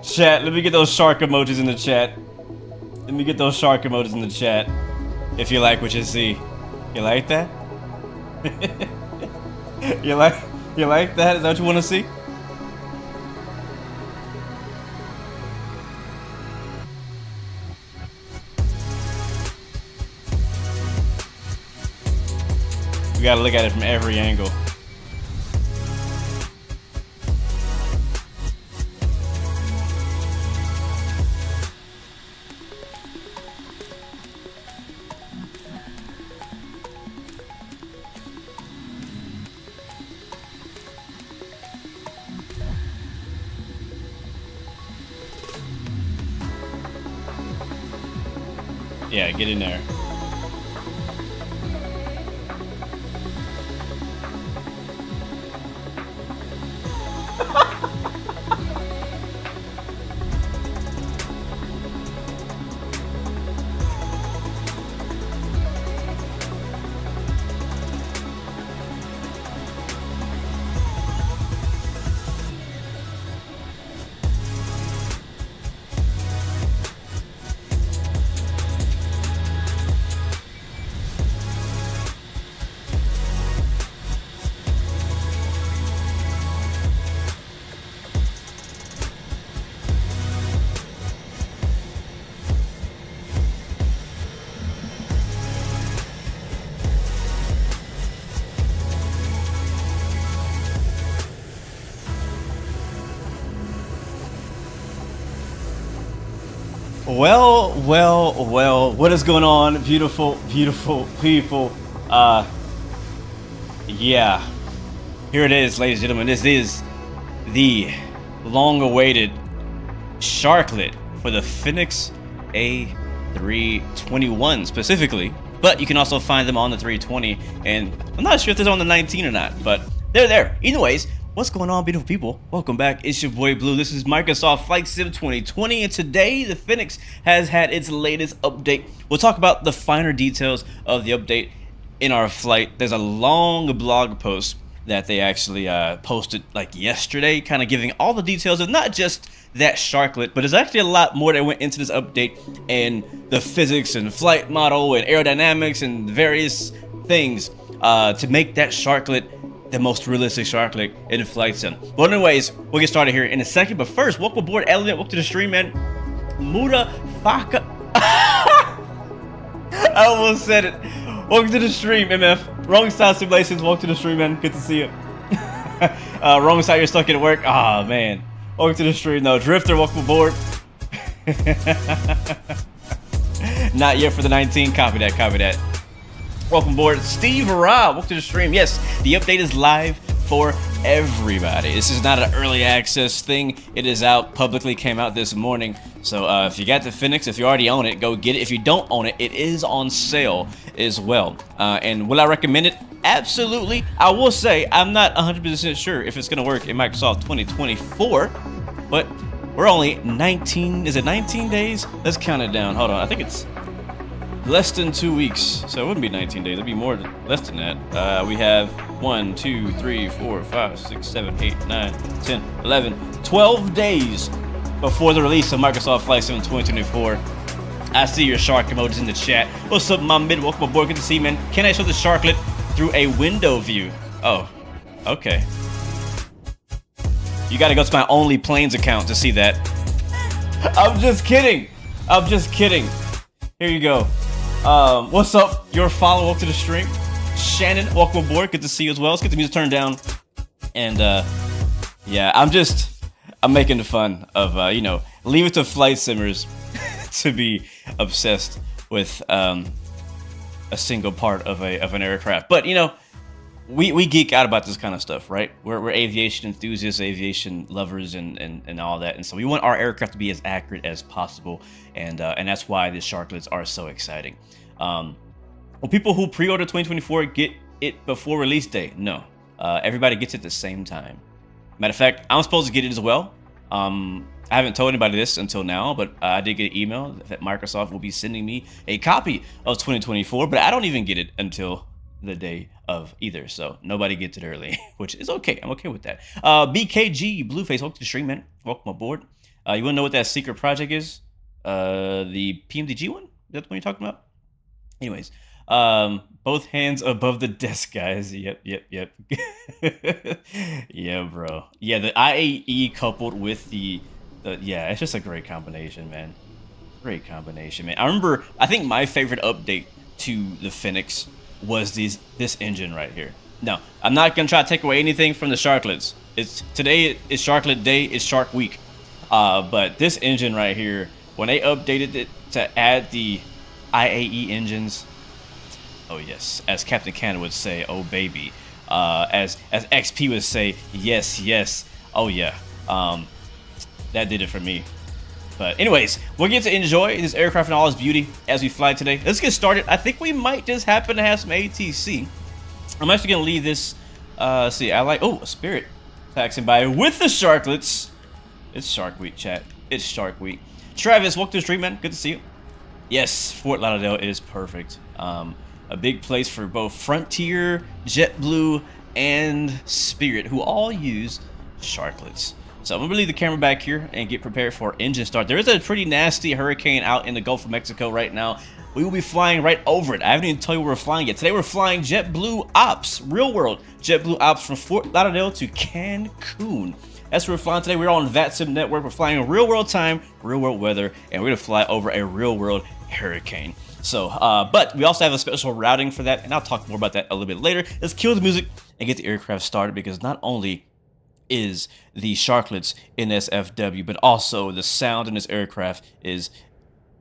Chat, let me get those shark emojis in the chat. Let me get those shark emojis in the chat. If you like what you see. You like that? you like that? Is that what you want to see? We gotta look at it from every angle. Yeah, get in there. Well, what is going on, beautiful people? Yeah, here it is, ladies and gentlemen. This is the long-awaited Sharklet for the Phoenix A321 specifically, but you can also find them on the 320, and I'm not sure if they're on the 19 or not, but they're there. Anyways, what's going on, beautiful people? Welcome back. It's your boy Blue. This is Microsoft Flight Sim 2020, and today the Phoenix has had its latest update. We'll talk about the finer details of the update in our flight. There's a long blog post that they actually posted like yesterday, kind of giving all the details of not just that Sharklet, but there's actually a lot more that went into this update, and the physics and flight model and aerodynamics and various things to make that Sharklet the most realistic Sharklet in Flight Sim. But anyways, we'll get started here in a second. But first, welcome aboard, Elliot. Welcome to the stream, man. Mutafaka. I almost said it. Welcome to the stream, MF. Wrong side simulations. Welcome to the stream, man. Good to see you. Wrong side, you're stuck at work. Ah, oh, man. Welcome to the stream, though. Drifter, welcome aboard. Not yet for the 19. Copy that. Copy that. Welcome aboard, Steve Ra. Welcome to the stream. Yes, the update is live for everybody. This is not an early access thing. It is out publicly, came out this morning. So if you got the Phoenix, if you already own it, go get it. If you don't own it, it is on sale as well. And will I recommend it? Absolutely. I will say I'm not 100% sure if it's going to work in Microsoft 2024, but we're only 19. Is it 19 days? Let's count it down. Hold on. I think it's less than 2 weeks, so it wouldn't be 19 days. It'd be less than that. We have 1, 2, 3, 4, 5, 6, 7, 8, 9, 10, 11, 12 days before the release of Microsoft Flight Sim 2024. I see your shark emojis in the chat. What's up, my mid? Welcome aboard. Good to see you, man. Can I show the Sharklet through a window view? Oh, okay. You gotta go to my Only Planes account to see that. I'm just kidding. I'm just kidding. Here you go. What's up? Your follow up to the stream. Shannon, welcome aboard. Good to see you as well. Let's get the music turned down. And yeah, I'm making fun of leave it to flight simmers to be obsessed with a single part of an aircraft. But we geek out about this kind of stuff, right? We're aviation enthusiasts, aviation lovers, and all that, and so we want our aircraft to be as accurate as possible, and that's why the Sharklets are so exciting. Will people who pre-order 2024 get it before release day? No, everybody gets it at the same time. Matter of fact, I'm supposed to get it as well. I haven't told anybody this until now, but I did get an email that Microsoft will be sending me a copy of 2024, but I don't even get it until the day of either, so nobody gets it early, which is okay. I'm okay with that. BKG Blueface, welcome to the stream, man. Welcome aboard. You want to know what that secret project is? The PMDG one? Is that the one you're talking about? Anyways, both hands above the desk, guys. Yep. Yeah, bro. Yeah, the IAE coupled with the yeah, it's just a great combination, man. Great combination, man. I think my favorite update to the Phoenix was this engine right here. No, I'm not gonna try to take away anything from the Sharklets. Today is Sharklet Day, it's Shark Week. But this engine right here, when they updated it to add the IAE engines, oh yes, as Captain Canada would say, oh baby. As XP would say, yes. Oh yeah. That did it for me. But anyways, we'll get to enjoy this aircraft in all its beauty as we fly today. Let's get started. I think we might just happen to have some ATC. I'm actually gonna leave this. See, I like a Spirit taxing by with the Sharklets. It's Shark Week, chat. It's Shark Week. Travis, welcome to the stream, man. Good to see you. Yes, Fort Lauderdale is perfect. A big place for both Frontier, JetBlue, and Spirit, who all use Sharklets. So I'm gonna leave the camera back here and get prepared for engine start. There is a pretty nasty hurricane out in the Gulf of Mexico right now. We will be flying right over it. I haven't even told you where we're flying yet. Today we're flying JetBlue Ops, real world JetBlue Ops from Fort Lauderdale to Cancun. That's where we're flying today. We're on Vatsim network. We're flying in real world time, real world weather, and we're gonna fly over a real world hurricane. So, but we also have a special routing for that, and I'll talk more about that a little bit later. Let's kill the music and get the aircraft started, because not only is the Sharklets in SFW, but also the sound in this aircraft is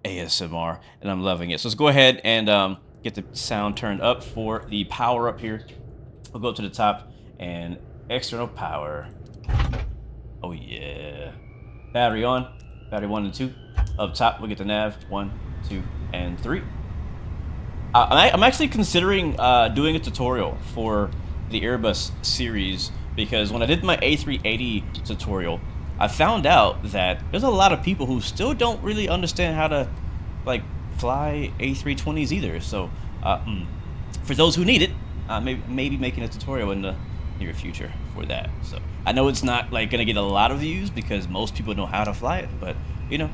ASMR, and I'm loving it. So let's go ahead and get the sound turned up for the power up here. We'll go up to the top and external power. Oh yeah. Battery on. Battery 1 and 2. Up top, we'll get the nav. 1, 2, and 3. I'm actually considering doing a tutorial for the Airbus series, because when I did my A380 tutorial, I found out that there's a lot of people who still don't really understand how to like fly A320s either. So for those who need it, maybe making a tutorial in the near future for that. So I know it's not like gonna get a lot of views because most people know how to fly it, but you know,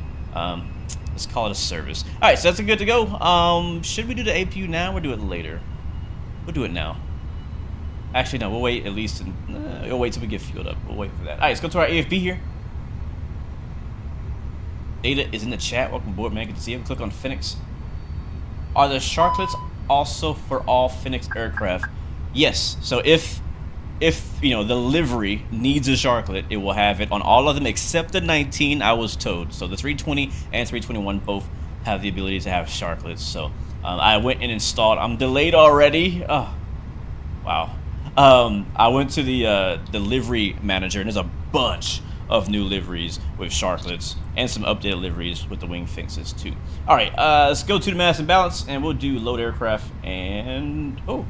let's call it a service. All right, so that's good to go. Should we do the APU now or do it later? We'll do it now. Actually, no, we'll wait at least. We'll wait till we get fueled up. We'll wait for that. All right, let's go to our AFB here. Data is in the chat. Welcome aboard, man. Good to see you. Click on Phoenix. Are the Sharklets also for all Phoenix aircraft? Yes. So if you know the livery needs a Sharklet, it will have it on all of them except the 19. I was told. So the 320 and 321 both have the ability to have Sharklets. So I went and installed. I'm delayed already. Oh, wow. I went to the livery manager, and there's a bunch of new liveries with Sharklets and some updated liveries with the wing fixes too. All right, let's go to the mass and balance, and we'll do load aircraft. And oh,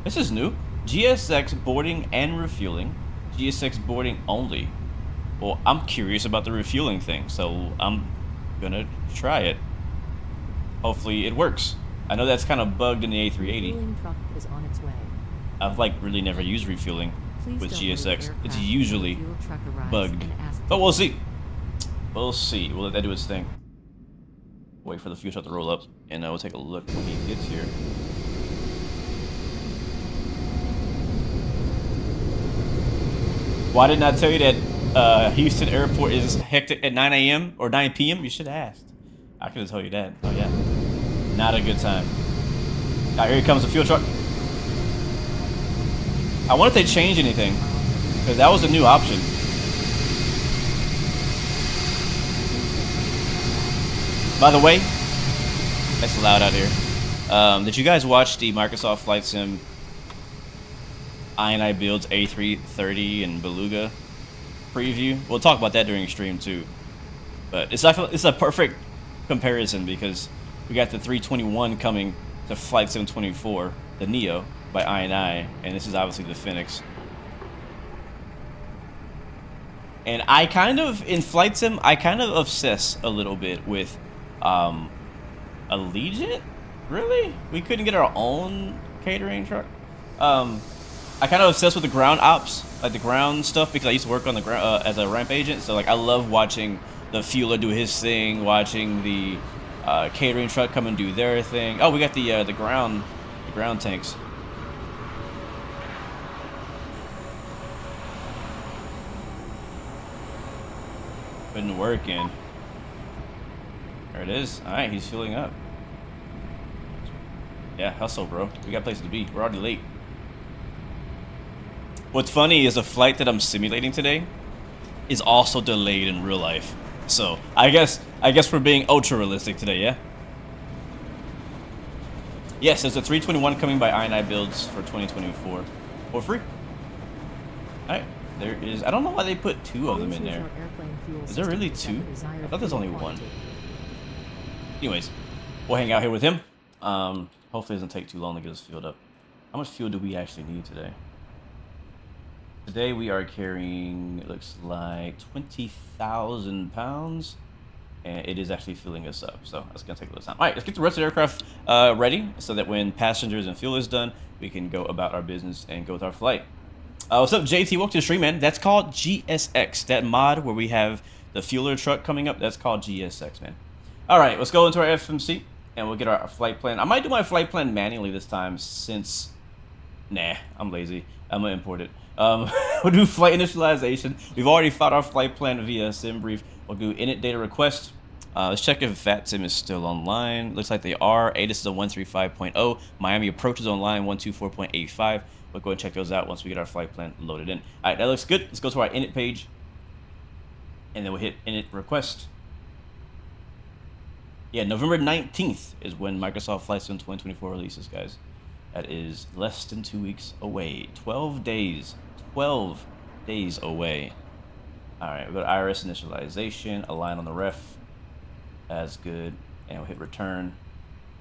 this is new. GSX boarding and refueling. GSX boarding only. Well, I'm curious about the refueling thing, so I'm gonna try it. Hopefully it works. I know that's kind of bugged in the A380. Refueling truck is on its way. I've like really never used refueling with GSX. It's usually bugged, but we'll see. We'll see. We'll let that do its thing. Wait for the fuel shot to roll up, and we'll take a look when he gets here. Why didn't I tell you that Houston Airport is hectic at 9 a.m. or 9 p.m.? You should have asked. I could have told you that. Oh yeah, not a good time. All right, here comes the fuel truck. I wonder if they changed anything, because that was a new option. By the way, it's loud out here. Did you guys watch the Microsoft Flight Sim INI Builds A330 and Beluga preview? We'll talk about that during stream too. But it's a perfect comparison, because we got the 321 coming to Flight Sim 24, the Neo, by INI, and this is obviously the Phoenix. And I kind of, in Flight Sim, I kind of obsess a little bit with Allegiant? Really? We couldn't get our own catering truck? I kind of obsessed with the ground ops, like the ground stuff, because I used to work on the ground as a ramp agent. So like I love watching the fueler do his thing, watching the catering truck come and do their thing. Oh, we got the ground tanks. Been working. There it is. All right, he's fueling up. Yeah, hustle, bro. We got places to be. We're already late. What's funny is a flight that I'm simulating today is also delayed in real life. So I guess we're being ultra realistic today, yeah? Yes, there's a 321 coming by I&I Builds for 2024 for free. All right, there is. I don't know why they put two of them in there. Is there really two? I thought there's only one. Anyways, we'll hang out here with him. Hopefully it doesn't take too long to get us fueled up. How much fuel do we actually need today? Today we are carrying, it looks like 20,000 pounds, and it is actually filling us up. So that's gonna take a little time. All right, let's get the rest of the aircraft ready so that when passengers and fuel is done, we can go about our business and go with our flight. What's up, JT? Welcome to the stream, man. That's called GSX. That mod where we have the fueler truck coming up, that's called GSX, man. All right, let's go into our FMC and we'll get our flight plan. I might do my flight plan manually this time since, nah, I'm lazy. I'm gonna import it. We'll do flight initialization. We've already filed our flight plan via SimBrief. We'll do init data request. Let's check if Vatsim is still online. Looks like they are. ATIS is a 135.0. Miami Approach is online, 124.85. We'll go and check those out once we get our flight plan loaded in. All right, that looks good. Let's go to our init page, and then we'll hit init request. Yeah, November 19th is when Microsoft Flight Sim 2024 releases, guys. That is less than 2 weeks away. 12 days. 12 days away. All right, we'll go to IRS initialization, align on the ref. That's good. And we'll hit return.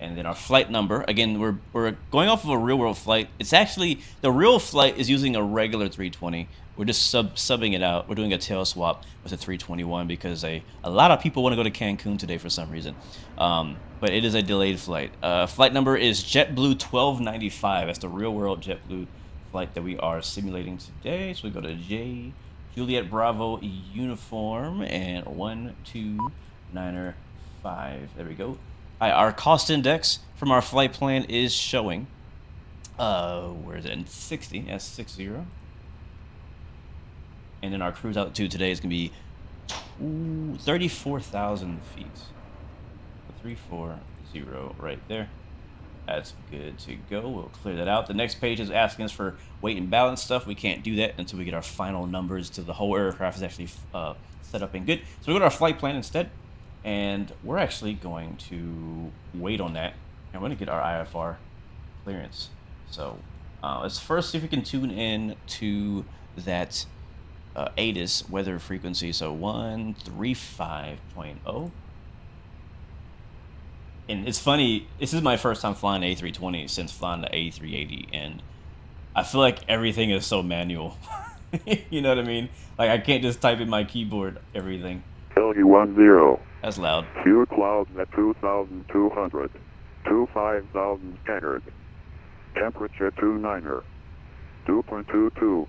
And then our flight number. Again, we're going off of a real world flight. It's actually, the real flight is using a regular 320. We're just subbing it out. We're doing a tail swap with a 321 because a lot of people want to go to Cancun today for some reason. But it is a delayed flight. Flight number is JetBlue 1295. That's the real world JetBlue flight that we are simulating today. So we go to J, Juliet Bravo Uniform, and 12905. There we go. All right, our cost index from our flight plan is showing. Where is it? In 60. That's 60. And then our cruise altitude today is going to be 34,000 feet. 340 right there. That's good to go. We'll clear that out. The next page is asking us for weight and balance stuff. We can't do that until we get our final numbers to the whole aircraft is actually set up and good. So we go to our flight plan instead. And we're actually going to wait on that. And we're going to get our IFR clearance. So let's first see if we can tune in to that ATIS weather frequency. So 135.0. And it's funny, this is my first time flying the A320 since flying the A380, and I feel like everything is so manual. You know what I mean? Like I can't just type in my keyboard everything. LU10. That's loud. Few clouds at 2,200. 25,000 scattered. Temperature 29er. 2.22.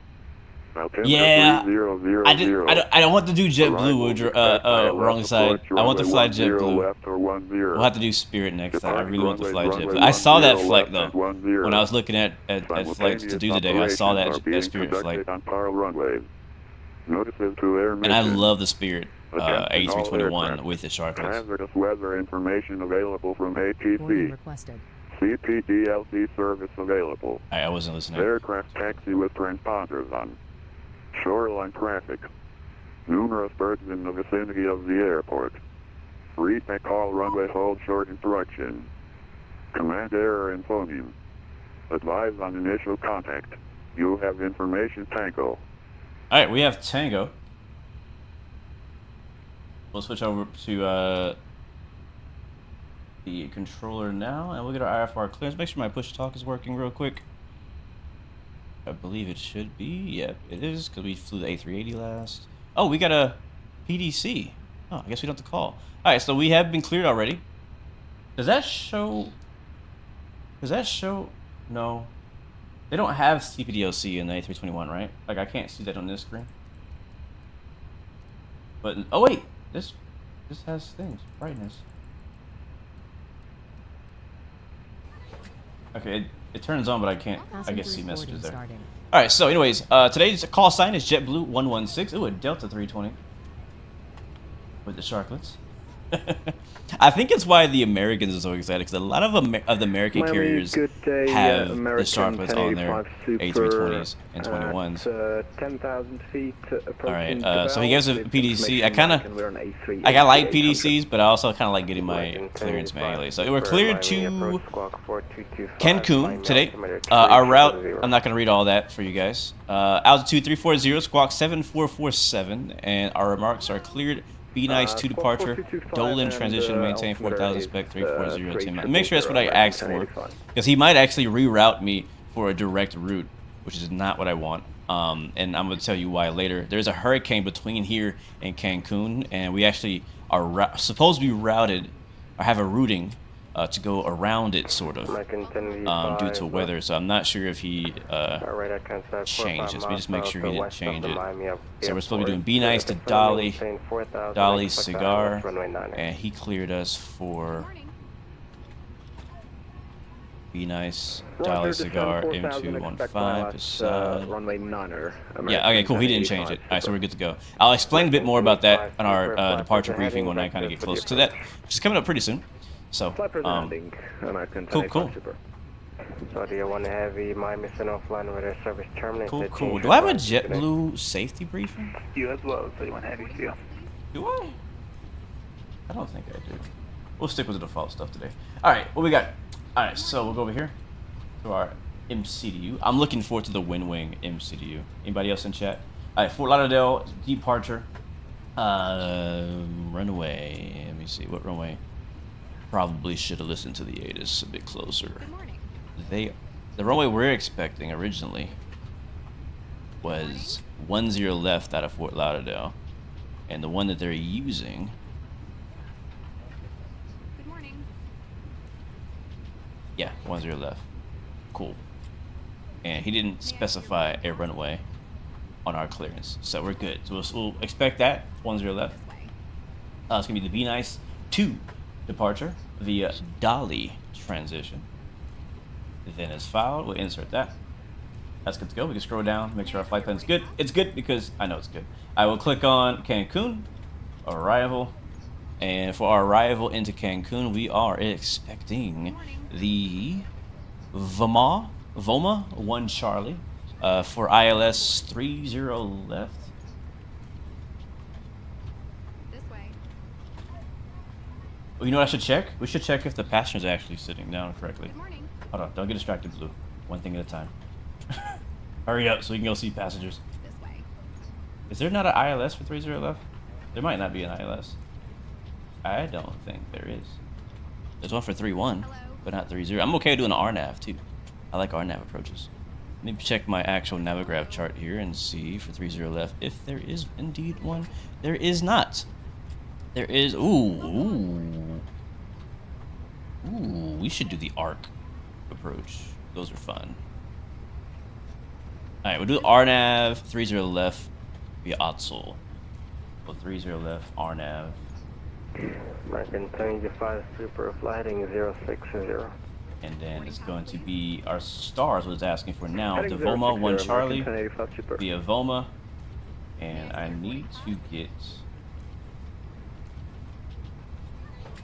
Yeah, I don't want to do JetBlue, wrong side. I want to fly JetBlue. We'll have to do Spirit next time. I really want to fly JetBlue. I saw that flight though. When I was looking at flights to do today, I saw that Spirit flight. And I love the Spirit A321 with the Sharklet. Hazardous weather information available from ATC. CPDLC service available. I wasn't listening. Aircraft taxi with transponders on. Shoreline traffic. Numerous birds in the vicinity of the airport. Repeat call runway hold short instruction. Command error in phoneme. Advise on initial contact. You have information Tango. Alright, we have Tango. We'll switch over to the controller now, and we'll get our IFR clearance. Make sure my push talk is working real quick. I believe it should be. Yep, it is, because we flew the A380 last. Oh, we got a PDC. Oh, I guess we don't have to call. Alright, so we have been cleared already. Does that show... Does that show... No. They don't have CPDLC in the A321, right? Like, I can't see that on this screen. But, oh wait, this has things, brightness. Okay, it turns on, but I can't, I guess, see messages there. Alright, so anyways, today's call sign is JetBlue 116. Ooh, a Delta 320. With the Sharklets. I think it's why the Americans are so excited, because a lot of the American carriers have the Sharklets on their A320s and 21s. 10,000 feet. Alright, so he gives a PDC. I like PDCs, but I also kind of like getting my clearance manually. So we're cleared to Cancun today. Our route, I'm not going to read all that for you guys. Altitude 340, squawk 7447, and our remarks are cleared. Be nice to departure. Dolan transition, maintain 4,000 spec 340 10. Make sure that's what I asked for, because he might actually reroute me for a direct route, which is not what I want. And I'm going to tell you why later. There's a hurricane between here and Cancun, and we actually are supposed to be routed, or have a routing to go around it, sort of, due to weather. So I'm not sure if he changed it. So we just make sure he didn't change it. So we're supposed to be doing Be Nice to Dolly, Dolly Cigar, and he cleared us for Be Nice, Dolly Cigar, M215, runway 9er. Yeah, okay, cool. He didn't change it. Alright, so we're good to go. I'll explain a bit more about that on our departure briefing when I kind of get closer to that, which is coming up pretty soon. So, cool. So do you want to have my mission offline with a service terminated? Cool. Do I have a JetBlue safety briefing? You as well, so you want to have you. Do I? I don't think I do. We'll stick with the default stuff today. Alright, what we got? Alright, so we'll go over here to our MCDU. I'm looking forward to the Wing MCDU. Anybody else in chat? Alright, Fort Lauderdale, departure. Runway. Let me see, what runway? Probably should have listened to the ATIS a bit closer. The runway we're expecting originally was 10 left out of Fort Lauderdale, and the one that they're using. Good morning. Yeah, 10 left. Cool. And he didn't specify a runway on our clearance, so we're good. So we'll expect that 10 left. It's gonna be the Be Nice 2 departure via Dolly transition. Then as filed, we'll insert that. That's good to go. We can scroll down, make sure our flight plan's good. It's good because I know it's good. I will click on Cancun, arrival, and for our arrival into Cancun, we are expecting the Voma 1 Charlie for ILS 30 left. You know what I should check? We should check if the passenger's actually sitting down correctly. Good morning. Hold on, don't get distracted, Blue. One thing at a time. Hurry up so we can go see passengers. This way. Is there not an ILS for 30 left? There might not be an ILS. I don't think there is. There's one for 31, but not 30. I'm okay doing an RNAV too. I like RNAV approaches. Let me check my actual Navigraph chart here and see for 30 left if there is indeed one. There is not. There is. Ooh, we should do the arc approach. Those are fun. Alright, we'll do RNAV, 30 left via Otzel. So 30 left, RNAV. American 75 Super flighting 060. And then it's going to be our stars, what it's asking for now. The Voma 1 Charlie via Voma. And I need to get.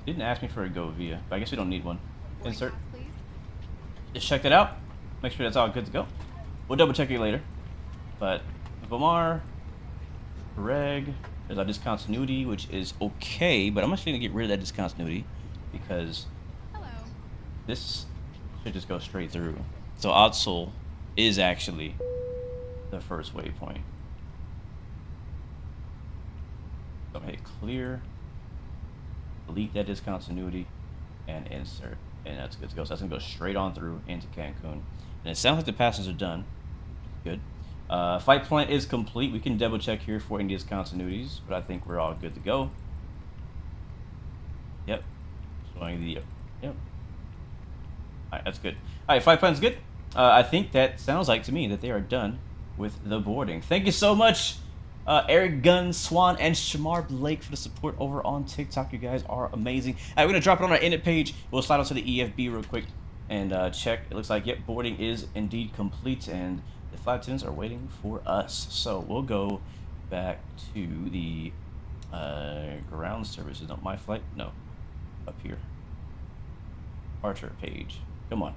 Didn't ask me for a go via, but I guess we don't need one. Insert. Just check that out. Make sure that's all good to go. We'll double check it later. But Vomar, Reg, there's our discontinuity, which is okay, but I'm actually gonna get rid of that discontinuity because this should just go straight through. So Otzel is actually the first waypoint. So I'm gonna hit clear. Delete that discontinuity and insert, and that's good to go. So that's gonna go straight on through into Cancun, and it sounds like the passes are done. Good. Flight plan is complete. We can double check here for any discontinuities, but I think we're all good to go. Yep. Showing the yep. All right, that's good. All right, flight plan's good. I think that sounds like to me that they are done with the boarding. Thank you so much, Eric Gunn, Swan, and Shamar Blake for the support over on TikTok. You guys are amazing. We're going to drop it on our init page. We'll slide onto the EFB real quick and check. It looks like, yep, boarding is indeed complete, and the flight attendants are waiting for us. So we'll go back to the ground services. No, my flight? No. Up here. Departure page. Come on.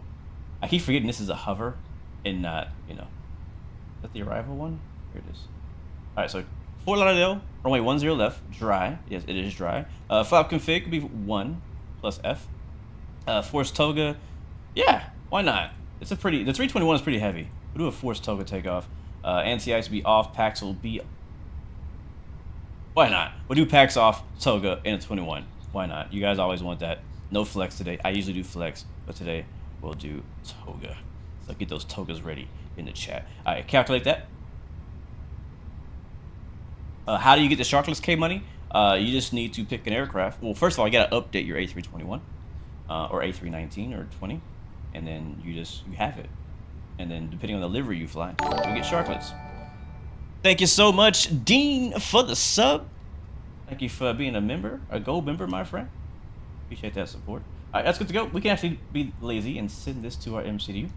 I keep forgetting this is a hover and not, you know. Is that the arrival one? Here it is. Alright, so Fort Lauderdale, runway 10 left, dry. Yes, it is dry. Flap config could be 1 plus F. Forced toga, yeah, why not? It's a pretty, the 321 is pretty heavy. We'll do a forced toga takeoff. Anti-ice will be off, PAX will be, why not? We'll do PAX off, toga, and a 21. Why not? You guys always want that. No flex today. I usually do flex, but today we'll do toga. So get those togas ready in the chat. All right, calculate that. How do you get the Sharklet K money? You just need to pick an aircraft. Well, first of all, you gotta update your A321 or A319 or 20, and then you have it. And then depending on the livery you fly, you get Sharklets. Thank you so much, Dean, for the sub. Thank you for being a member, a gold member, my friend. Appreciate that support. All right, that's good to go. We can actually be lazy and send this to our MCDU.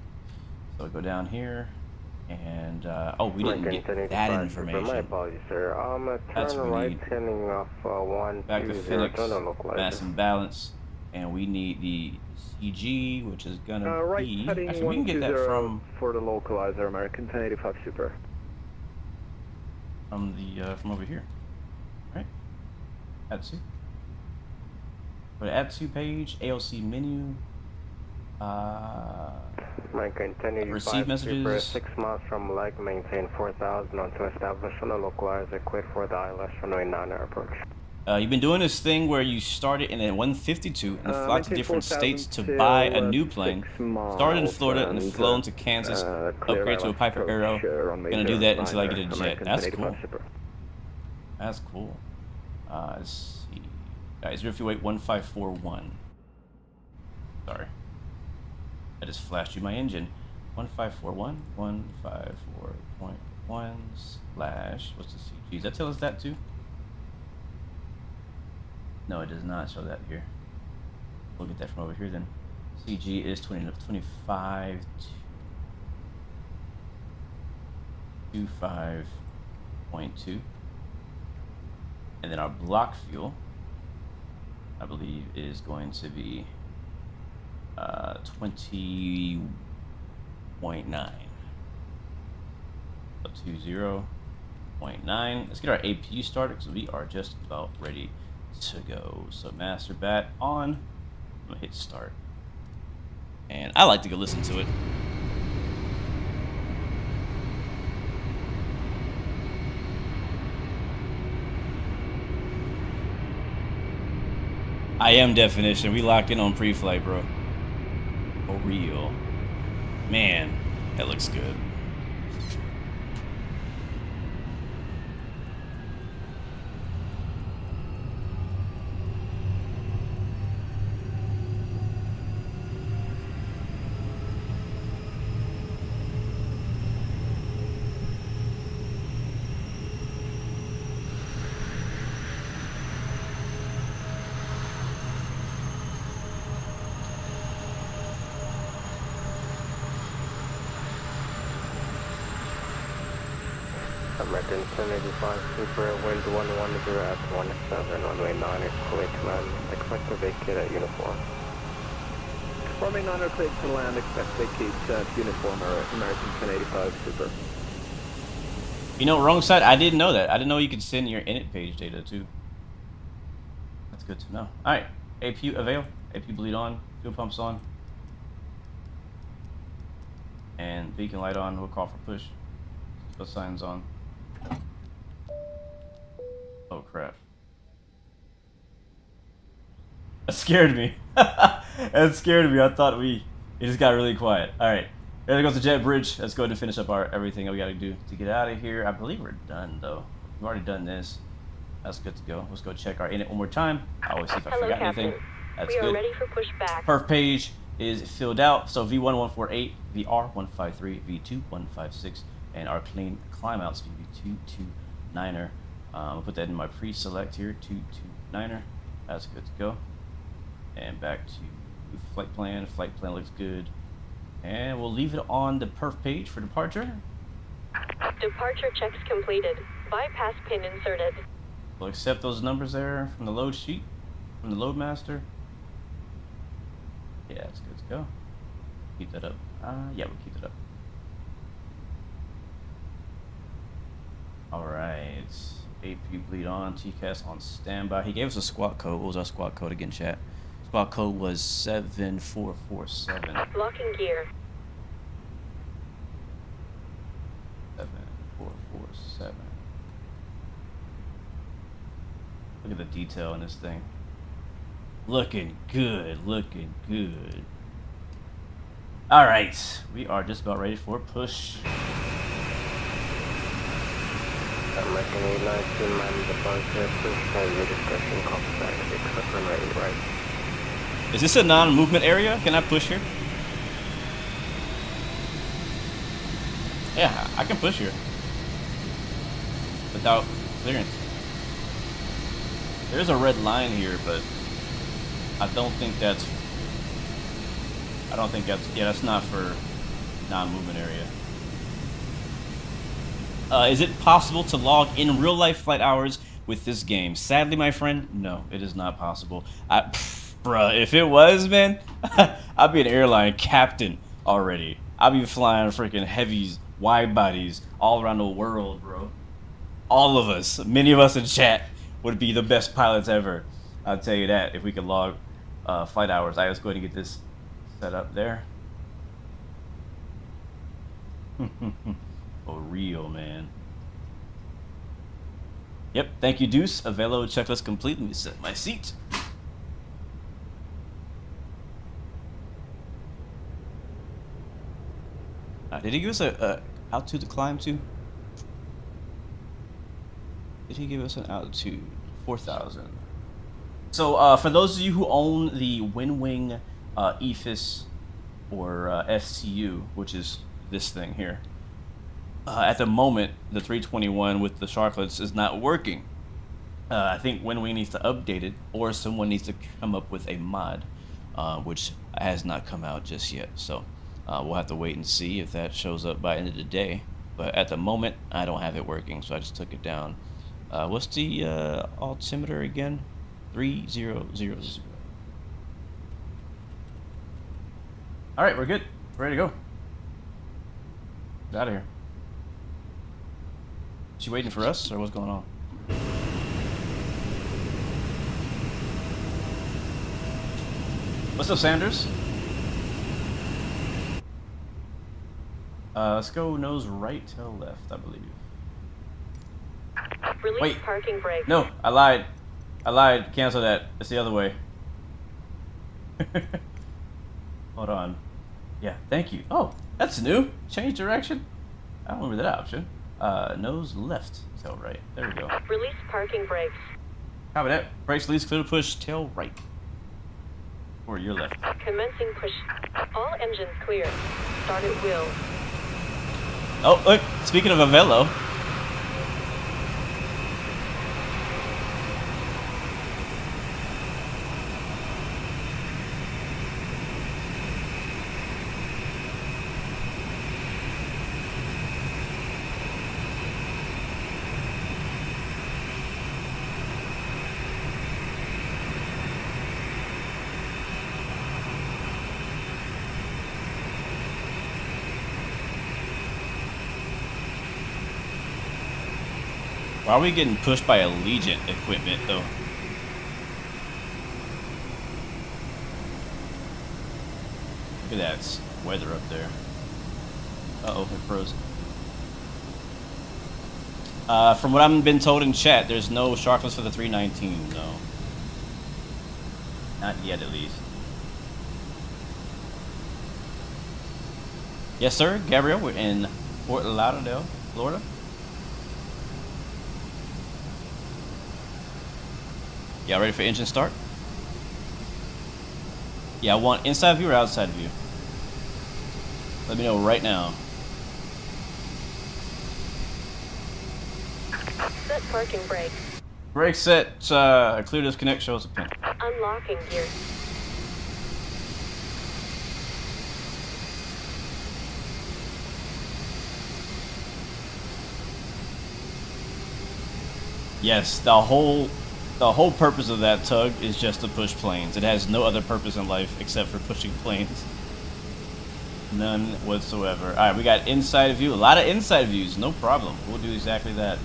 So I'll go down here, and oh, we didn't get that information. My apologies, sir. That's turn what we right, need. turning off 120, Back to Phoenix, turn on localizer. mass and balance, and we need the CG, which is gonna right be. heading Actually, we can get that from for the localizer, American 1085 Super. from over here, right? Add to. Go to add to page, ALC menu. American 1085 Receive messages. Super, 6 miles from leg, maintain 4,000 onto establishment on localizer, quit for the ILS runway 9 approach. You've been doing this thing where you started in a 152 and fly to different states to buy a new plane. Started in Florida and flown to Kansas, upgrade to a Piper Arrow. Gonna do that until I get a jet. That's cool. That's cool. Let's see. Guys, your fuel weight 1541. Sorry. I just flashed you my engine. 1541, 154.1 slash, what's the CG? Does that tell us that too? No, it does not show that here. We'll get that from over here then. CG is 25.25. And then our block fuel, I believe, is going to be 20.9. So 20.9. Let's get our APU started because we are just about ready to go. So master bat on. I'm gonna hit start. And I like to go listen to it. I am definition. We locked in on pre-flight, bro. For real. Man, that looks good. American 1085 Super, wind 110 at 17, runway 9 is clear to land. Expect to vacate at uniform. Runway 9 are cleared to land, expect vacate uniform or American 1085 Super. You know, wrong side. I didn't know that. I didn't know you could send your init page data too. That's good to know. All right, APU avail. APU bleed on. Fuel pumps on. And beacon light on. We'll call for push. Put signs on. Oh crap. That scared me. That scared me. I thought it just got really quiet. Alright. There goes the jet bridge. Let's go ahead and finish up everything that we gotta do to get out of here. I believe we're done though. We've already done this. That's good to go. Let's go check our init one more time. I always see if I forgot anything. That's good. We are ready for pushback. Perf page. is filled out. So V1 148, VR 153, V2 156, and our climb outs VV2 29er. I'll put that in my pre-select here, 229er. That's good to go. And back to flight plan. Flight plan looks good. And we'll leave it on the perf page for departure. Departure checks completed. Bypass pin inserted. We'll accept those numbers there from the load sheet, from the load master. Yeah, it's good to go. Keep that up. Yeah, we'll keep it up. Alright. AP bleed on, TCAS on standby. He gave us a squawk code. What was our squawk code again, chat? Squawk code was 7447. Locking gear. 7447. Look at the detail in this thing. Looking good, looking good. Alright, we are just about ready for a push. American Airlines to man departure, push carrier discussion, copy back, except runway right. Is this a non-movement area? Can I push here? Yeah, I can push here. Without clearance. There's a red line here, but I don't think that's... yeah, that's not for non-movement area. Is it possible to log in real-life flight hours with this game? Sadly, my friend, no, it is not possible. Bruh, if it was, man, I'd be an airline captain already. I'd be flying freaking heavies, wide bodies all around the world, bro. All of us, many of us in chat, would be the best pilots ever. I'll tell you that, if we could log flight hours. I was going to get this set up there. For real, man. Yep, thank you, Deuce. Avelo checklist complete. Let me set my seat. Did he give us a altitude to climb to? Did he give us an altitude? 4,000. So for those of you who own the WinWing EFIS or FCU, which is this thing here, at the moment the 321 with the Sharklets is not working. I think WinWing needs to update it, or someone needs to come up with a mod, which has not come out just yet. So we'll have to wait and see if that shows up by the end of the day. But at the moment, I don't have it working, so I just took it down. What's the altimeter again? 3000. All right, we're good. We're ready to go. Get out of here. Is she waiting for us, or what's going on? What's up, Sanders? Let's go nose right, tail left, I believe. Release Wait. parking brake. No, I lied. I lied. Cancel that. It's the other way. Hold on. Yeah, thank you. Oh, that's new. Change direction. I don't remember that option. Nose left, tail right. There we go. Release parking brakes. Copy that. Brakes release, clear to push, tail right. Or your left. Commencing push. All engines clear. Start at wheel. Oh, look. Speaking of a velo. Why are we getting pushed by Allegiant equipment, though? Look at that weather up there. Uh-oh, it froze. From what I've been told in chat, there's no Sharklets for the 319, no. Not yet, at least. Yes, sir, Gabriel, we're in Fort Lauderdale, Florida. Y'all ready for engine start? Yeah, I want inside view or outside view? Let me know right now. Set parking brake. Brake set, clear disconnect, shows a pin. Unlocking gear. Yes, the whole purpose of that tug is just to push planes. It has no other purpose in life except for pushing planes. None whatsoever. Alright, we got inside view. A lot of inside views, no problem. We'll do exactly that.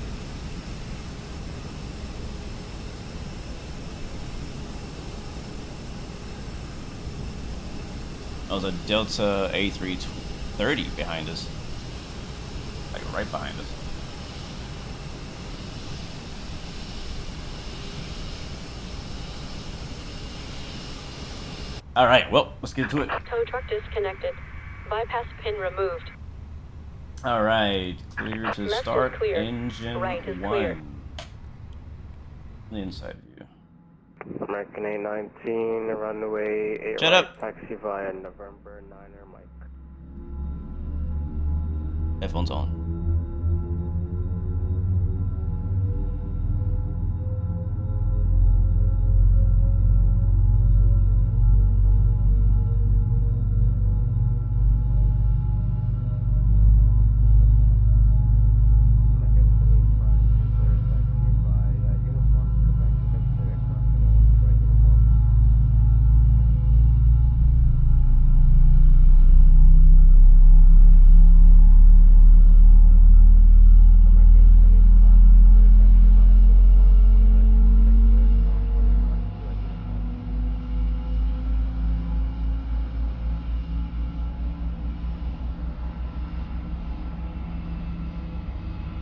That was a Delta A320 behind us. Like right behind us. Alright, well, let's get to it. Tow truck disconnected. Bypass pin removed. Alright, clear to Left is start clear. engine Right is clear. 1. The inside view. American A19, runway 8 Shut right, up. taxi via November 9er Mike. Headphones on.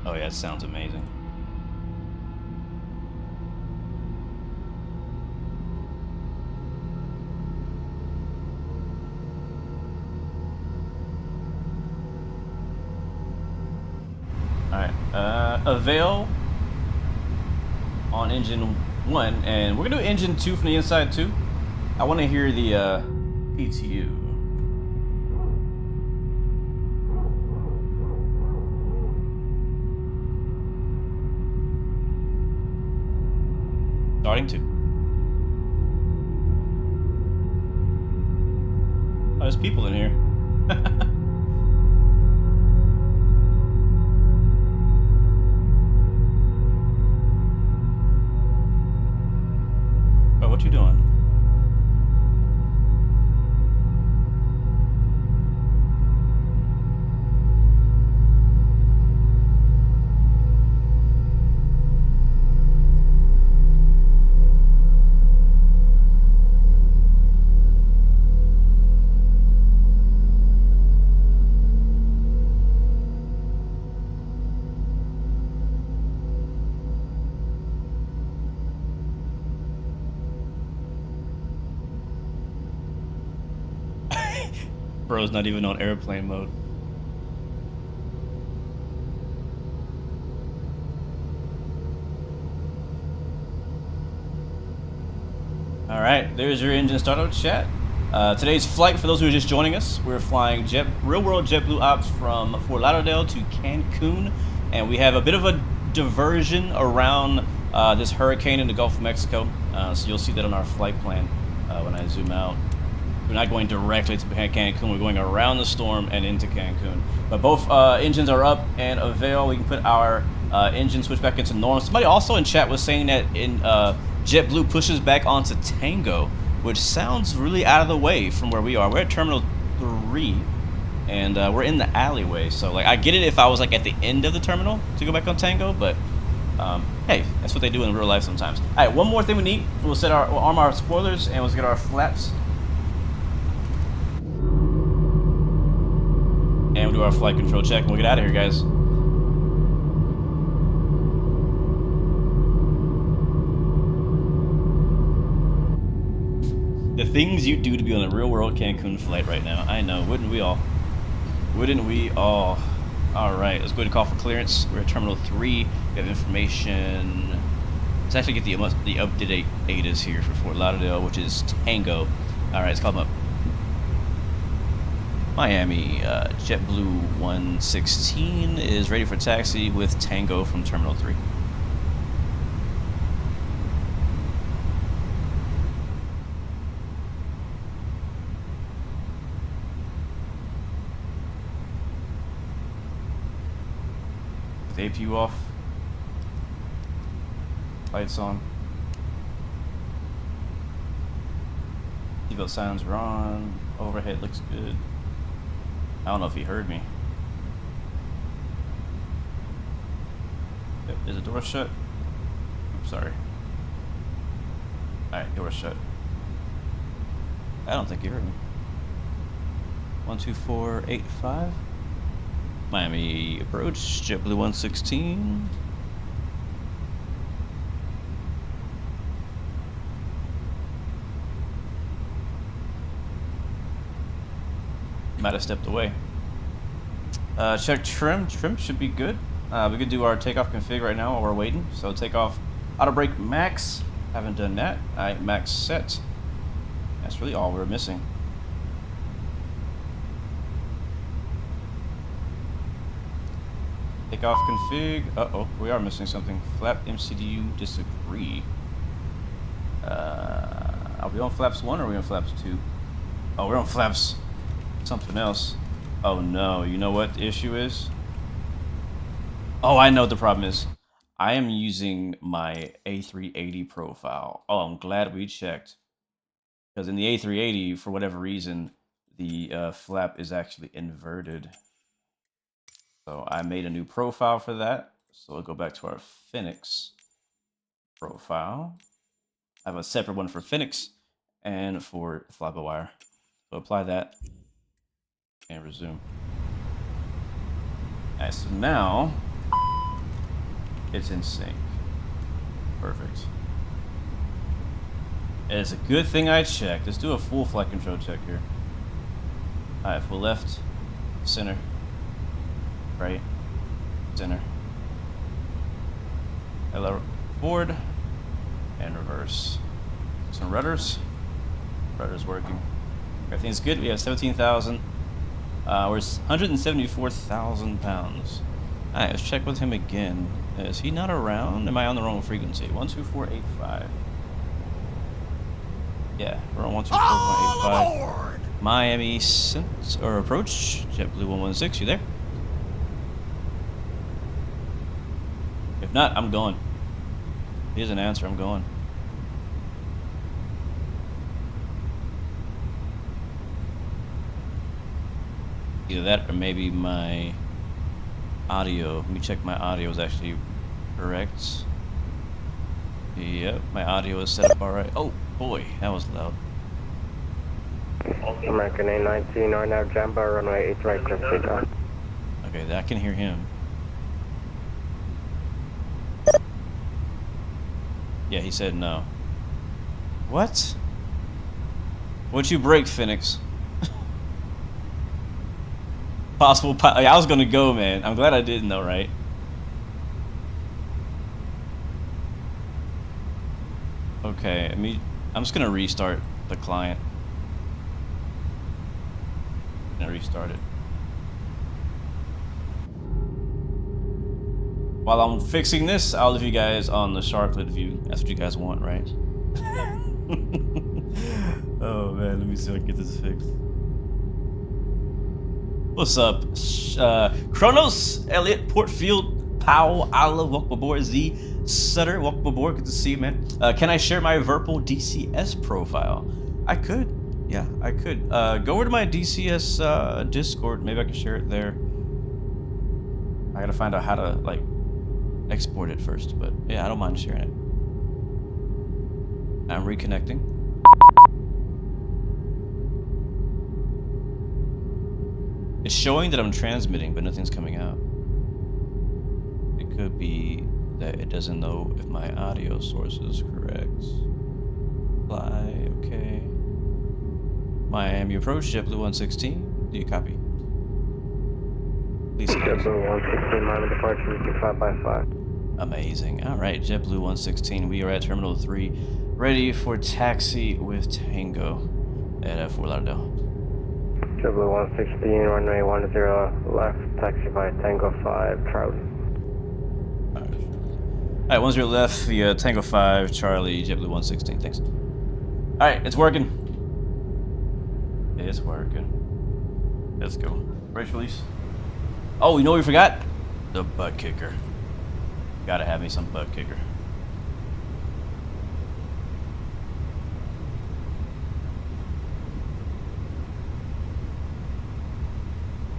Oh yeah, it sounds amazing. Alright, avail on engine 1, and we're gonna do engine 2 from the inside too. I wanna hear the PTU. Starting to. Oh, there's people in here. Oh, what you doing? Bro's not even on airplane mode. All right, there's your engine startup chat. Today's flight, for those who are just joining us, we're flying real-world JetBlue ops from Fort Lauderdale to Cancun, and we have a bit of a diversion around this hurricane in the Gulf of Mexico. So you'll see that on our flight plan when I zoom out. We're not going directly to Cancun, we're going around the storm and into Cancun. But both engines are up and avail. We can put our engine switch back into normal. Somebody also in chat was saying that in JetBlue pushes back onto Tango, which sounds really out of the way from where we are. We're at Terminal 3, and we're in the alleyway. So like, I get it if I was like at the end of the terminal to go back on Tango, but hey, that's what they do in real life sometimes. All right, one more thing we need. We'll arm our spoilers, and we'll get our flaps. And we'll do our flight control check, and we'll get out of here, guys. The things you do to be on a real-world Cancun flight right now. I know, wouldn't we all? Wouldn't we all? All right, let's go ahead and call for clearance. We're at Terminal 3. We have information. Let's actually get the up-to-date ADAS here for Fort Lauderdale, which is Tango. All right, let's call him up. Miami, JetBlue 116 is ready for taxi with Tango from Terminal 3. With APU off. Lights on. Seatbelt signs are on. Overhead looks good. I don't know if he heard me. Yep, is the door shut? I'm sorry. Alright, door shut. I don't think he heard me. 12485. Miami approach, JetBlue 116. Might have stepped away. Check trim. Trim should be good. We could do our takeoff config right now while we're waiting. So takeoff auto brake max. Haven't done that. Alright, max set. That's really all we're missing. Takeoff config. Uh-oh, we are missing something. Flap MCDU disagree. Are we on flaps 1 or are we on flaps 2? Oh, we're on flaps something else. Oh no, you know what the issue is? Oh, I know what the problem is. I am using my A380 profile. Oh, I'm glad we checked. Because in the A380, for whatever reason, the flap is actually inverted. So I made a new profile for that. So we'll go back to our Phoenix profile. I have a separate one for Phoenix and for Flap-A-Wire. So apply that and resume. Alright, so now it's in sync. Perfect. It's a good thing I checked. Let's do a full flight control check here. Alright, full left, center, right, center. Hello, forward, and reverse. Some rudders. Rudders working. Everything's good. We have 17,000. We're 174,000 pounds. Alright, let's check with him again. Is he not around? Am I on the wrong frequency? 12485. Yeah, we're on 124.85. Miami or approach. JetBlue 116. You there? If not, I'm going. If he doesn't answer, I'm going. Either that or maybe my audio. Let me check my audio is actually correct. Yep, my audio is set up alright. Oh boy, that was loud. American A19 are now Jamba, runway 8 right, clear for takeoff. Okay, I can hear him. Yeah, he said no. What? What'd you break, Phoenix? Possible I was gonna go, man. I'm glad I didn't though, right? Okay, I'm just gonna restart the client. I'm gonna restart it. While I'm fixing this, I'll leave you guys on the Sharklet view. That's what you guys want, right? Oh man, let me see if I can get this fixed. What's up? Kronos, Elliot, Portfield, Powell, Olive, welcome aboard. Z, Sutter, welcome aboard. Good to see you, man. Can I share my Virpal DCS profile? I could. Yeah, I could. Go over to my DCS Discord. Maybe I can share it there. I gotta find out how to, like, export it first. But, yeah, I don't mind sharing it. I'm reconnecting. It's showing that I'm transmitting, but nothing's coming out. It could be that it doesn't know if my audio source is correct. Fly, okay. Miami approach, JetBlue 116. Do you copy? Please. JetBlue 116, Miami departure, 5x5. Amazing. All right, JetBlue 116. We are at Terminal 3, ready for taxi with Tango. at Fort Lauderdale. JetBlue 116, runway 10 left, taxi by Tango 5, Charlie. Alright, 10 left via Tango 5, Charlie, JetBlue 116, thanks. Alright, it's working. It's working. Let's go. Brace release. Oh, you know what we forgot? The butt kicker. Gotta have me some butt kicker.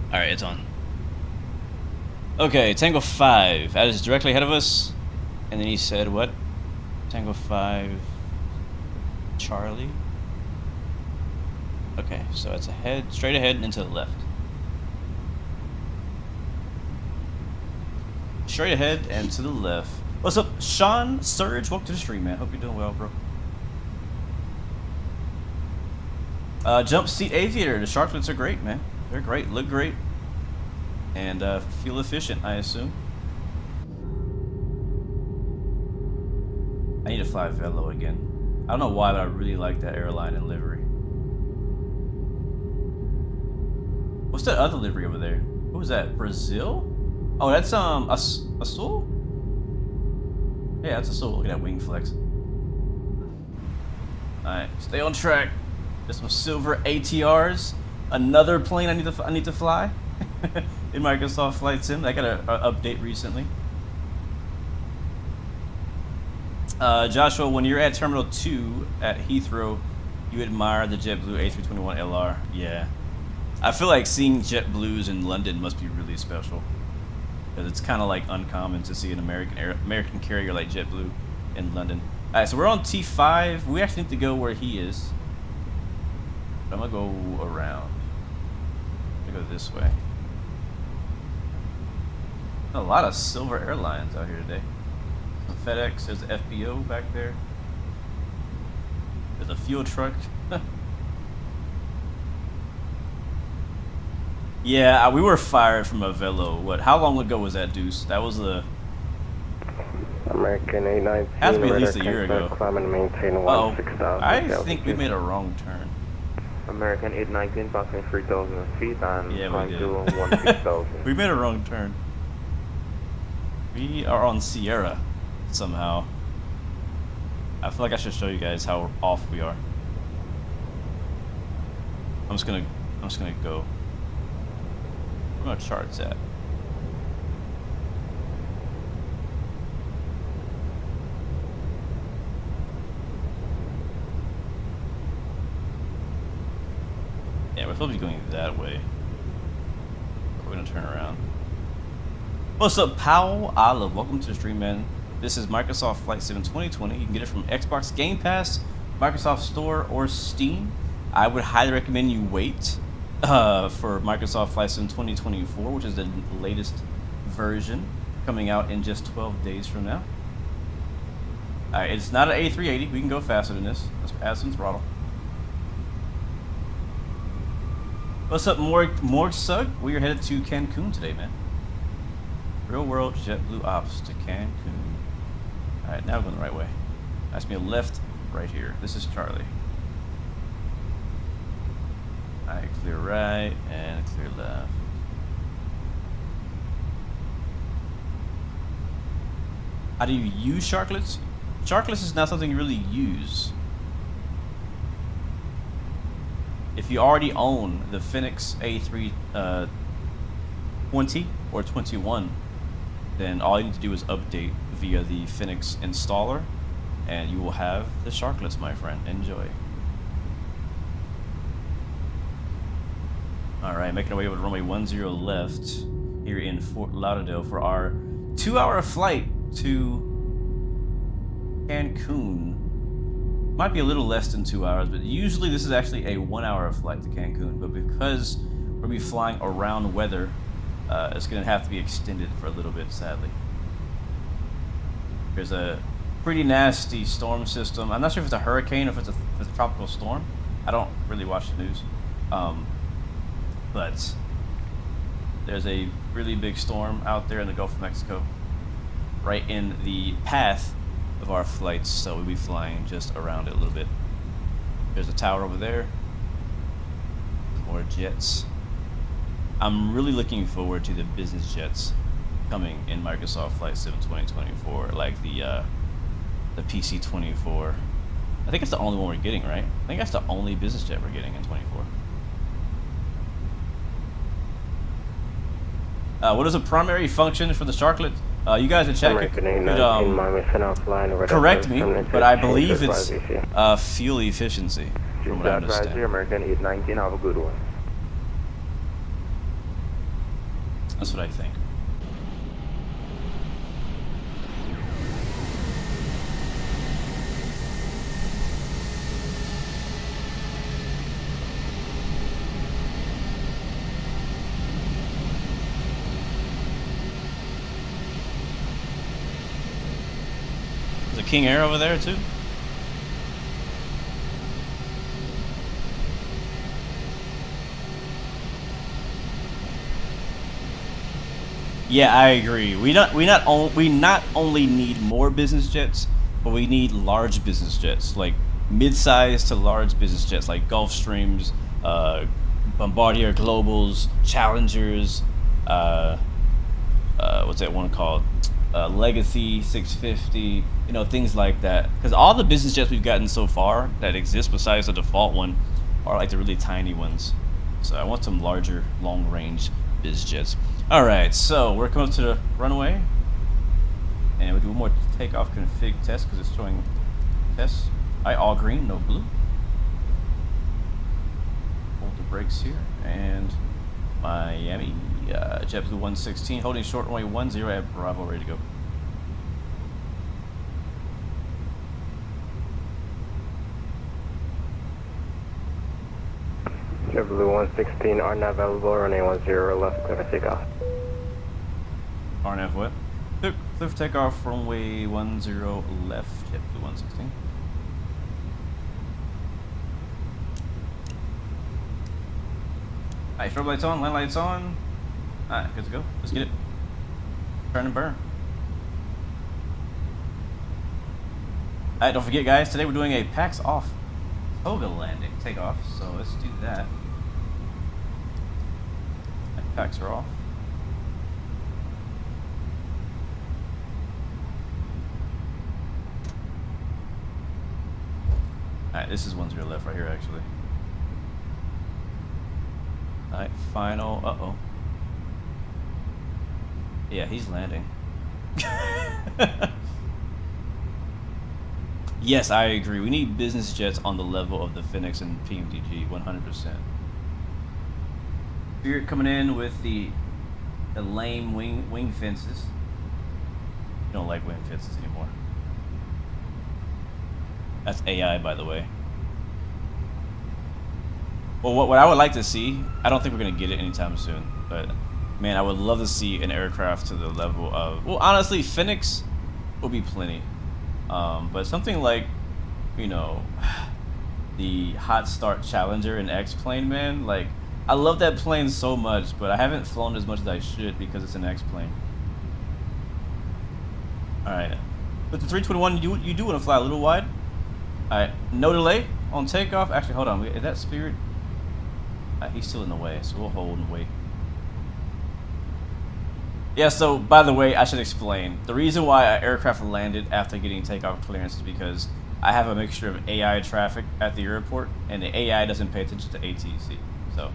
Alright, it's on. Okay, Tango 5. That is directly ahead of us. And then he said what? Tango 5 Charlie. Okay, so it's ahead, straight ahead and to the left. Straight ahead and to the left. What's up, Sean Surge? Welcome to the stream, man. Hope you're doing well, bro. Jump seat aviator. The Sharklets are great, man. They're great, look great, and feel efficient, I assume. I need to fly Velo again. I don't know why, but I really like that airline and livery. What's that other livery over there? What was that? Brazil? Oh, that's Azul? Yeah, that's Azul. Look at that wing flex. Alright, stay on track. There's some silver ATRs. Another plane I need to fly in Microsoft Flight Sim. I got an update recently. Joshua, when you're at Terminal 2 at Heathrow, you admire the JetBlue A321 LR. Yeah. I feel like seeing JetBlues in London must be really special. Because it's kind of like uncommon to see an American carrier like JetBlue in London. Alright, so we're on T5. We actually need to go where he is. I'm going to go around. I'm going to go this way. A lot of silver airlines out here today. FedEx, there's the FBO back there. There's a fuel truck. Yeah, we were fired from a Velo. What? How long ago was that, Deuce? That was a... American 819. Has to be at least a year ago. Climb and maintain Uh-oh. I think we made a wrong turn. American 819 passing 3,000 feet and yeah, climb we to did. 16,000. We made a wrong turn. We are on Sierra somehow. I feel like I should show you guys how off we are. I'm just gonna go. Where my charts at? Yeah, we're supposed to be going that way. We're gonna turn around. What's up, Powell Olive? Welcome to the stream, man. This is Microsoft Flight Sim 2020. You can get it from Xbox Game Pass, Microsoft Store, or Steam. I would highly recommend you wait for Microsoft Flight Sim 2024, which is the latest version, coming out in just 12 days from now. Alright, it's not an A380. We can go faster than this. Let's add some throttle. What's up, Morg Sug? We are headed to Cancun today, man. Real world JetBlue ops to Cancun. Alright, now we're going the right way. That's me a left right here. This is Charlie. Alright, clear right and clear left. How do you use Sharklets? Sharklets is not something you really use. If you already own the Phoenix A320 or 21, then all you need to do is update via the Phoenix installer, and you will have the Sharklets, my friend. Enjoy. Alright, making our way over to runway 10 left here in Fort Lauderdale for our 2-hour flight to Cancun. Might be a little less than 2 hours, but usually this is actually a 1-hour flight to Cancun. But because we're going to be flying around weather, it's going to have to be extended for a little bit, sadly. There's a pretty nasty storm system. I'm not sure if it's a hurricane or if it's a tropical storm. I don't really watch the news. But there's a really big storm out there in the Gulf of Mexico, right in the path of our flights, so we'll be flying just around it a little bit. There's a tower over there. more jets. I'm really looking forward to the business jets coming in Microsoft Flight Sim 2024, like the PC-24. I think it's the only one we're getting, right? I think that's the only business jet we're getting in 24. What is a primary function for the Sharklet? You guys in chat could correct me, but I believe it's fuel efficiency, from what I understand. American 819, have a good one. That's what I think. Is a King Air over there too? Yeah, I agree. We not only need more business jets, but we need large business jets, like mid-sized to large business jets, like Gulfstreams, Bombardier Globals, Challengers. What's that one called? Legacy 650. You know, things like that. Because all the business jets we've gotten so far that exist, besides the default one, are like the really tiny ones. So I want some larger, long-range biz jets. All right, so we're coming up to the runway, and we do one more takeoff config test because it's showing tests. All right, all green, no blue. Hold the brakes here, and Miami, JetBlue 116, holding short runway 10 at Bravo, ready to go. JetBlue 116 are not available, runway 10 left, clear for takeoff. RNF what? Clear for takeoff, runway 10 left, JetBlue 116. Alright, strobe lights on, land lights on. Alright, good to go. Let's get it. Turn and burn. Alright, don't forget guys, today we're doing a PAX off toga landing takeoff, so let's do that. Packs are off. Alright, this is 10 left right here actually. Alright, final. Uh-oh. Yeah, he's landing. Yes, I agree. We need business jets on the level of the Phoenix and PMDG, 100%. Spirit coming in with the lame wing fences. You don't like wing fences anymore. That's AI, by the way. Well, what I would like to see, I don't think we're going to get it anytime soon, but man, I would love to see an aircraft to the level of, well, honestly, Phoenix will be plenty. But something like, you know, the Hot Start Challenger and X-Plane, man, like, I love that plane so much, but I haven't flown as much as I should because it's an X-Plane. Alright, with the 321, you do want to fly a little wide. Alright, no delay on takeoff. Actually, hold on, is that Spirit? He's still in the way, so we'll hold and wait. Yeah, so, by the way, I should explain. The reason why an aircraft landed after getting takeoff clearance is because I have a mixture of AI traffic at the airport, and the AI doesn't pay attention to ATC. So,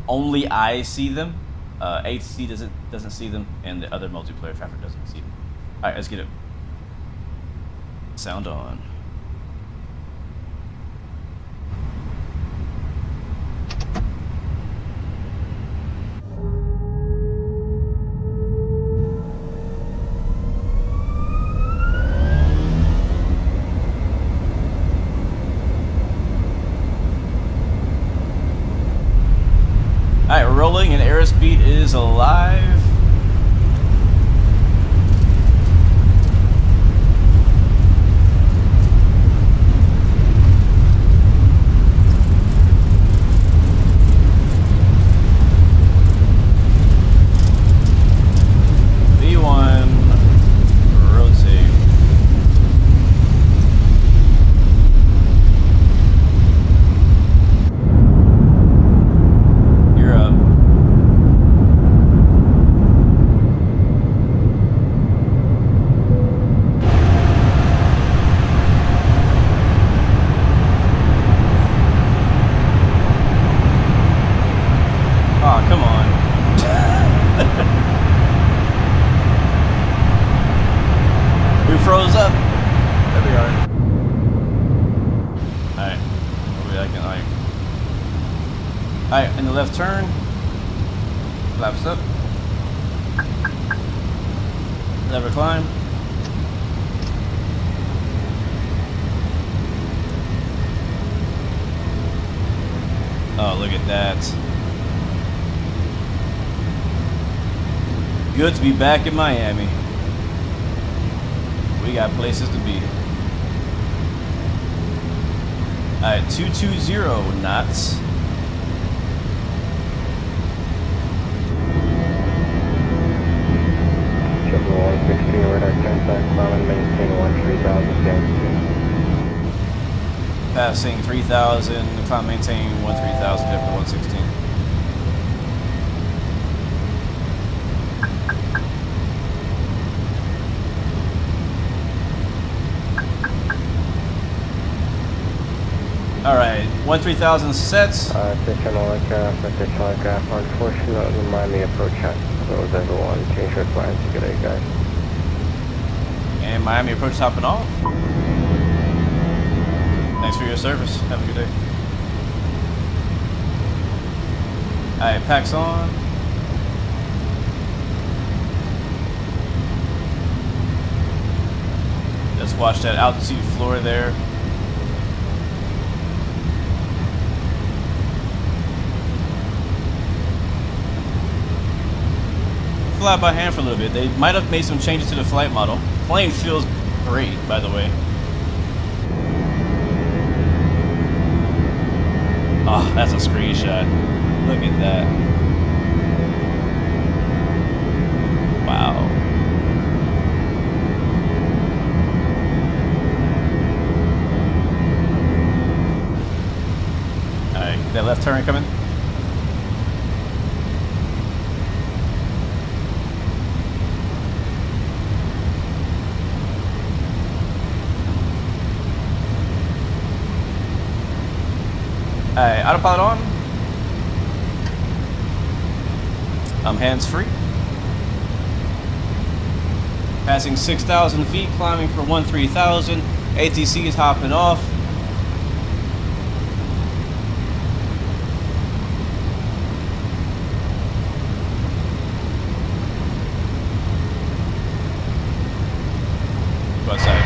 only I see them, ATC doesn't see them, and the other multiplayer traffic doesn't see them. Alright, let's get it. Sound on. Alright, rolling and airspeed is alive. V1 rotate. way I can like. Alright, in the left turn. Flaps up. Lever climb. Oh, look at that. Good to be back in Miami. We got places to be. Alright, 220 knots. Triple 116, radar contact, climb and maintain 13,000 altitude. Passing 3,000, climb maintain 13,000, Triple 116. Alright, 13,000 sets. Additional aircraft. Unfortunately, Miami approach hat. Those everyone. Change your plans. Good day, guys. And Miami approach hopping off. Thanks for your service. Have a good day. Alright, packs on. Just watch that altitude floor there. Fly by hand for a little bit. They might have made some changes to the flight model. Plane feels great, by the way. Oh, that's a screenshot. Look at that. Wow. Alright, that left turn coming. Alright, autopilot on. I'm hands free. Passing 6,000 feet, climbing for 13,000. ATC is hopping off. Go outside.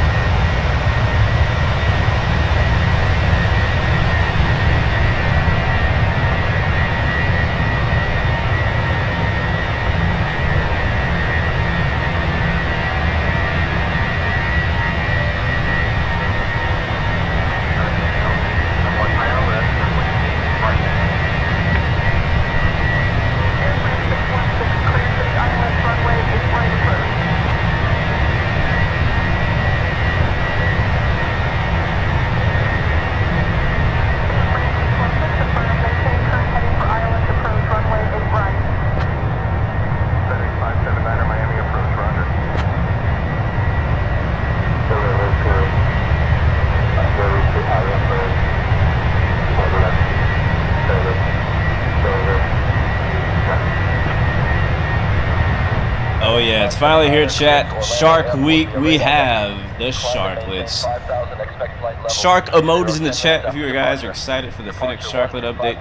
Oh yeah, it's finally here, chat. Shark Week. We have the Sharklets. Shark emojis in the chat if you guys are excited for the Phoenix Sharklet update.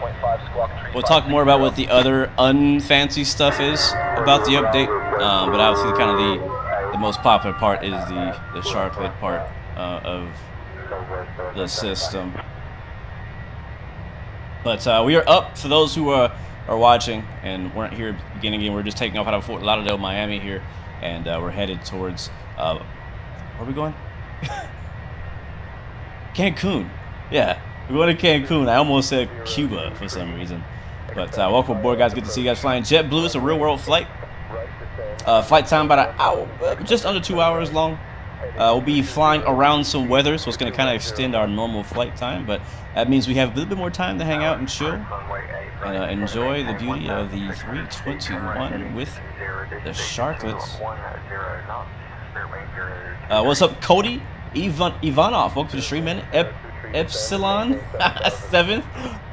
We'll talk more about what the other unfancy stuff is about the update, but obviously kind of the most popular part is the Sharklet part of the system. But we are up for those who are watching and weren't here at the beginning. Again, we're just taking off out of Fort Lauderdale, Miami here, and we're headed towards where are we going? Cancun. Yeah, we're going to Cancun. I almost said Cuba for some reason. But welcome aboard, guys. Good to see you guys flying JetBlue. It's a real world flight. Flight time about an hour, just under 2 hours long. We'll be flying around some weather, so it's going to kind of extend our normal flight time, but that means we have a little bit more time to hang out and chill and enjoy the beauty of the 321 with the Sharklets. What's up, Cody Ivanov? Welcome to the stream, man. Epsilon 7.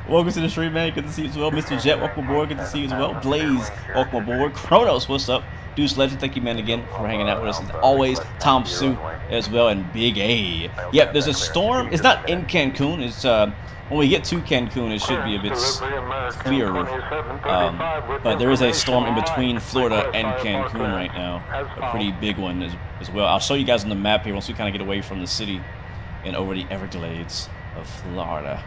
Welcome to the stream, man. Good to see you as well. Mr. Jet, welcome aboard. Good to see you as well. Blaze, welcome aboard. Kronos, what's up? Deuce Legend, thank you, man, again for hanging out with us. As always, Tom Sue as well, and Big A. Yep, there's a storm. It's not in Cancun. It's when we get to Cancun, it should be a bit clearer. But there is a storm in between Florida and Cancun right now. A pretty big one as well. I'll show you guys on the map here once we kind of get away from the city and over the Everglades of Florida.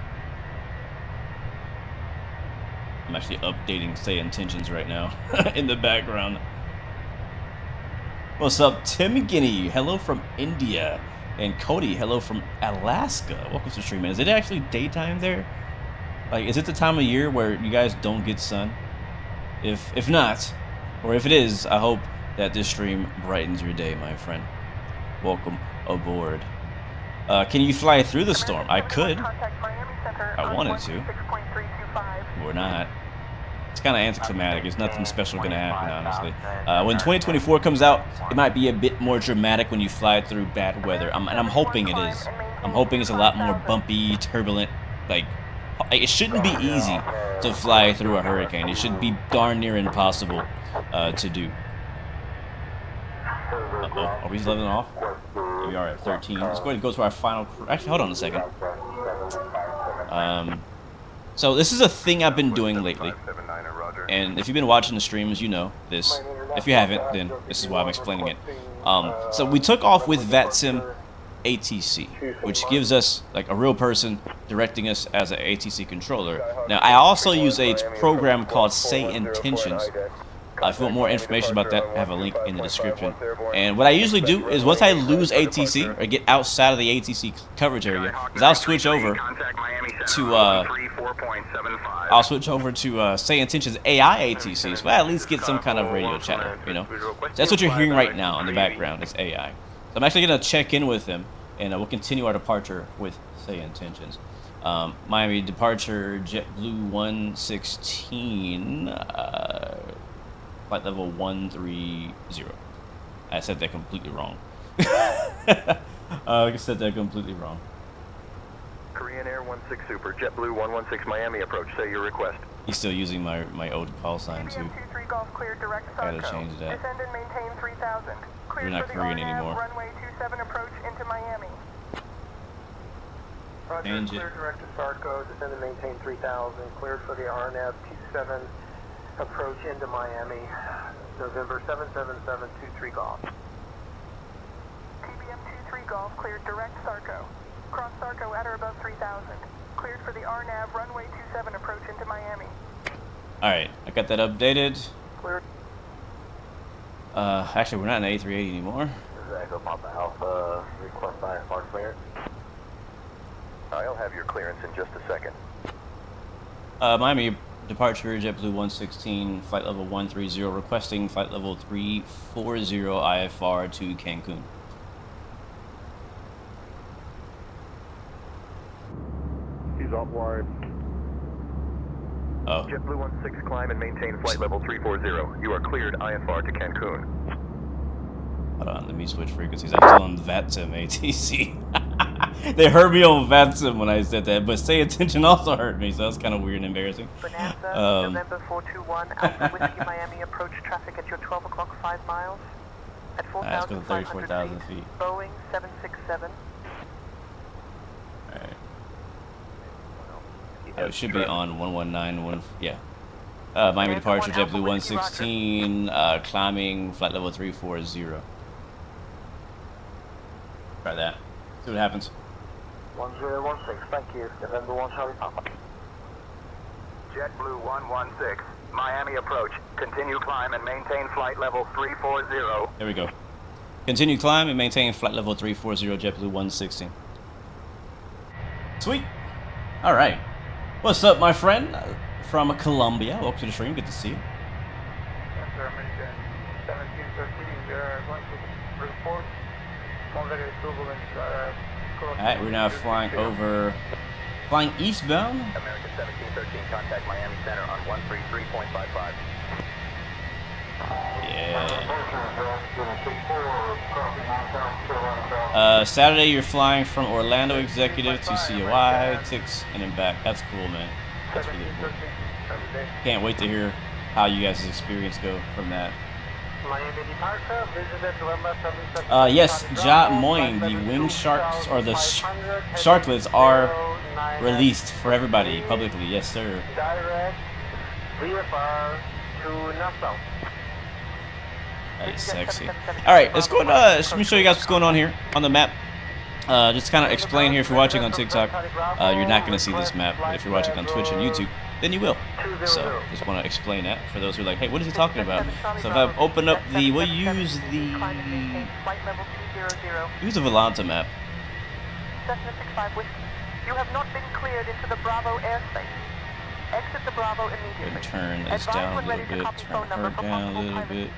I'm actually updating Say Intentions right now in the background. What's up, Tim Guinea? Hello from India. And Cody, hello from Alaska. Welcome to the stream, man. Is it actually daytime there? Like, is it the time of year where you guys don't get sun? If not, or if it is, I hope that this stream brightens your day, my friend. Welcome aboard. Can you fly through the storm? I could. I wanted to. Or not. It's kind of anticlimactic. There's nothing special going to happen, honestly. When 2024 comes out, it might be a bit more dramatic when you fly through bad weather. And I'm hoping it is. I'm hoping it's a lot more bumpy, turbulent. Like, it shouldn't be easy to fly through a hurricane. It should be darn near impossible to do. Uh-oh. Are we leveling off? We are at 13. Let's go ahead and go to our final... Actually, hold on a second. So this is a thing I've been doing lately. And if you've been watching the streams, you know this. If you haven't, then this is why I'm explaining it. So we took off with Vatsim ATC, which gives us like a real person directing us as an ATC controller. Now, I also use a program called Say Intentions. If you want more information about that, I have a link in the description. And what I usually do is once I lose ATC or get outside of the ATC coverage area, is I'll switch over to Say Intentions AI ATC, so I at least get some kind of radio channel, you know. So that's what you're hearing right now in the background. It's AI. So I'm actually gonna check in with him, and we'll continue our departure with Say Intentions. Miami departure JetBlue 116. Flight level 130. I said that completely wrong. I said that completely wrong. Korean Air 16 Super, JetBlue 116 Miami approach. Say your request. He's still using my old call sign too. Gotta change that. Descend and maintain 3000. We're not Korean anymore. Runway 27 approach into Miami. Change it. Clear direct to Sarko, descend and maintain 3000. Cleared for the RNAV 27 approach into Miami. November 77723 Golf. TBM 23 Golf cleared direct Sarko. Cross Sarko at or above 3000. Cleared for the RNAV runway 27 approach into Miami. Alright, I got that updated. Cleared. Actually, we're not in the A380 anymore. This is Echo Papa Alpha, request IFR clearance. I'll have your clearance in just a second. Miami departure JetBlue 116, flight level 130, requesting flight level 340 IFR to Cancun. He's up wide. Oh. JetBlue 16 climb and maintain flight level 340. You are cleared IFR to Cancun. Hold on, let me switch frequencies. I'm still on Vatsim ATC. They heard me on Vatsim when I said that, but Say Attention also heard me, so that's kind of weird and embarrassing. Bonanza, November 421, Alpha Whiskey Miami approach traffic at your 12 o'clock 5 miles. At 4,500 feet. Boeing 767. Alright. Oh, it should be on 119, yeah. Miami departure, JetBlue 116, climbing, flight level 340. Try that. See what happens. 1016, thank you. November 1 Charlie Papa. JetBlue 116, Miami approach. Continue climb and maintain flight level 340. There we go. Continue climb and maintain flight level 340, JetBlue 116. Sweet. All right. What's up, my friend from Colombia? Welcome to the stream. Good to see you. Yes, sir. American 1713. We are going to report moderate turbulence. Alright, we're now flying eastbound. American 1713, contact Miami Center on 133.55. Saturday you're flying from Orlando Executive to COI, Tix, and then back. That's cool, man. That's really cool. Can't wait to hear how you guys' experience go from that. Yes, Ja Moing, the wing sharks or the sharklets are released for everybody publicly. Yes, sir. Direct VFR to Nassau. That is sexy. All right, let's go. Let me show you guys what's going on here on the map. Just kind of explain here. If you're watching on TikTok, you're not going to see this map. But if you're watching on Twitch and YouTube, then you will. So just want to explain that for those who are like, hey, what is he talking about? So if I open up the, we'll use the Volanta map. You have not been cleared into the Bravo airspace. Exit the Bravo immediately. Turn this down a little bit. Turn her down a little bit.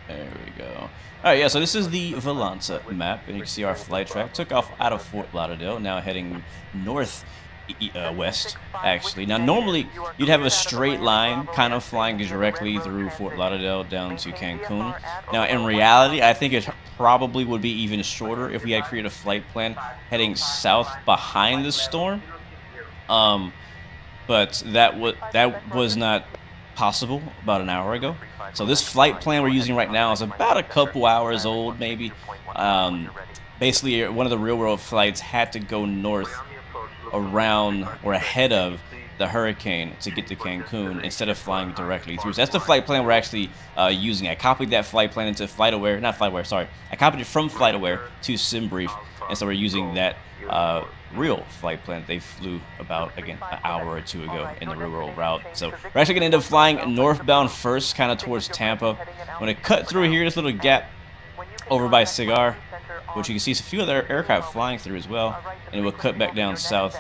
There we go. All right, yeah, so this is the Volanta map, and you can see our flight track. Took off out of Fort Lauderdale, now heading north west, actually. Now, normally, you'd have a straight line kind of flying directly through Fort Lauderdale down to Cancun. Now, in reality, I think it probably would be even shorter if we had created a flight plan heading south behind the storm. But that was not possible about an hour ago. So this flight plan we're using right now is about a couple hours old, maybe. Basically, one of the real-world flights had to go north around or ahead of the hurricane to get to Cancun instead of flying directly through. So that's the flight plan we're actually using. I copied that flight plan into FlightAware, not FlightAware, sorry. I copied it from FlightAware to SimBrief, and so we're using that real flight plan they flew about, again, an hour or two ago in the real world route. So we're actually going to end up flying northbound first, kind of towards Tampa. I'm going to cut through here, this little gap over by Cigar, which you can see a few other aircraft flying through as well, and we'll cut back down south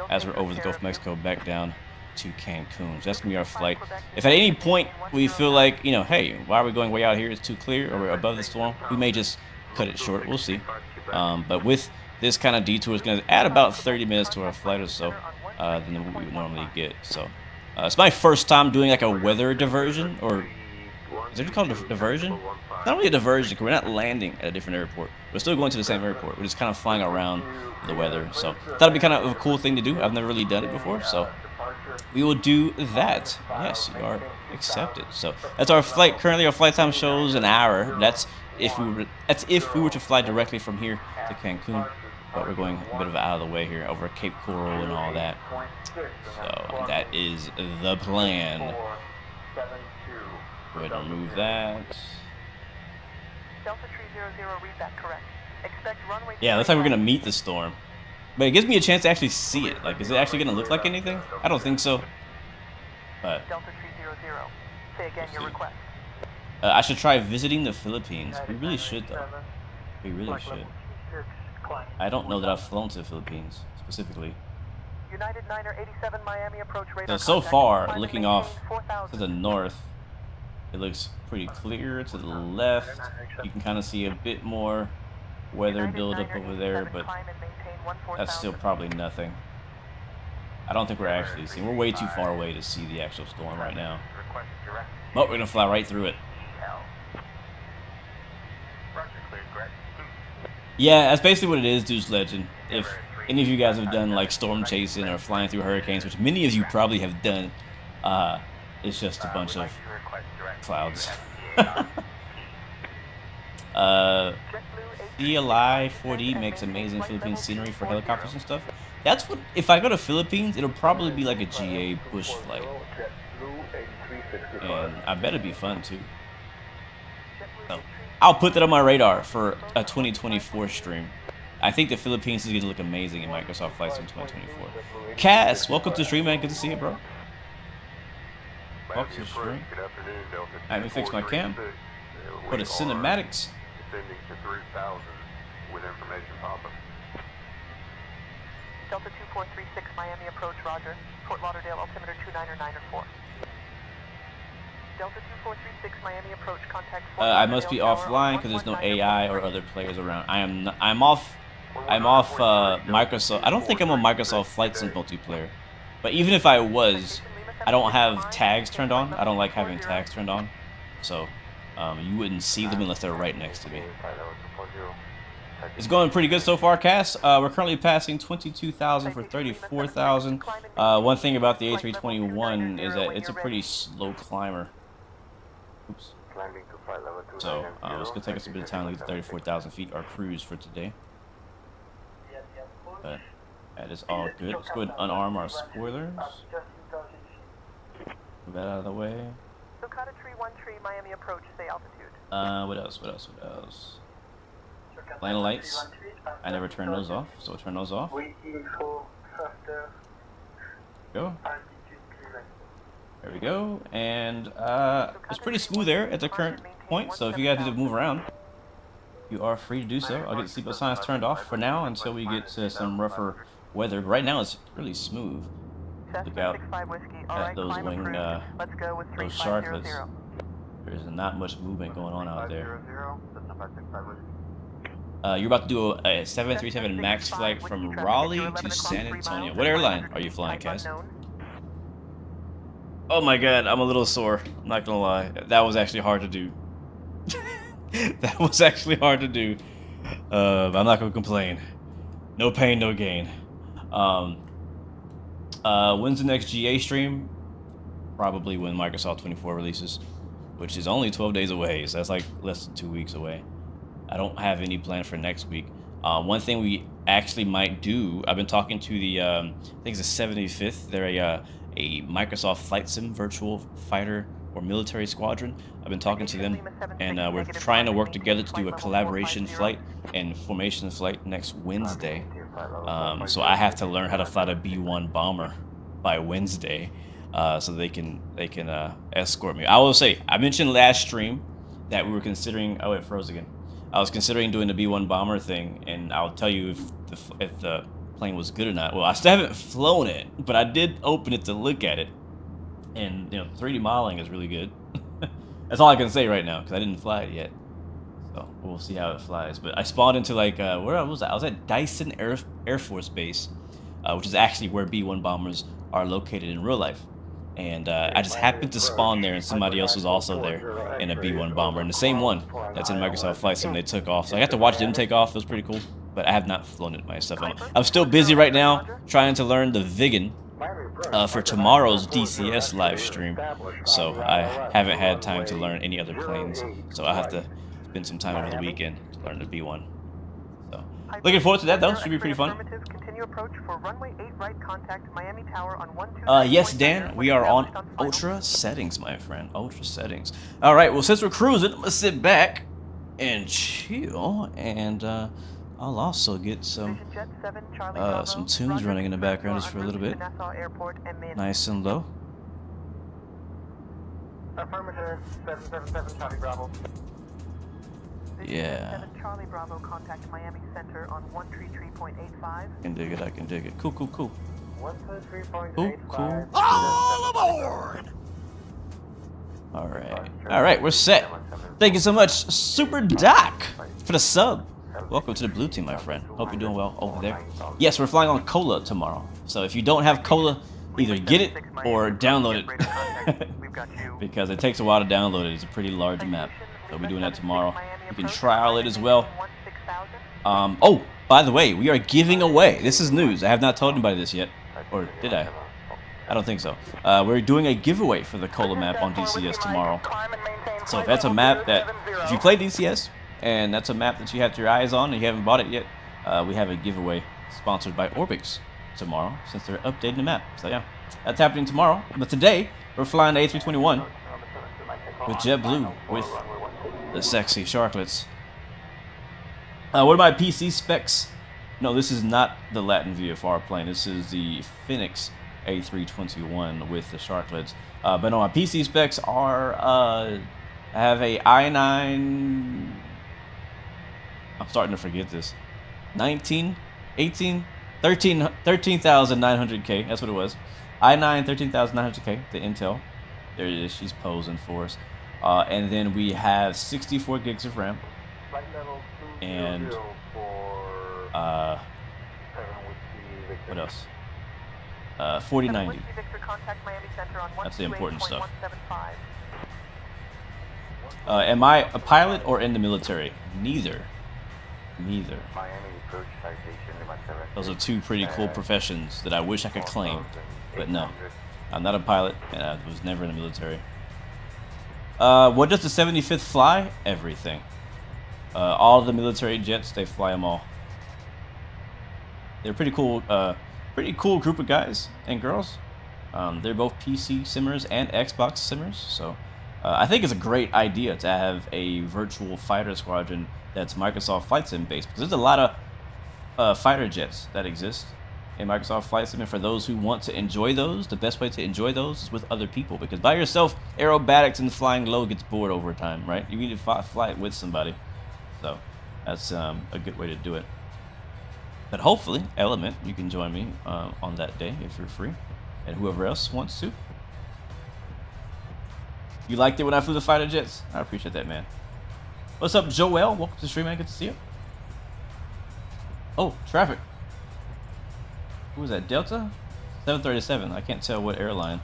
as we're over the Gulf of Mexico, back down to Cancun. So that's going to be our flight. If at any point we feel like, you know, hey, why are we going way out here? It's too clear, or we're above the storm, we may just cut it short. We'll see. But with this kind of detour, it's going to add about 30 minutes to our flight or so than what we would normally get. So it's my first time doing like a weather diversion, or is it called a diversion? It's not really a diversion, because we're not landing at a different airport. We're still going to the same airport. We're just kind of flying around the weather. So thought it'd be kind of a cool thing to do. I've never really done it before, so we will do that. Yes, you are accepted. So that's our flight. Currently, our flight time shows an hour. That's if we were to fly directly from here to Cancun. But we're going a bit of out of the way here over Cape Coral and all that. So that is the plan. Go ahead and remove that. Delta 300, read that correct. Expect runway. Yeah, looks like we're gonna meet the storm, but it gives me a chance to actually see it. Like, is it actually gonna look like anything? I don't think so. But Delta 300, say again your request. I should try visiting the Philippines. We really should, though. We really should. I don't know that I've flown to the Philippines specifically. United 9er 87 Miami approach radar. So far, looking off to the north, it looks pretty clear. To the left, you can kind of see a bit more weather buildup over there, but that's still probably nothing. I don't think we're actually seeing. We're way too far away to see the actual storm right now. But we're gonna fly right through it. Yeah, that's basically what it is, Deuce Legend. If any of you guys have done like storm chasing or flying through hurricanes, which many of you probably have done, it's just a bunch of clouds. CLI 4D makes amazing Philippine scenery for helicopters and stuff. That's what, if I go to Philippines, it'll probably be like a GA bush flight. And I bet it'd be fun too. So, I'll put that on my radar for a 2024 stream. I think the Philippines is going to look amazing in Microsoft Flight Sim 2024. Cass, welcome to the stream, man. Good to see you, bro. Welcome to the stream. Let me fix my cam. Go to cinematics. Delta 2436 Miami approach, roger. Fort Lauderdale altimeter 299er4. Delta 2436 Miami approach, contact Fort I must be offline because there's no AI or other players around. I'm off Microsoft. I don't think I'm on Microsoft Flight Sim multiplayer. But even if I was, I don't have tags turned on. I don't like having tags turned on. So You wouldn't see them unless they're right next to me. It's going pretty good so far, Cass. We're currently passing 22,000 for 34,000. One thing about the A321 is that it's a pretty slow climber. Oops. So it's going to take us a bit of time to get to 34,000 feet, our cruise for today. But that is all good. Let's go ahead and unarm our spoilers. Move that out of the way. Socata 313, Miami approach, stay altitude. What else? Landing lights. I never turn those off, so we'll turn those off. Go. There we go. And it's pretty smooth there at the current point, so if you guys need to move around, you are free to do so. I'll get the seatbelt signs turned off for now until we get to some rougher weather. But right now it's really smooth. Look out at those wing, those Sharklets. There's not much movement going on out there. You're about to do a 737 MAX flight from Raleigh to San Antonio. What airline are you flying, Cass? Oh my god, I'm a little sore. I'm not gonna lie. That was actually hard to do. That was actually hard to do. I'm not gonna complain. No pain, no gain. When's the next GA stream? Probably when Microsoft 24 releases, which is only 12 days away, so that's like less than 2 weeks away. I don't have any plan for next week. One thing we actually might do, I've been talking to the, I think it's the 75th. They're a Microsoft Flight Sim virtual fighter or military squadron. I've been talking to them, and we're trying to work together to do a collaboration flight and formation flight next Wednesday. So I have to learn how to fly the B-1 bomber by Wednesday, so they can escort me. I will say, I mentioned last stream that we were considering. Oh, it froze again. I was considering doing the B-1 bomber thing, and I'll tell you if the plane was good or not. Well, I still haven't flown it, but I did open it to look at it, and 3D modeling is really good. That's all I can say right now because I didn't fly it yet. So we'll see how it flies. But I spawned into like where was I? I was at Dyson Air Force Base, which is actually where B-1 bombers are located in real life. And I just happened to spawn there, and somebody else was also there in a B-1 bomber, and the same one that's in Microsoft Flight Sim. They took off, so I got to watch them take off. It was pretty cool, but I have not flown it myself. I'm still busy right now trying to learn the Vigan for tomorrow's DCS live stream, so I haven't had time to learn any other planes. So I have to spend some time over the weekend to learn the B-1. So looking forward to that though. Should be pretty fun. Approach for runway 8 right, contact Miami Tower on 12. Yes, Dan, we are on ultra settings, my friend. Ultra settings. All right, well, since we're cruising, let's sit back and chill, and I'll also get some tunes running in the background just for a little bit. Nice and low. Affirmative, 777 Charlie Bravo. Yeah. Charlie Bravo, contact Miami Center on 133.85. I can dig it, I can dig it. Cool, cool, cool. 133.85. Cool, cool. All aboard! Alright, we're set. Thank you so much, Super Doc, for the sub. Welcome to the blue team, my friend. Hope you're doing well over there. Yes, we're flying on Cola tomorrow. So if you don't have Cola, either get it or download it. Because it takes a while to download it. It's a pretty large map. So we'll be doing that tomorrow. You can trial it as well. Oh, by the way, we are giving away. This is news. I have not told anybody this yet. Or did I? I don't think so. We're doing a giveaway for the Cola map on DCS tomorrow. So if that's a map that, if you play DCS, and that's a map that you have your eyes on and you haven't bought it yet, we have a giveaway sponsored by Orbix tomorrow, since they're updating the map. So yeah, that's happening tomorrow. But today, we're flying the A321 with JetBlue, with the sexy Sharklets. What are my PC specs? No, this is not the Latin VFR plane. This is the Phoenix A321 with the Sharklets. But no, my PC specs are, I have a i9, I'm starting to forget this, 13,900K, that's what it was. i9 13,900K, the Intel. There it is, she's posing for us. And then we have 64 gigs of RAM. And what else? 4090. That's the important stuff. Am I a pilot or in the military? Neither. Neither. Those are two pretty cool professions that I wish I could claim, but no. I'm not a pilot, and I was never in the military. What does the 75th fly? Everything. All the military jets, they fly them all. They're pretty cool group of guys and girls. They're both PC simmers and Xbox simmers, so I think it's a great idea to have a virtual fighter squadron that's Microsoft Flight Sim based, because there's a lot of fighter jets that exist in Microsoft Flight Sim, and for those who want to enjoy those, the best way to enjoy those is with other people, because by yourself, aerobatics and flying low gets bored over time, right? You need to fly it with somebody, so that's a good way to do it. But hopefully, Element, you can join me on that day if you're free, and whoever else wants to. You liked it when I flew the fighter jets? I appreciate that, man. What's up, Joel? Welcome to the stream, man. Good to see you. Oh, traffic. Who was that? Delta? 737. I can't tell what airline.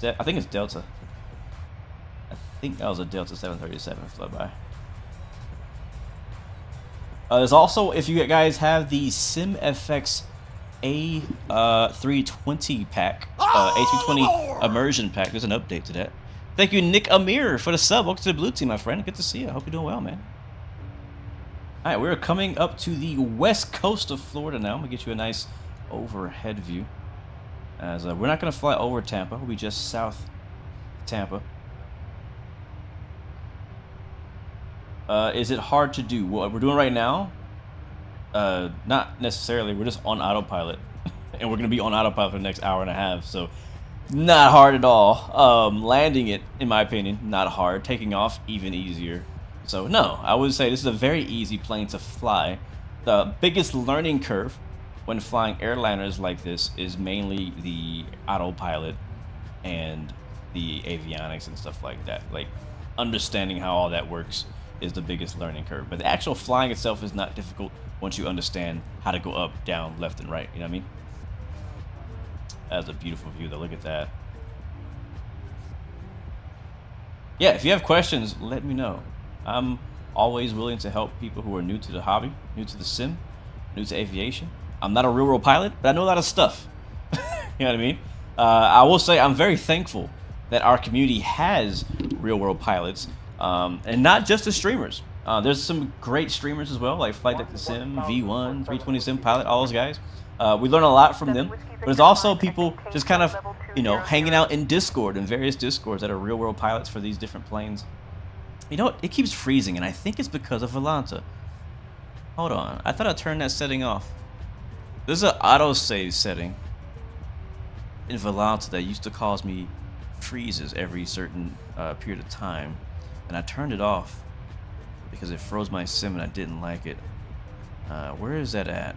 I think it's Delta. I think that was a Delta 737 flew by. There's also, if you guys have the SimFX A320 pack, A320 immersion pack, there's an update to that. Thank you, Nick Amir, for the sub. Welcome to the blue team, my friend. Good to see you. I hope you're doing well, man. All right, we're coming up to the west coast of Florida now. I'm gonna get you a nice overhead view. As we're not gonna fly over Tampa. We'll be just south Tampa. Is it hard to do? What we're doing right now? Not necessarily. We're just on autopilot, and we're gonna be on autopilot for the next hour and a half. So, not hard at all. Landing it, in my opinion, not hard. Taking off, even easier. So no, I would say this is a very easy plane to fly. The biggest learning curve when flying airliners like this is mainly the autopilot and the avionics and stuff like that. Like, understanding how all that works is the biggest learning curve. But the actual flying itself is not difficult once you understand how to go up, down, left, and right. You know what I mean? That's a beautiful view though. Look at that. Yeah, if you have questions, let me know. I'm always willing to help people who are new to the hobby, new to the sim, new to aviation. I'm not a real world pilot, but I know a lot of stuff. You know what I mean? I will say I'm very thankful that our community has real world pilots, and not just the streamers. There's some great streamers as well, like Flight Deck the Sim, V1, 320 Sim Pilot, all those guys. We learn a lot from them. But there's also people just kind of, you know, hanging out in Discord and various Discords that are real world pilots for these different planes. You know what? It keeps freezing, and I think it's because of Volanta. Hold on. I thought I turned that setting off. There's an autosave setting in Volanta that used to cause me freezes every certain period of time, and I turned it off because it froze my sim and I didn't like it. Where is that at?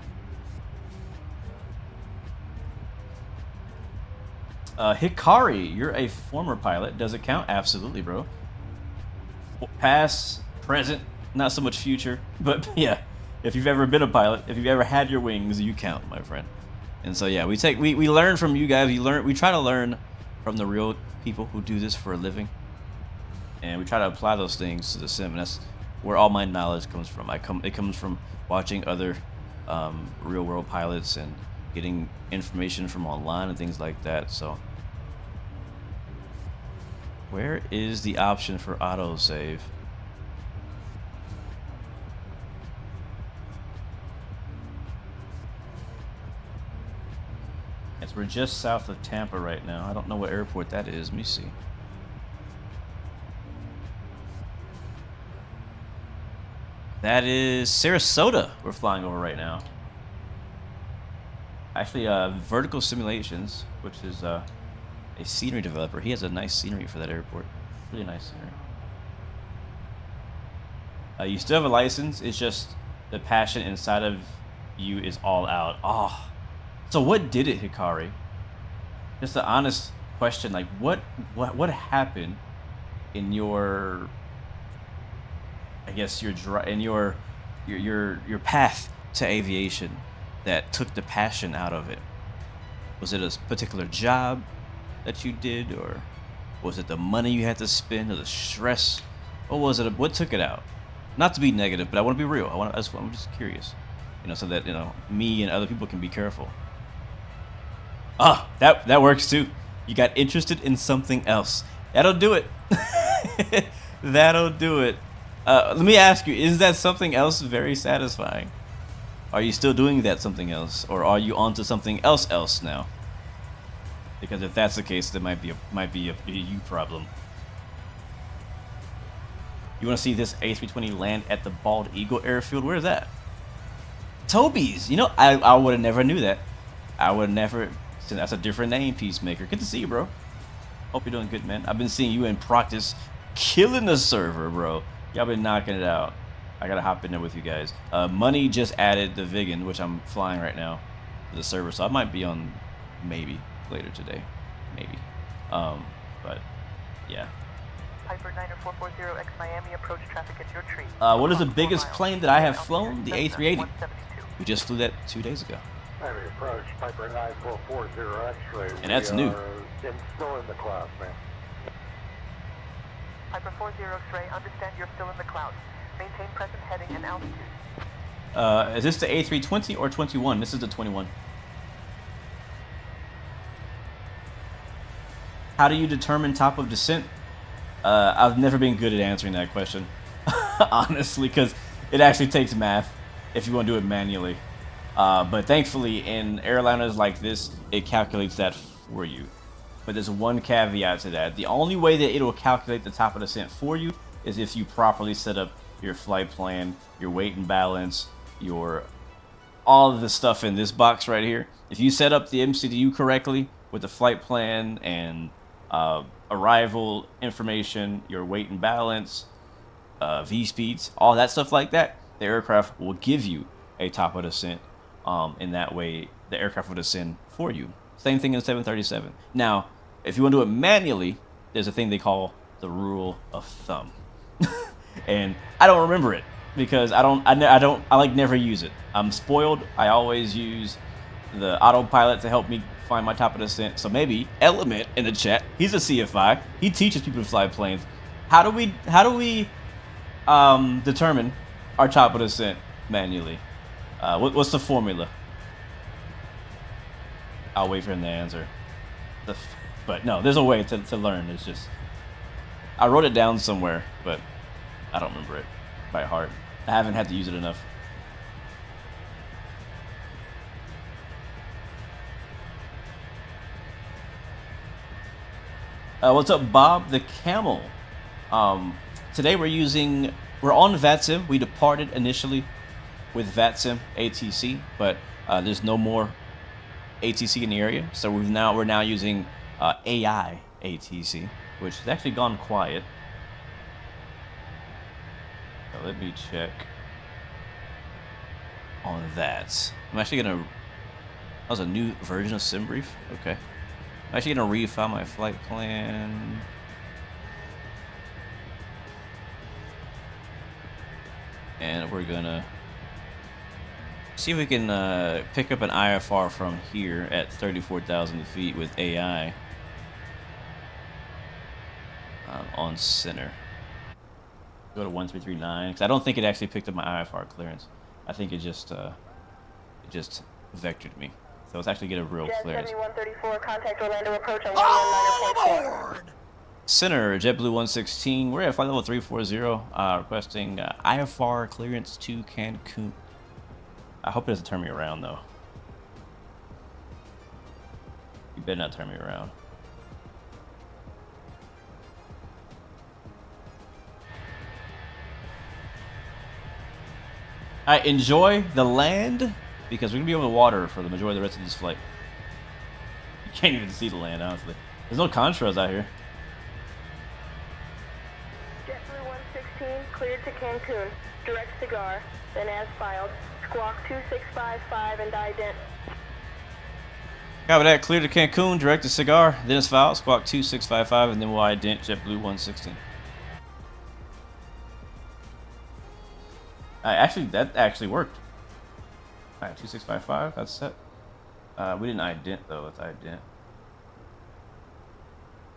Hikari, you're a former pilot. Does it count? Absolutely, bro. Past, present, not so much future, but yeah, if you've ever been a pilot, if you've ever had your wings, you count, my friend. And so yeah, we learn from you guys. We try to learn from the real people who do this for a living, and we try to apply those things to the sim. And that's where all my knowledge comes from. It comes from watching other real world pilots and getting information from online and things like that. So where is the option for autosave? Yes, we're just south of Tampa right now. I don't know what airport that is. Let me see. That is Sarasota we're flying over right now. Actually, Vertical Simulations, which is a scenery developer. He has a nice scenery for that airport. Really nice scenery. You still have a license. It's just the passion inside of you is all out. Oh, so what did it, Hikari? Just an honest question. Like, what happened in your, I guess your path to aviation that took the passion out of it? Was it a particular job that you did, or Was it the money you had to spend, or the stress? What was it? What took it out? Not to be negative, but I want to be real. I'm just curious, you know, so that, you know, me and other people can be careful. Ah, that works too. You got interested in something else. That'll do it. That'll do it. Let me ask you, is that something else very satisfying? Are you still doing that something else, or are you onto something else now? Because if that's the case, there might be a you problem. You want to see this A320 land at the Bald Eagle Airfield? Where is that? Toby's. You know, I would have never knew that. I would never. That's a different name, Peacemaker. Good to see you, bro. Hope you're doing good, man. I've been seeing you in practice, killing the server, bro. Y'all been knocking it out. I gotta hop in there with you guys. Money just added the Vigan, which I'm flying right now, to the server, so I might be on maybe later today, maybe. But yeah. Piper 90440 X Miami, approach traffic at your tree. What is the biggest plane that I have flown? The A380. We just flew that 2 days ago. Miami approach, Piper 9440 X-ray. And that's new. Still in the clouds, man. Piper 40 X-ray, understand you're still in the clouds. Maintain present heading and altitude. Is this the A320 or 21? This is the 21. How do you determine top of descent? I've never been good at answering that question, honestly, because it actually takes math if you want to do it manually. But thankfully, in airliners like this, it calculates that for you. But there's one caveat to that. The only way that it'll calculate the top of descent for you is if you properly set up your flight plan, your weight and balance, all of the stuff in this box right here. If you set up the MCDU correctly with the flight plan and arrival information, your weight and balance, V speeds, all that stuff like that, the aircraft will give you a top of descent. In that way, the aircraft will descend for you. Same thing in 737. Now, if you want to do it manually, there's a thing they call the rule of thumb. And I don't remember it because I like never use it. I'm spoiled. I always use the autopilot to help me find my top of descent. So maybe Element in the chat, he's a CFI. He teaches people to fly planes. How do we determine our top of descent manually? What's the formula? I'll wait for him to answer. But no, there's a way to learn. It's just I wrote it down somewhere, but I don't remember it by heart. I haven't had to use it enough. What's up, Bob the Camel? Today we're on Vatsim. We departed initially with Vatsim ATC, but there's no more ATC in the area, so we're now using AI ATC, which has actually gone quiet. So let me check on that. I'm actually gonna. That was a new version of SimBrief. Okay. I'm actually gonna refile my flight plan. And we're gonna see if we can pick up an IFR from here at 34,000 feet with AI on center. Go to 1339 because I don't think it actually picked up my IFR clearance. I think it just vectored me. So let's actually get a real clearance. 7134, contact Orlando approach on 119.4. Center, JetBlue 116. We're at flight level 340, requesting IFR clearance to Cancun. I hope it doesn't turn me around, though. You better not turn me around. Alright, enjoy the land, because we're going to be over the water for the majority of the rest of this flight. You can't even see the land, honestly. There's no contrails out here. JetBlue 116, cleared to Cancun. Direct cigar, then as filed. Squawk 2655 and ident. Copy that. Clear to Cancun, direct to cigar, then it's filed. Squawk 2655, and then we'll ident JetBlue 116. Actually, that actually worked. Alright, 2655, that's set. We didn't ident though, let's ident.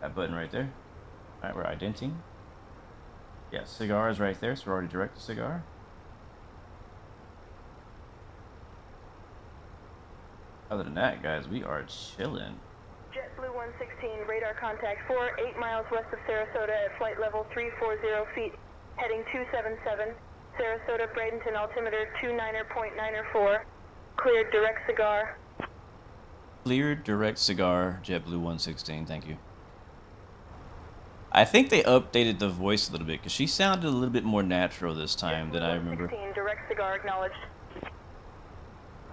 That button right there. Alright, we're identing. Yeah, cigar is right there, so we're already direct to cigar. Other than that, guys, we are chilling. JetBlue 116, radar contact 8 miles west of Sarasota at flight level 340 feet, heading 277. Sarasota, Bradenton, altimeter 29.904. Cleared direct cigar. Cleared direct cigar, JetBlue 116, thank you. I think they updated the voice a little bit because she sounded a little bit more natural this time than I remember. Direct cigar acknowledged.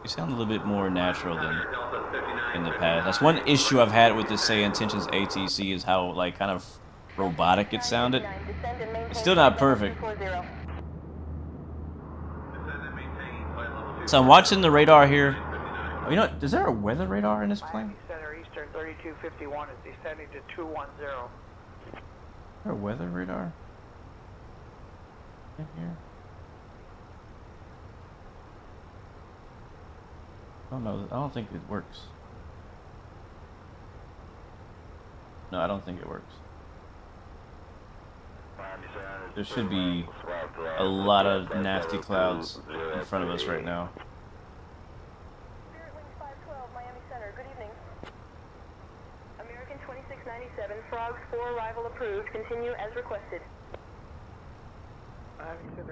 She sounded a little bit more natural than in the past. That's one issue I've had with the Say Intentions ATC is how like kind of robotic it sounded. It's still not perfect. So I'm watching the radar here. Oh, you know, is there a weather radar in this plane? Center Eastern 3251 is descending to 210. Is there a weather radar in here? I don't know. I don't think it works. No, I don't think it works. There should be a lot of nasty clouds in front of us right now. Spirit Wings 512, Miami Center. Good evening. American 2697, Frogs 4 arrival approved. Continue as requested.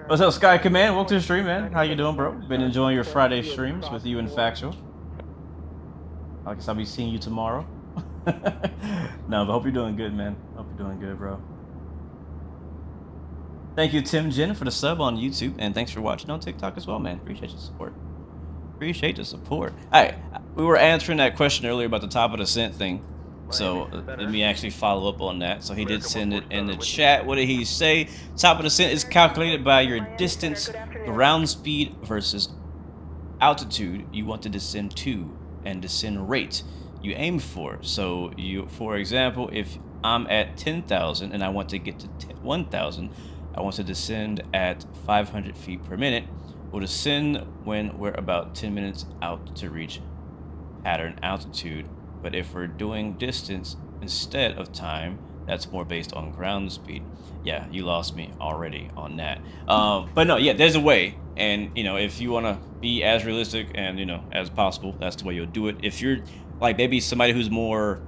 What's up, Sky Command? Welcome to the stream, man. How you doing, bro? Been enjoying your Friday streams with you and Factual. I guess I'll be seeing you tomorrow. No, but hope you're doing good, man. Hope you're doing good, bro. Thank you, Tim Jen, for the sub on YouTube, and thanks for watching on TikTok as well, man. Appreciate your support. Appreciate the support. Alright, we were answering that question earlier about the top of the scent thing. So let me actually follow up on that. So he did send it in the chat. What did he say? Top of the scent is calculated by your distance, ground speed versus altitude you want to descend to and descend rate you aim for. So you, for example, if I'm at 10,000 and I want to get to 1,000, I want to descend at 500 feet per minute. We'll descend when we're about 10 minutes out to reach pattern altitude. But if we're doing distance instead of time, that's more based on ground speed. Yeah, you lost me already on that. But no, yeah, there's a way. And, you know, if you want to be as realistic and, you know, as possible, that's the way you'll do it. If you're, like, maybe somebody who's more,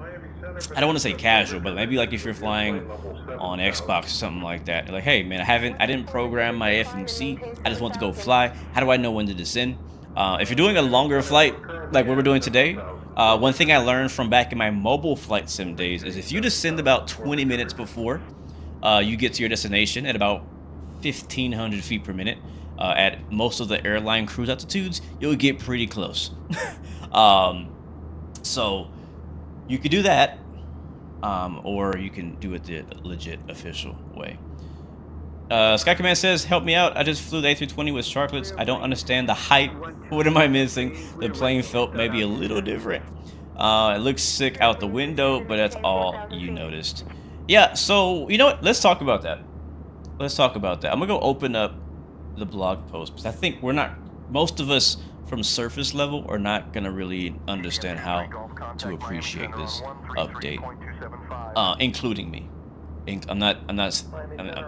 I don't want to say casual, but maybe, like, if you're flying on Xbox or something like that, you're like, hey, man, I didn't program my FMC. I just want to go fly. How do I know when to descend? If you're doing a longer flight, like what we're doing today, one thing I learned from back in my mobile flight sim days is if you descend about 20 minutes before you get to your destination at about 1,500 feet per minute, at most of the airline cruise altitudes, you'll get pretty close. So you could do that, or you can do it the legit official way. Sky Command says, help me out. I just flew the A320 with Sharklets. I don't understand the height. What am I missing? The plane felt maybe a little different. It looks sick out the window, but that's all you noticed. Yeah, so, you know what? Let's talk about that. Let's talk about that. I'm going to go open up the blog post, because I think we're not, most of us from surface level are not going to really understand how to appreciate this update, including me. I'm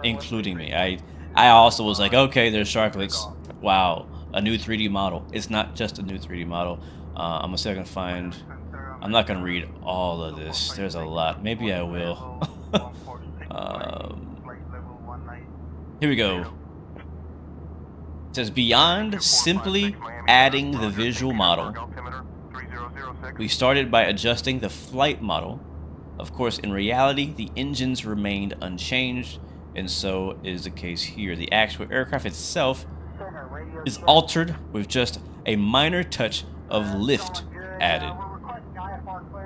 including me. I also was like, okay, there's Sharklets. Wow, a new 3D model. It's not just a new 3D model. I'm gonna see if I can find. I'm not gonna read all of this. There's a lot. Maybe I will. Here we go. It says beyond simply adding the visual model, we started by adjusting the flight model. Of course, in reality, the engines remained unchanged, and so is the case here. The actual aircraft itself is altered with just a minor touch of lift added.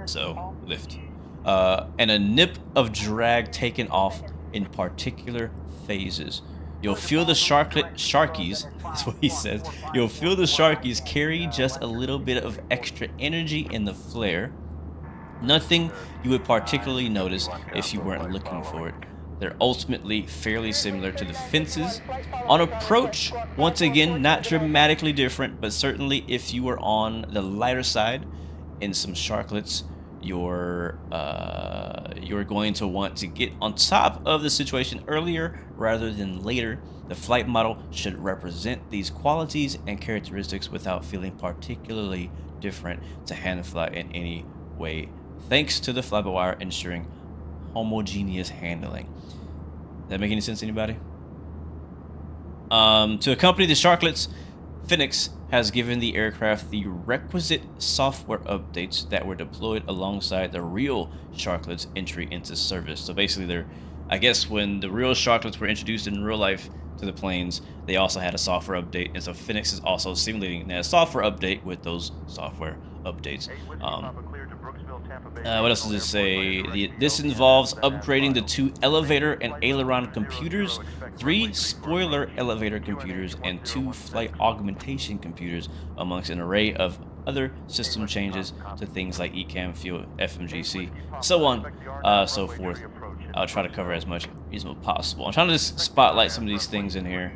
So, lift. And a nip of drag taken off in particular phases. You'll feel the Sharkies, that's what he says, you'll feel the Sharkies carry just a little bit of extra energy in the flare. Nothing you would particularly notice if you weren't looking for it. They're ultimately fairly similar to the fences. On approach, once again, not dramatically different, but certainly if you were on the lighter side in some Sharklets, you're going to want to get on top of the situation earlier rather than later. The flight model should represent these qualities and characteristics without feeling particularly different to hand fly in any way, thanks to the fly-by-wire ensuring homogeneous handling. Does that make any sense to anybody? To accompany the Sharklets, Phoenix has given the aircraft the requisite software updates that were deployed alongside the real Sharklets' entry into service. So basically, they're, I guess, when the real Sharklets were introduced in real life to the planes, they also had a software update, and so Phoenix is also simulating that software update with those software updates. What else does it say? This involves upgrading the 2 elevator and aileron computers, 3 spoiler elevator computers, and 2 flight augmentation computers, amongst an array of other system changes to things like ECAM, fuel, FMGC, so on, so forth. I'll try to cover as much as possible. I'm trying to just spotlight some of these things in here.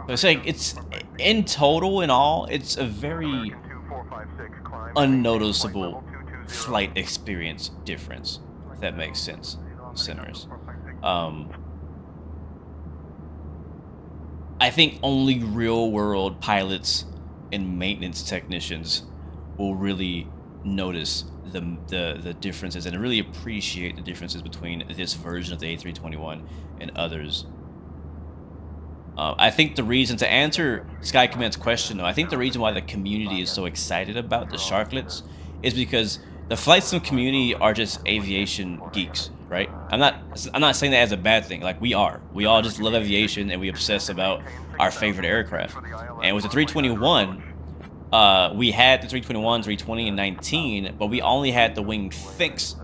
So it's saying it's, in total and all, it's a very unnoticeable flight experience difference, if that makes sense, sinners. I think only real world pilots and maintenance technicians will really notice the differences and really appreciate the differences between this version of the A321 and others. I think the reason, to answer Sky Command's question though, I think the reason why the community is so excited about the Sharklets is because the flight sim community are just aviation geeks, right? I'm not saying that as a bad thing. Like, we all just love aviation and we obsess about our favorite aircraft. And with the 321, we had the 321, 320, and 19, but we only had the wing fence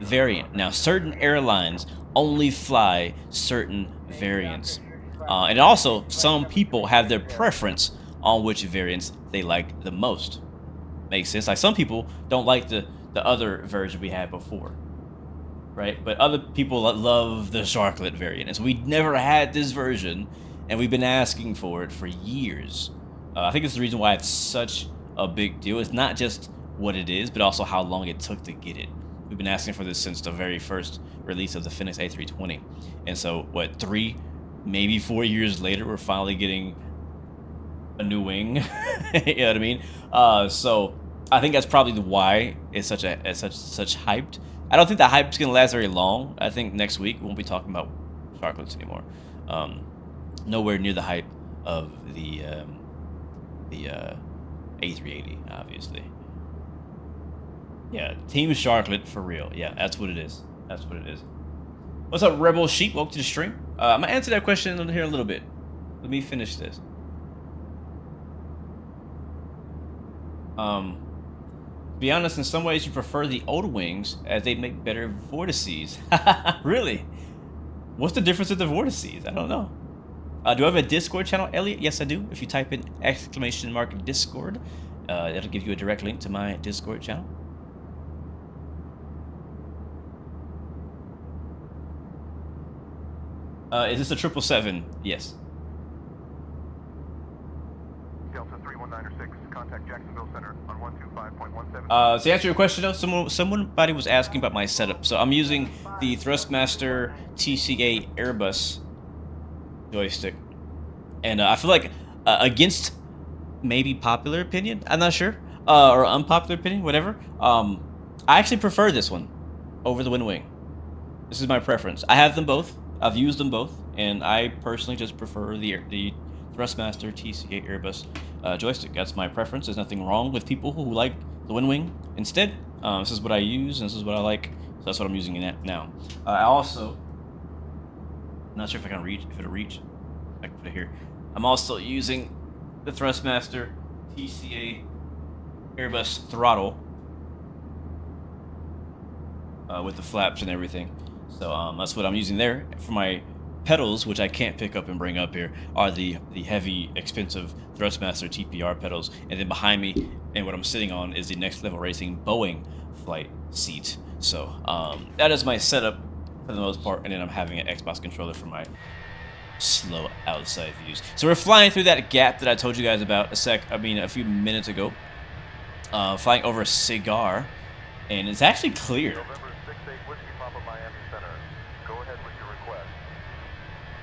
variant. Now, certain airlines only fly certain variants. And also, some people have their preference on which variants they like the most. Makes sense. Like, some people don't like the other version we had before, right? But other people love the Sharklet variant. And so we never had this version, and we've been asking for it for years. I think it's the reason why it's such a big deal. It's not just what it is, but also how long it took to get it. We've been asking for this since the very first release of the Phoenix A320. And so, what, 3, maybe 4 years later, we're finally getting a new wing. You know what I mean? So I think that's probably why it's such hyped. I don't think the hype's gonna last very long. I think next week we won't be talking about Sharklets anymore. Nowhere near the hype of the A380, obviously. Yeah, Team Sharklet for real. Yeah, that's what it is. That's what it is. What's up, Rebel Sheep? Welcome to the stream. I'm gonna answer that question here in a little bit. Let me finish this. To be honest, in some ways you prefer the old wings as they make better vortices. Really? What's the difference with the vortices? I don't know. Do I have a Discord channel, Elliot? Yes, I do. If you type in !Discord, that'll give you a direct link to my Discord channel. Is this a 777? Yes. Delta 31906, contact Jacksonville Center on 125.17. To answer your question though, somebody was asking about my setup. So I'm using the Thrustmaster TCA Airbus joystick, and I feel like against maybe popular opinion, I'm not sure, or unpopular opinion, whatever, I actually prefer this one over the WinWing. This is my preference. I have them both. I've used them both, and I personally just prefer the Thrustmaster TCA Airbus joystick. That's my preference. There's nothing wrong with people who like the WinWing instead. This is what I use, and this is what I like, so that's what I'm using it now. I also, I'm not sure if I can reach, if it'll reach. I can put it here. I'm also using the Thrustmaster TCA Airbus throttle with the flaps and everything. So that's what I'm using there. For my pedals, which I can't pick up and bring up here, are the heavy, expensive Thrustmaster TPR pedals. And then behind me, and what I'm sitting on, is the Next Level Racing Boeing flight seat. So that is my setup for the most part. And then I'm having an Xbox controller for my slow outside views. So we're flying through that gap that I told you guys about a few minutes ago. Flying over a cigar, and it's actually clear. November 68 Whiskey Papa Miami Center. Go ahead with your request.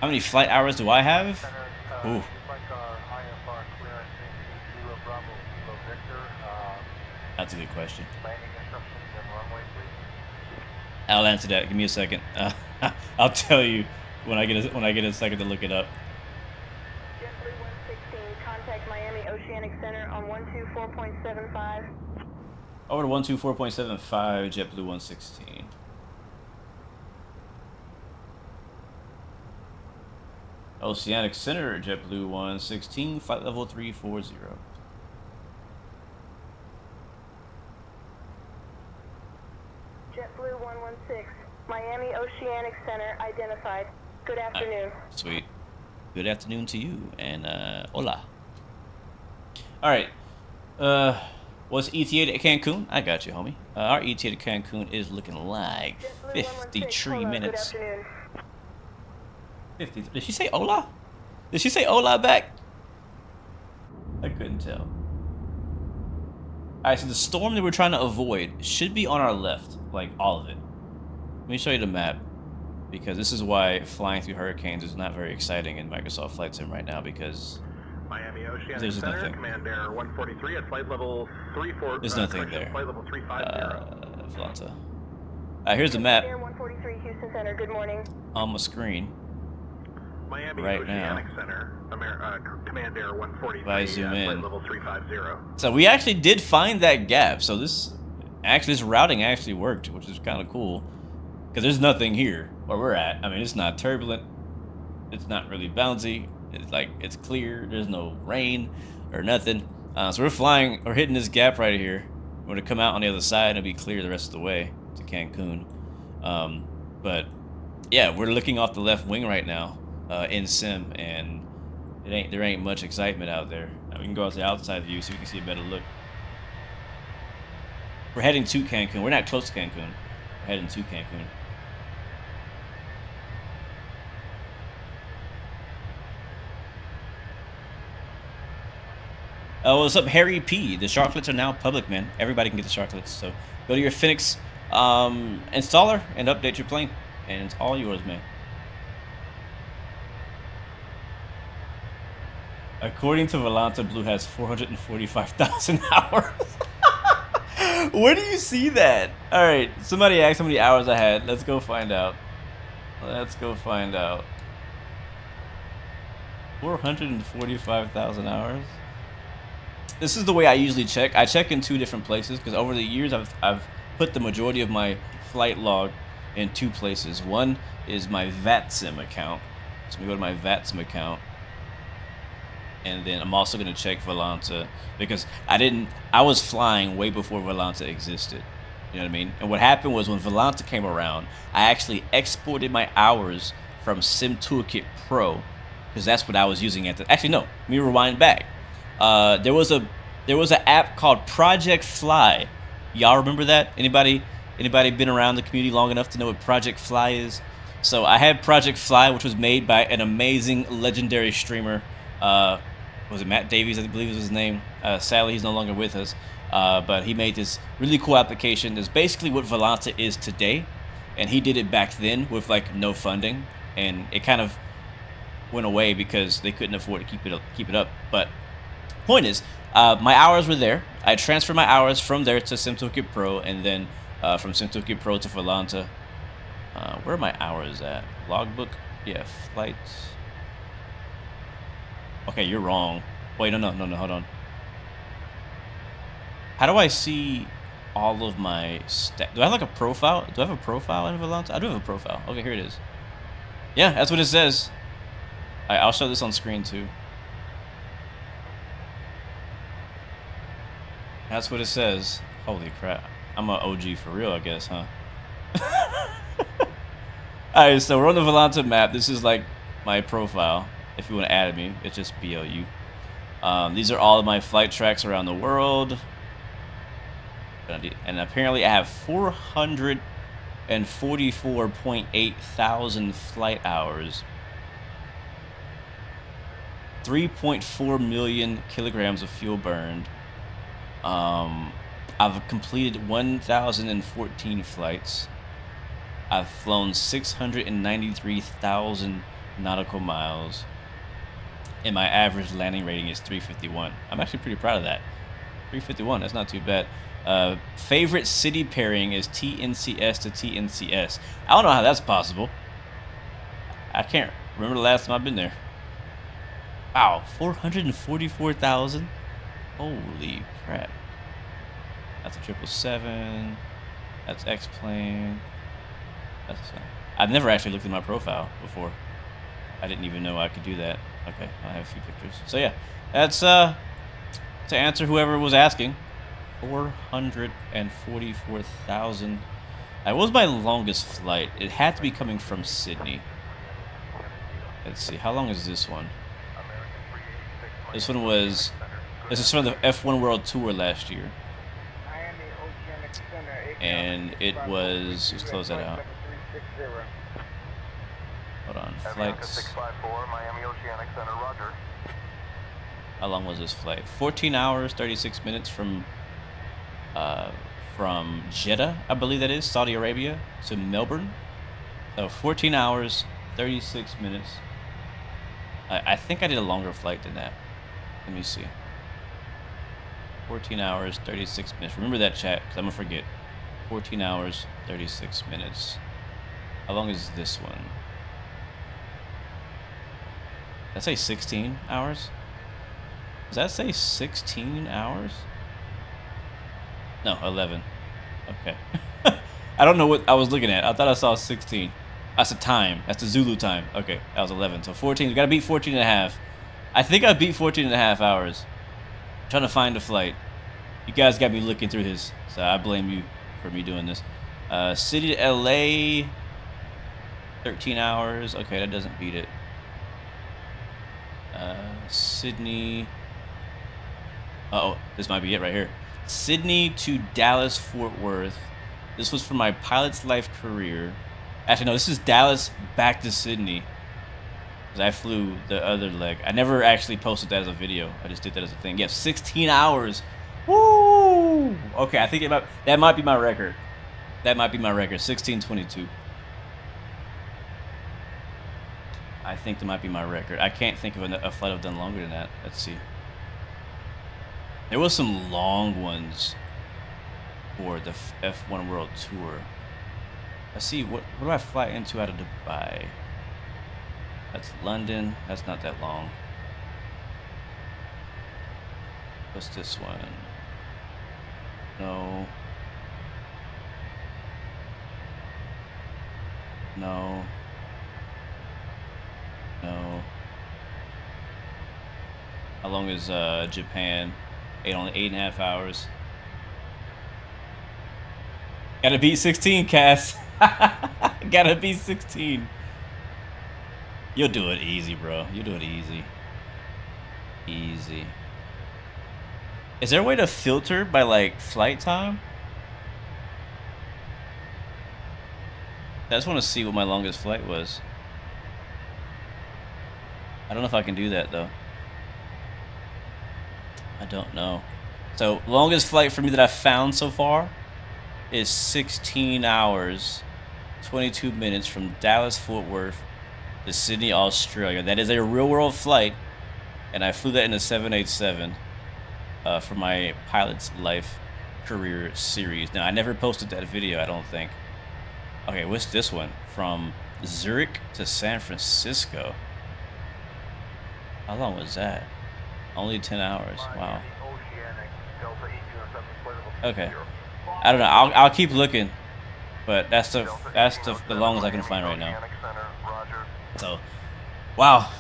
How many flight hours do I have? Ooh. We'd like our IFR clearance into 0 Bravo Kilo Victor. That's a good question. Landing instructions and runway, please. I'll answer that. Give me a second. I'll tell you when I get a second to look it up. JetBlue 116, contact Miami Oceanic Center on 124.75. Over to 124.75, JetBlue 116. Oceanic Center, JetBlue 116, flight level 340. JetBlue 116, Miami Oceanic Center identified. Good afternoon. Sweet. Good afternoon to you, and hola. All right. What's ETA to Cancun? I got you, homie. Our ETA to Cancun is looking like 53 minutes. Good afternoon. 50. Did she say hola? Did she say hola back? I couldn't tell. Alright, so the storm that we're trying to avoid should be on our left, like all of it. Let me show you the map, because this is why flying through hurricanes is not very exciting in Microsoft Flight Sim right now, because Miami Oceanic there's Center, nothing. Command Air 143 at flight level 34. There's nothing there. Flight level 350. Atlanta. Here's the map Air 143 Houston Center, good morning. on my screen. Miami Right Oceanic now. Center, Command Air 143 If I zoom at in. flight level 350. So we actually did find that gap. So this routing actually worked, which is kind of cool. Because there's nothing here where we're at. I mean, it's not turbulent. It's not really bouncy. It's clear. There's no rain or nothing. So we're hitting this gap right here. We're gonna come out on the other side and be clear the rest of the way to Cancun. But yeah, we're looking off the left wing right now in sim, and there ain't much excitement out there. We can go out to the outside view so we can see a better look. We're heading to Cancun. We're not close to Cancun. We're heading to Cancun. What's up, Harry P? The Sharklets are now public, man. Everybody can get the Sharklets. So go to your Phoenix installer and update your plane, and it's all yours, man. According to Volanta, Blue has 445,000 hours. Where do you see that? All right, somebody asked how many hours I had. Let's go find out. 445,000 hours. This is the way I usually check. I check in 2 different places because over the years I've put the majority of my flight log in 2 places. One is my Vatsim account. So we go to my Vatsim account, and then I'm also gonna check Volanta because I was flying way before Volanta existed. You know what I mean? And what happened was when Volanta came around, I actually exported my hours from Sim Toolkit Pro because that's what I was using at the. Actually, no. Let me rewind back. There was an app called Project Fly. Y'all remember that? Anybody been around the community long enough to know what Project Fly is? So I had Project Fly, which was made by an amazing legendary streamer. Was it Matt Davies? I believe was his name. Sadly, he's no longer with us. But he made this really cool application. It's basically what Volanta is today, and he did it back then with like no funding, and it kind of went away because they couldn't afford to keep it up. But point is, my hours were there. I transferred my hours from there to SimToolkit Pro, and then from SimToolkit Pro to Volanta. Where are my hours at? Logbook? Yeah, flights. Okay, you're wrong. Wait, no, hold on. How do I see all of my stats? Do I have like a profile? Do I have a profile in Volanta? I do have a profile. Okay, here it is. Yeah, that's what it says. I'll show this on screen too. That's what it says. Holy crap. I'm an OG for real, I guess, huh? Alright, so we're on the Volanta map. This is like my profile. If you want to add me, it's just BLU. These are all of my flight tracks around the world. And apparently I have 444.8 thousand flight hours 3.4 million kilograms of fuel burned. I've completed 1,014 flights. I've flown 693,000 nautical miles. And my average landing rating is 351. I'm actually pretty proud of that. 351, that's not too bad. Favorite city pairing is TNCS to TNCS. I don't know how that's possible. I can't remember the last time I've been there. Wow, 444,000? Holy crap. That's a 777. That's X-Plane. I've never actually looked at my profile before. I didn't even know I could do that. Okay, I have a few pictures. So yeah, that's to answer whoever was asking. 444,000. That was my longest flight. It had to be coming from Sydney. Let's see, how long is this one? This is from the F1 World Tour last year. And it was, let's close that out. Hold on, flights. 654, Miami Oceanic Center, roger. How long was this flight? 14 hours, 36 minutes from Jeddah, I believe that is, Saudi Arabia, to Melbourne. So 14 hours, 36 minutes. I think I did a longer flight than that. Let me see. 14 hours, 36 minutes. Remember that, chat, because I'm going to forget. 14 hours, 36 minutes. How long is this one? Did I say 16 hours? Does that say 16 hours? No, 11. Okay. I don't know what I was looking at. I thought I saw 16. That's the time. That's the Zulu time. Okay, that was 11. So 14. We got to beat 14 and a half. I think I beat 14 and a half hours. I'm trying to find a flight. You guys got me looking through this, so I blame you for me doing this. City to LA, 13 hours. Okay, that doesn't beat it. Sydney. Uh-oh, this might be it right here. Sydney to Dallas, Fort Worth. This was for my pilot's life career. Actually, no, this is Dallas back to Sydney. Because I flew the other leg. I never actually posted that as a video. I just did that as a thing. Yeah, 16 hours. Woo! Okay, I think that might be my record. That might be my record. 16:22. I think that might be my record. I can't think of a flight I've done longer than that. Let's see. There was some long ones for the F1 World Tour. Let's see, what do I fly into out of Dubai? That's London. That's not that long. What's this one? No. No. No. How long is Japan? Only 8.5 hours. Gotta beat 16, Cass. Gotta beat 16. You'll do it easy, bro. You'll do it easy. Easy. Is there a way to filter by like flight time? I just want to see what my longest flight was. I don't know if I can do that though. I don't know. So longest flight for me that I've found so far is 16 hours, 22 minutes from Dallas, Fort Worth to Sydney, Australia. That is a real world flight, and I flew that in a 787 for my pilot's life career series. Now I never posted that video, I don't think. Okay, what's this one? From Zurich to San Francisco. How long was that? Only 10 hours. Wow. Okay. I don't know. I'll keep looking, but that's the longest I can find right now. So, wow.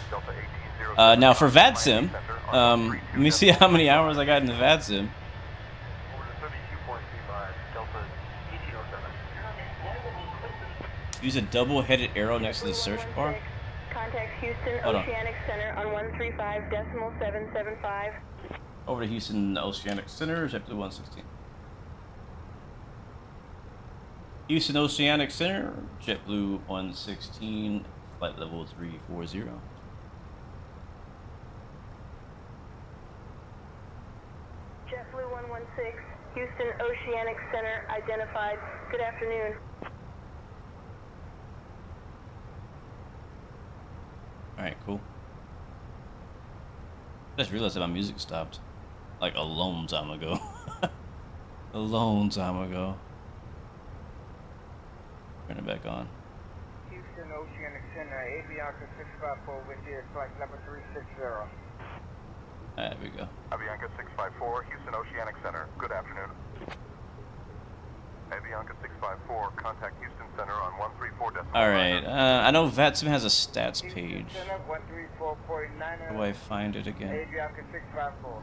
Now for Vatsim, let me see how many hours I got in the Vatsim. Use a double-headed arrow next to the search bar. Contact Houston Oceanic Center on 135.775. Over to Houston Oceanic Center, JetBlue 116. Houston Oceanic Center, JetBlue 116, flight level 340. JetBlue 116, Houston Oceanic Center identified. Good afternoon. Alright, cool. I just realized that my music stopped. Like a long time ago. A long time ago. Turn it back on. Houston Oceanic Center, Avianca 654 with you, flight level 360. There we go. Avianca 654, Houston Oceanic Center. Good afternoon. Avianca 654, contact Houston Center on 134.9. Alright, I know Vatsim has a stats page. Center, 134.9. How do I find it again? Avianca 654.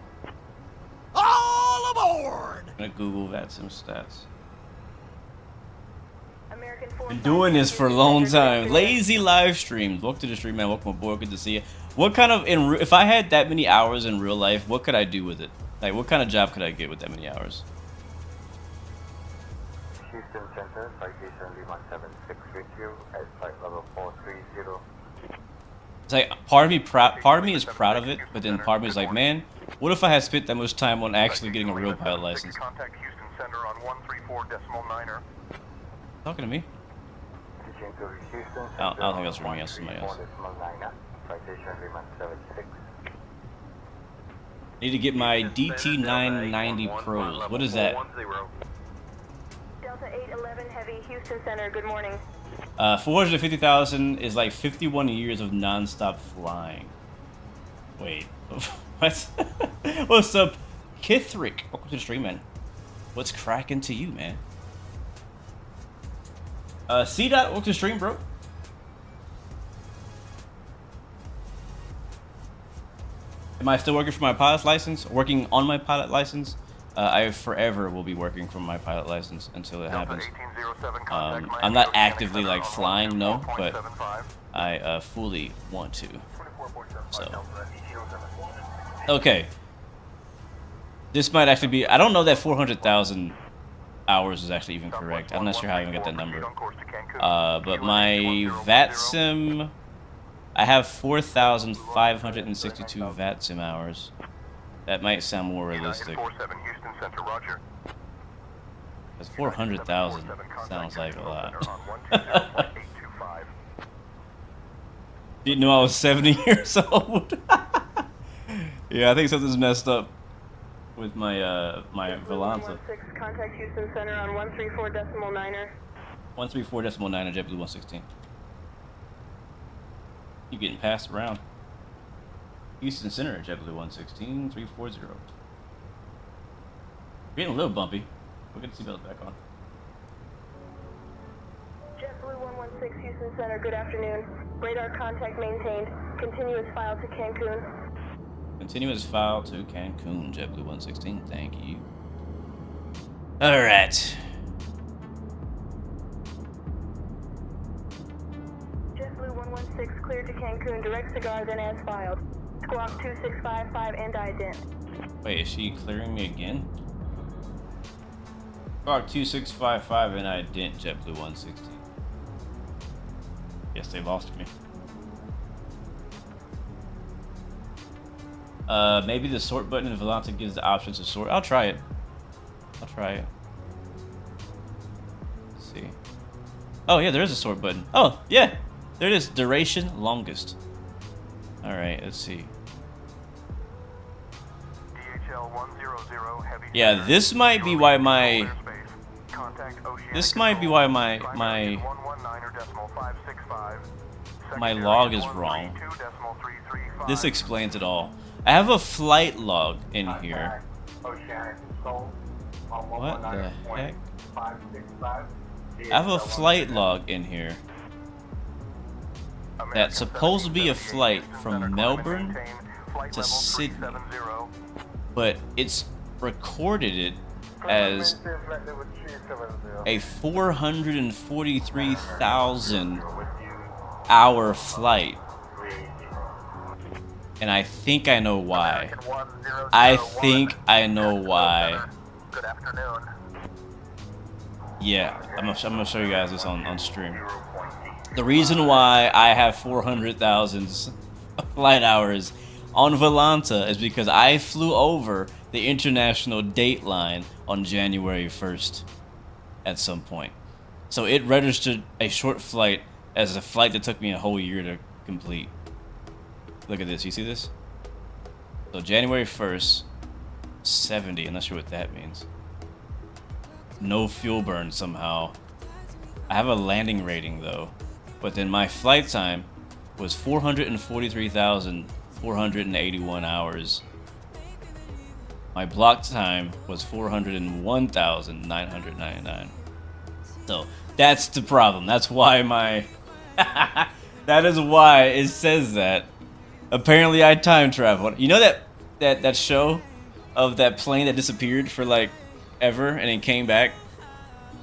All aboard! I'm gonna Google Vatsim stats. Been doing this for a long time. Lazy live streams. Welcome to the stream, man. Welcome aboard. Good to see you. What kind of if I had that many hours in real life, what could I do with it? Like, what kind of job could I get with that many hours? Houston Center, citation Lima 76 with you at flight level 430. It's like part of me is proud of it, but then part of me is like, man, what if I had spent that much time on actually getting a real pilot license? Contact Houston Center on 134.9. Talking to me? I don't think that's for me. That's somebody else. Need to get my DT990 Pros. What is that? Delta 811 Heavy, Houston Center, good morning. 450,000 is like 51 years of non-stop flying. Wait, what? What's up, Kithrick? Welcome to the stream, man. What's cracking to you, man? C-Dot, welcome to the stream, bro. Am I still working for my pilot's license? Working on my pilot license? I forever will be working from my pilot license until it happens. I'm not actively like flying, no, but I fully want to. So, okay. This might actually be. I don't know that 400,000 hours is actually even correct. I'm not sure how I even got that number. But my Vatsim, I have 4,562 Vatsim hours. That might sound more realistic. Because 400,000 sounds like a lot. Didn't know I was 70 years old. Yeah, I think something's messed up with my my Volanta. Contact Houston Center on 134.9er. 134.9er, JetBlue 116. You getting passed around. Houston Center, JetBlue 116, 340. Getting a little bumpy. We'll get the seatbelt back on. JetBlue 116, Houston Center, good afternoon. Radar contact maintained. Continuous file to Cancun. Continuous file to Cancun, JetBlue 116, thank you. Alright. JetBlue 116, cleared to Cancun, direct cigar, then as filed. Squawk 2655 and ident. Wait, is she clearing me again? Squawk 2655 and ident, JetBlue 116. Yes, they lost me. Maybe the sort button in Volanta gives the option to sort. I'll try it. I'll try it. Let's see. Oh yeah, there is a sort button. Oh yeah, there it is. Duration longest. All right, let's see. Yeah, this might be why my. This might be why my log is wrong. This explains it all. I have a flight log in here. What the heck? I have a flight log in here that's supposed to be a flight from Melbourne to Sydney, but it's recorded it as a 443,000 hour flight. And I think I know why. I think I know why. Good afternoon. Yeah, I'm gonna show you guys this on stream. The reason why I have 400,000 flight hours on Volanta is because I flew over the international date line on January 1st at some point. So it registered a short flight as a flight that took me a whole year to complete. Look at this, you see this? So January 1st, 70, I'm not sure what that means. No fuel burn somehow. I have a landing rating though, but then my flight time was 443,481 hours. My block time was 401,999. So that's the problem. That's why my that is why it says that. Apparently I time traveled. You know that show of that plane that disappeared for like ever and then came back?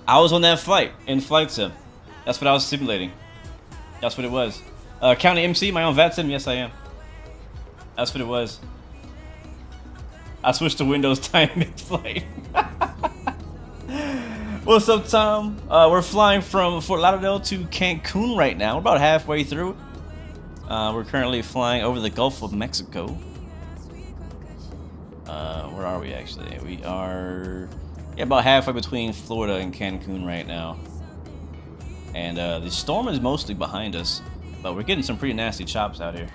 I was on that flight in flight sim. That's what I was simulating. That's what it was. County MC, my own Vatsim? Yes, I am. That's what it was. I switched to Windows time mid-flight. What's up, Tom? We're flying from Fort Lauderdale to Cancun right now. We're about halfway through. We're currently flying over the Gulf of Mexico. Where are we actually? We are about halfway between Florida and Cancun right now. And the storm is mostly behind us, but we're getting some pretty nasty chops out here.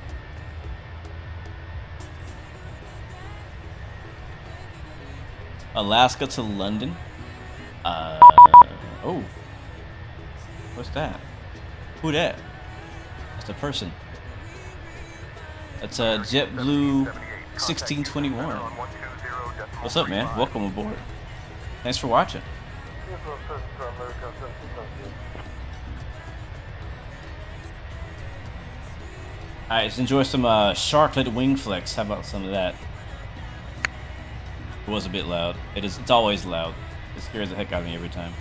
Alaska to London. Oh. What's that? Who that? That's a person. That's a JetBlue 1621. What's up, man? Welcome aboard. Thanks for watching. Alright, let's enjoy some Sharklet wing flex. How about some of that? It was a bit loud. It's always loud. It scares the heck out of me every time.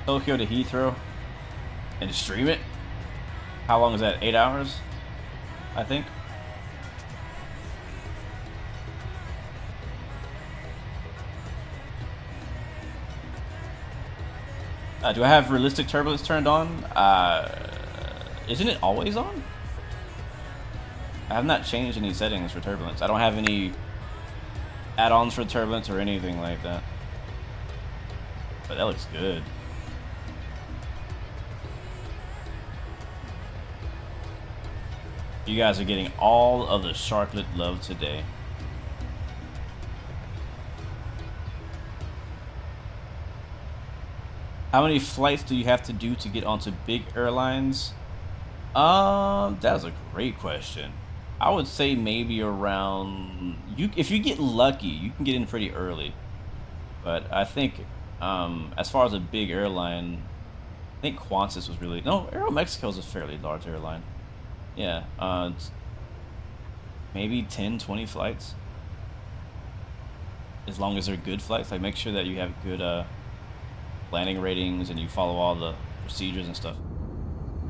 Tokyo to Heathrow and stream it. How long is that? 8 hours, I think. Do I have realistic turbulence turned on? Isn't it always on? I have not changed any settings for turbulence. I don't have any add-ons for turbulence or anything like that. But that looks good. You guys are getting all of the Sharklet love today. How many flights do you have to do to get onto big airlines? That's a great question. I would say maybe around if you get lucky, you can get in pretty early. But I think as far as a big airline, I think Qantas was really Aeromexico is a fairly large airline. Yeah, maybe 10, 20 flights. As long as they're good flights, like make sure that you have good landing ratings and you follow all the procedures and stuff.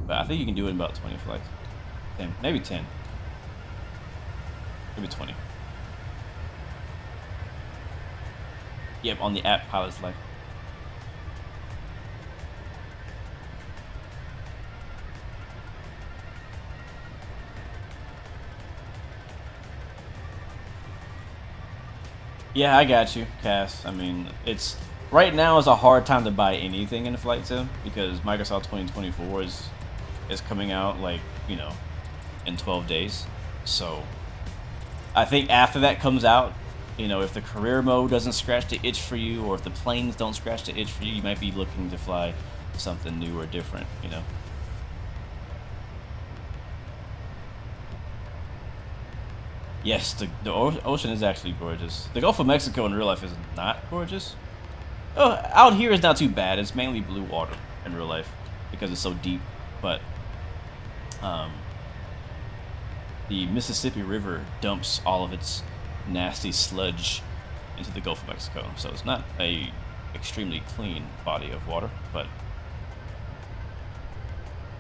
But I think you can do it in about 20 flights. 10, maybe 10. Maybe 20. Yep, on the app Pilot's Life. Yeah, I got you, Cass. I mean, it's right now is a hard time to buy anything in the flight sim because Microsoft 2024 is coming out like, you know, in 12 days. So I think after that comes out, you know, if the career mode doesn't scratch the itch for you or if the planes don't scratch the itch for you, you might be looking to fly something new or different, you know. Yes, the ocean is actually gorgeous. The Gulf of Mexico in real life is not gorgeous. Oh, out here is not too bad. It's mainly blue water in real life because it's so deep. But the Mississippi River dumps all of its nasty sludge into the Gulf of Mexico. So it's not a extremely clean body of water, but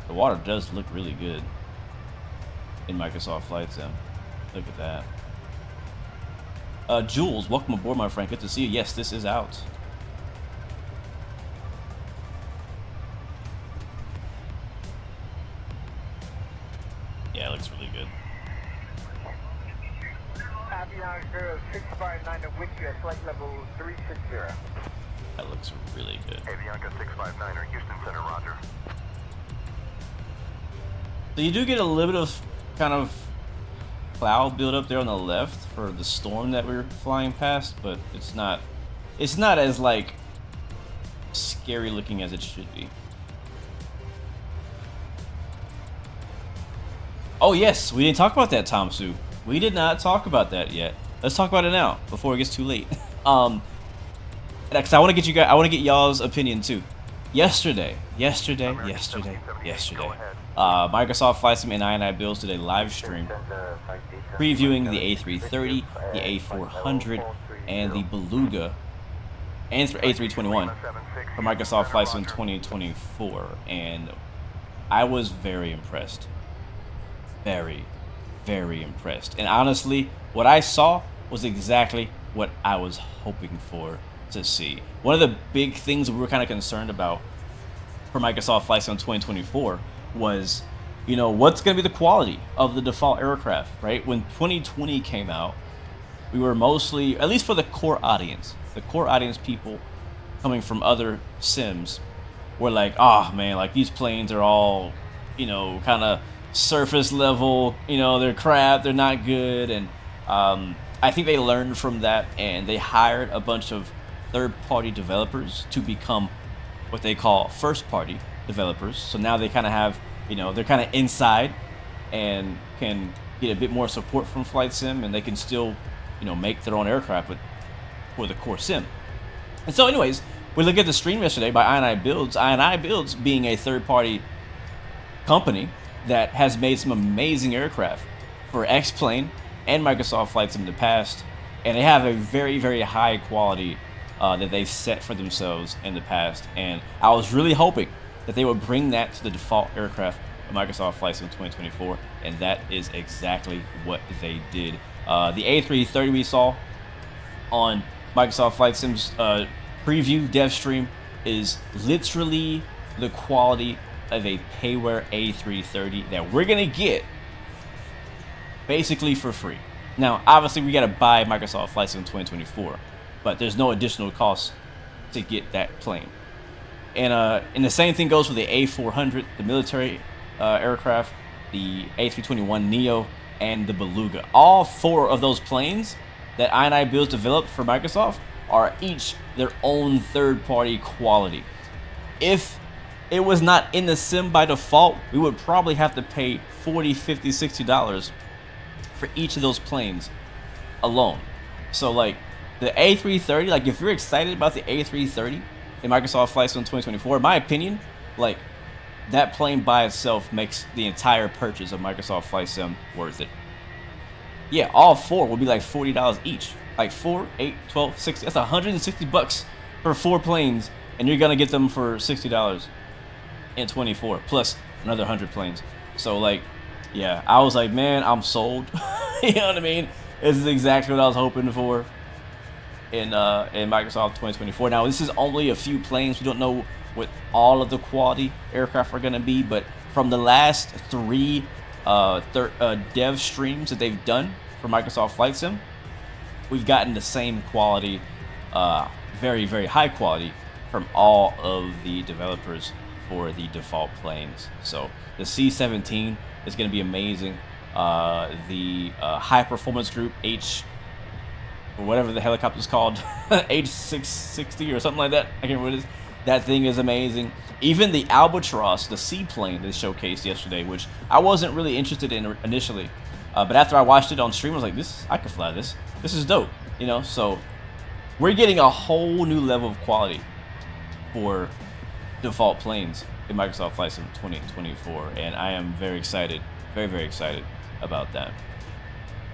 the water does look really good in Microsoft Flight Sim. Look at that. Jules, welcome aboard, my friend. Good to see you. Yes, this is out. Yeah, it looks really good. Avianca 659 to Whittier, flight level 360. That looks really good. Avianca 659er, Houston Center, roger. So you do get a little bit of kind of cloud build up there on the left for the storm that we're flying past, but it's not as like scary looking as it should be. Oh yes, we didn't talk about that, Tom Sue. We did not talk about that yet. Let's talk about it now before it gets too late. Because I want to get y'all's opinion too. Yesterday, Microsoft Flight Sim and I Builds did a live stream previewing the A330, the A400, and the Beluga, and A321 for Microsoft Flight Sim 2024, and I was very impressed. Very, very impressed. And honestly, what I saw was exactly what I was hoping for to see. One of the big things we were kind of concerned about for Microsoft Flight Sim 2024 was, you know, what's going to be the quality of the default aircraft, right? When 2020 came out, we were mostly, at least for the core audience people coming from other sims were like, oh man, like these planes are all, you know, kind of surface level, you know, they're crap, they're not good. And I think they learned from that, and they hired a bunch of third-party developers to become what they call first-party developers. So now they kind of have, you know, they're kind of inside and can get a bit more support from Flight Sim, and they can still, you know, make their own aircraft for the core sim. And so anyways, we look at the stream yesterday by I&I Builds. I&I Builds being a third-party company that has made some amazing aircraft for X-Plane and Microsoft Flight Sim in the past, and they have a very, very high quality that they've set for themselves in the past. And I was really hoping that they would bring that to the default aircraft of Microsoft Flight Sim 2024, and that is exactly what they did. The A330 we saw on Microsoft Flight Sim's preview dev stream is literally the quality of a payware A330 that we're gonna get basically for free. Now, obviously, we gotta buy Microsoft Flight Sim 2024, but there's no additional cost to get that plane. And the same thing goes for the A400, the military aircraft, the A321 Neo, and the Beluga. All four of those planes that I&I Builds developed for Microsoft are each their own third-party quality. If it was not in the sim by default, we would probably have to pay $40, $50, $60 for each of those planes alone. So like the A330, like if you're excited about the A330 in Microsoft Flight Sim 2024, in my opinion, like that plane by itself makes the entire purchase of Microsoft Flight Sim worth it. Yeah, all four will be like $40 each. Like 4, 8, 12, 60. That's $160 for 4 planes, and you're gonna get them for $60 in 24 plus another 100 planes. So like, yeah, I was like, man, I'm sold. You know what I mean? This is exactly what I was hoping for in Microsoft 2024. Now, this is only a few planes. We don't know what all of the quality aircraft are going to be, but from the last 3 dev streams that they've done for Microsoft Flight Sim, we've gotten the same quality, very, very high quality from all of the developers for the default planes. So the C-17 is going to be amazing. The high performance group or whatever the helicopter's called, H660 or something like that. I can't remember what it is. That thing is amazing. Even the Albatross, the seaplane they showcased yesterday, which I wasn't really interested in initially, but after I watched it on stream, I was like, I could fly this. This is dope, you know. So we're getting a whole new level of quality for default planes in Microsoft Flight Sim 2024, and I am very excited, very, very excited about that.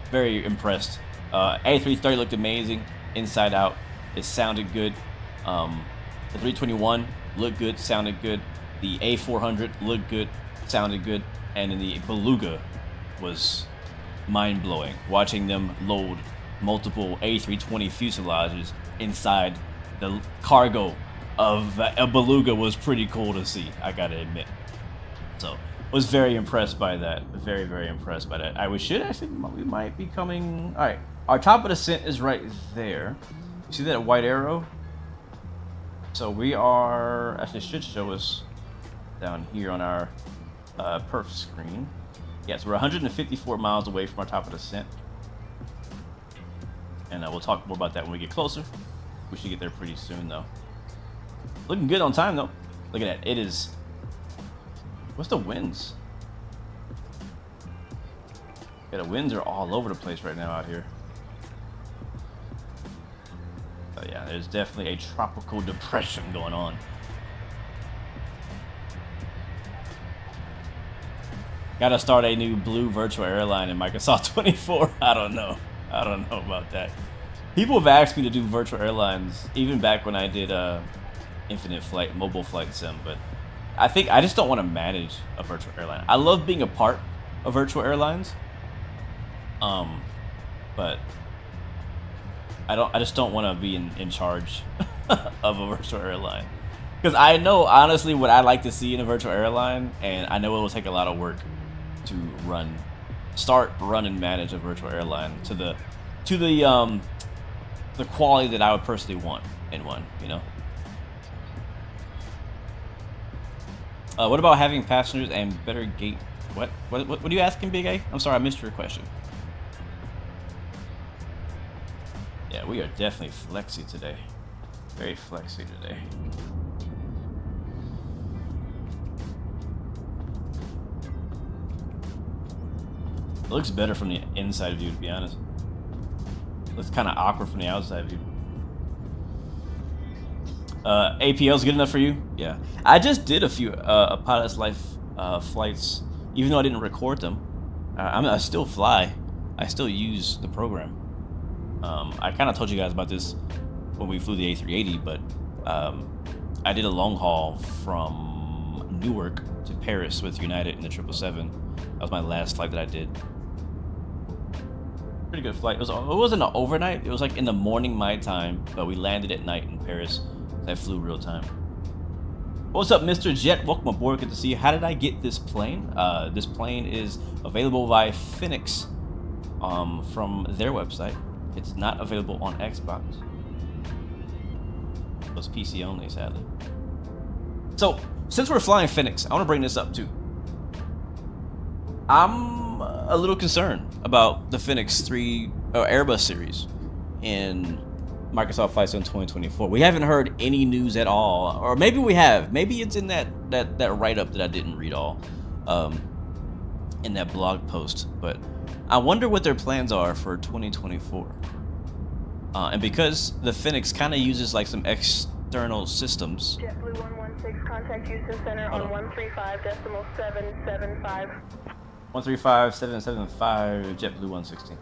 Very impressed. A330 looked amazing inside out. It sounded good. The 321 looked good, sounded good. The A400 looked good, sounded good, and then the Beluga was mind-blowing. Watching them load multiple A320 fuselages inside the cargo of a Beluga was pretty cool to see, I gotta admit. So Was very impressed by that. Very, very impressed by that. We should actually, we might be coming. All right, our top of descent is right there. You see that white arrow? So we are, actually should show us down here on our perf screen. Yes, we're 154 miles away from our top of descent. And we'll talk more about that when we get closer. We should get there pretty soon though. Looking good on time though. Look at that, it is. What's the winds? Yeah, the winds are all over the place right now out here. So yeah, there's definitely a tropical depression going on. Gotta start a new blue virtual airline in Microsoft 24. I don't know about that. People have asked me to do virtual airlines even back when I did Infinite Flight, mobile flight sim, but I think I just don't want to manage a virtual airline. I love being a part of virtual airlines, but I just don't want to be in charge of a virtual airline, because I know honestly what I like to see in a virtual airline, and I know it will take a lot of work to run and manage a virtual airline to the quality that I would personally want in one, you know. What about having passengers and better gate? What are you asking, Big A? I'm sorry, I missed your question. Yeah, we are definitely flexy today. Very flexy today. It looks better from the inside view, to be honest. Looks kind of awkward from the outside view. APL's good enough for you? Yeah. I just did a few a Pilot's Life flights, even though I didn't record them. I still fly. I still use the program. I kind of told you guys about this when we flew the A380, but I did a long haul from Newark to Paris with United in the 777. That was my last flight that I did. Pretty good flight. It wasn't an overnight. It was like in the morning my time, but we landed at night in Paris. I flew real time. What's up, Mr. Jet? Welcome aboard. Good to see you. How did I get this plane? This plane is available via Phoenix from their website. It's not available on Xbox. It was PC only, sadly. So, since we're flying Phoenix, I want to bring this up too. I'm a little concerned about the Phoenix 3 Airbus series in Microsoft Flight Sim 2024. We haven't heard any news at all, or maybe we have. Maybe it's in that write-up that I didn't read all, in that blog post. But I wonder what their plans are for 2024. And because the Phoenix kind of uses like some external systems. JetBlue 116, contact Houston Center on 135.775. 135.775, JetBlue 116.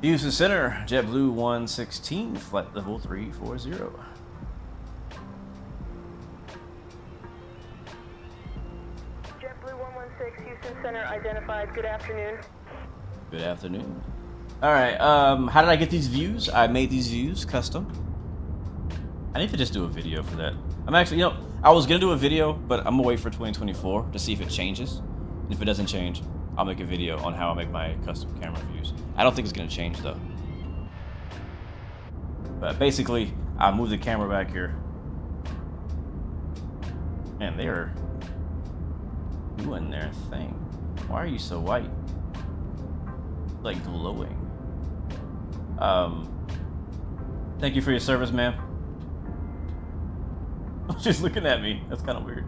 Houston Center, JetBlue 116, flight level 340. JetBlue 116, Houston Center identified. Good afternoon. Good afternoon. All right, how did I get these views? I made these views custom. I need to just do a video for that. I'm actually, you know, I was gonna do a video, but I'm gonna wait for 2024 to see if it changes. And if it doesn't change, I'll make a video on how I make my custom camera views. I don't think it's gonna change though. But basically, I move the camera back here. Man, they're doing their thing. Why are you so white? Like glowing. Thank you for your service, ma'am. She's looking at me. That's kind of weird.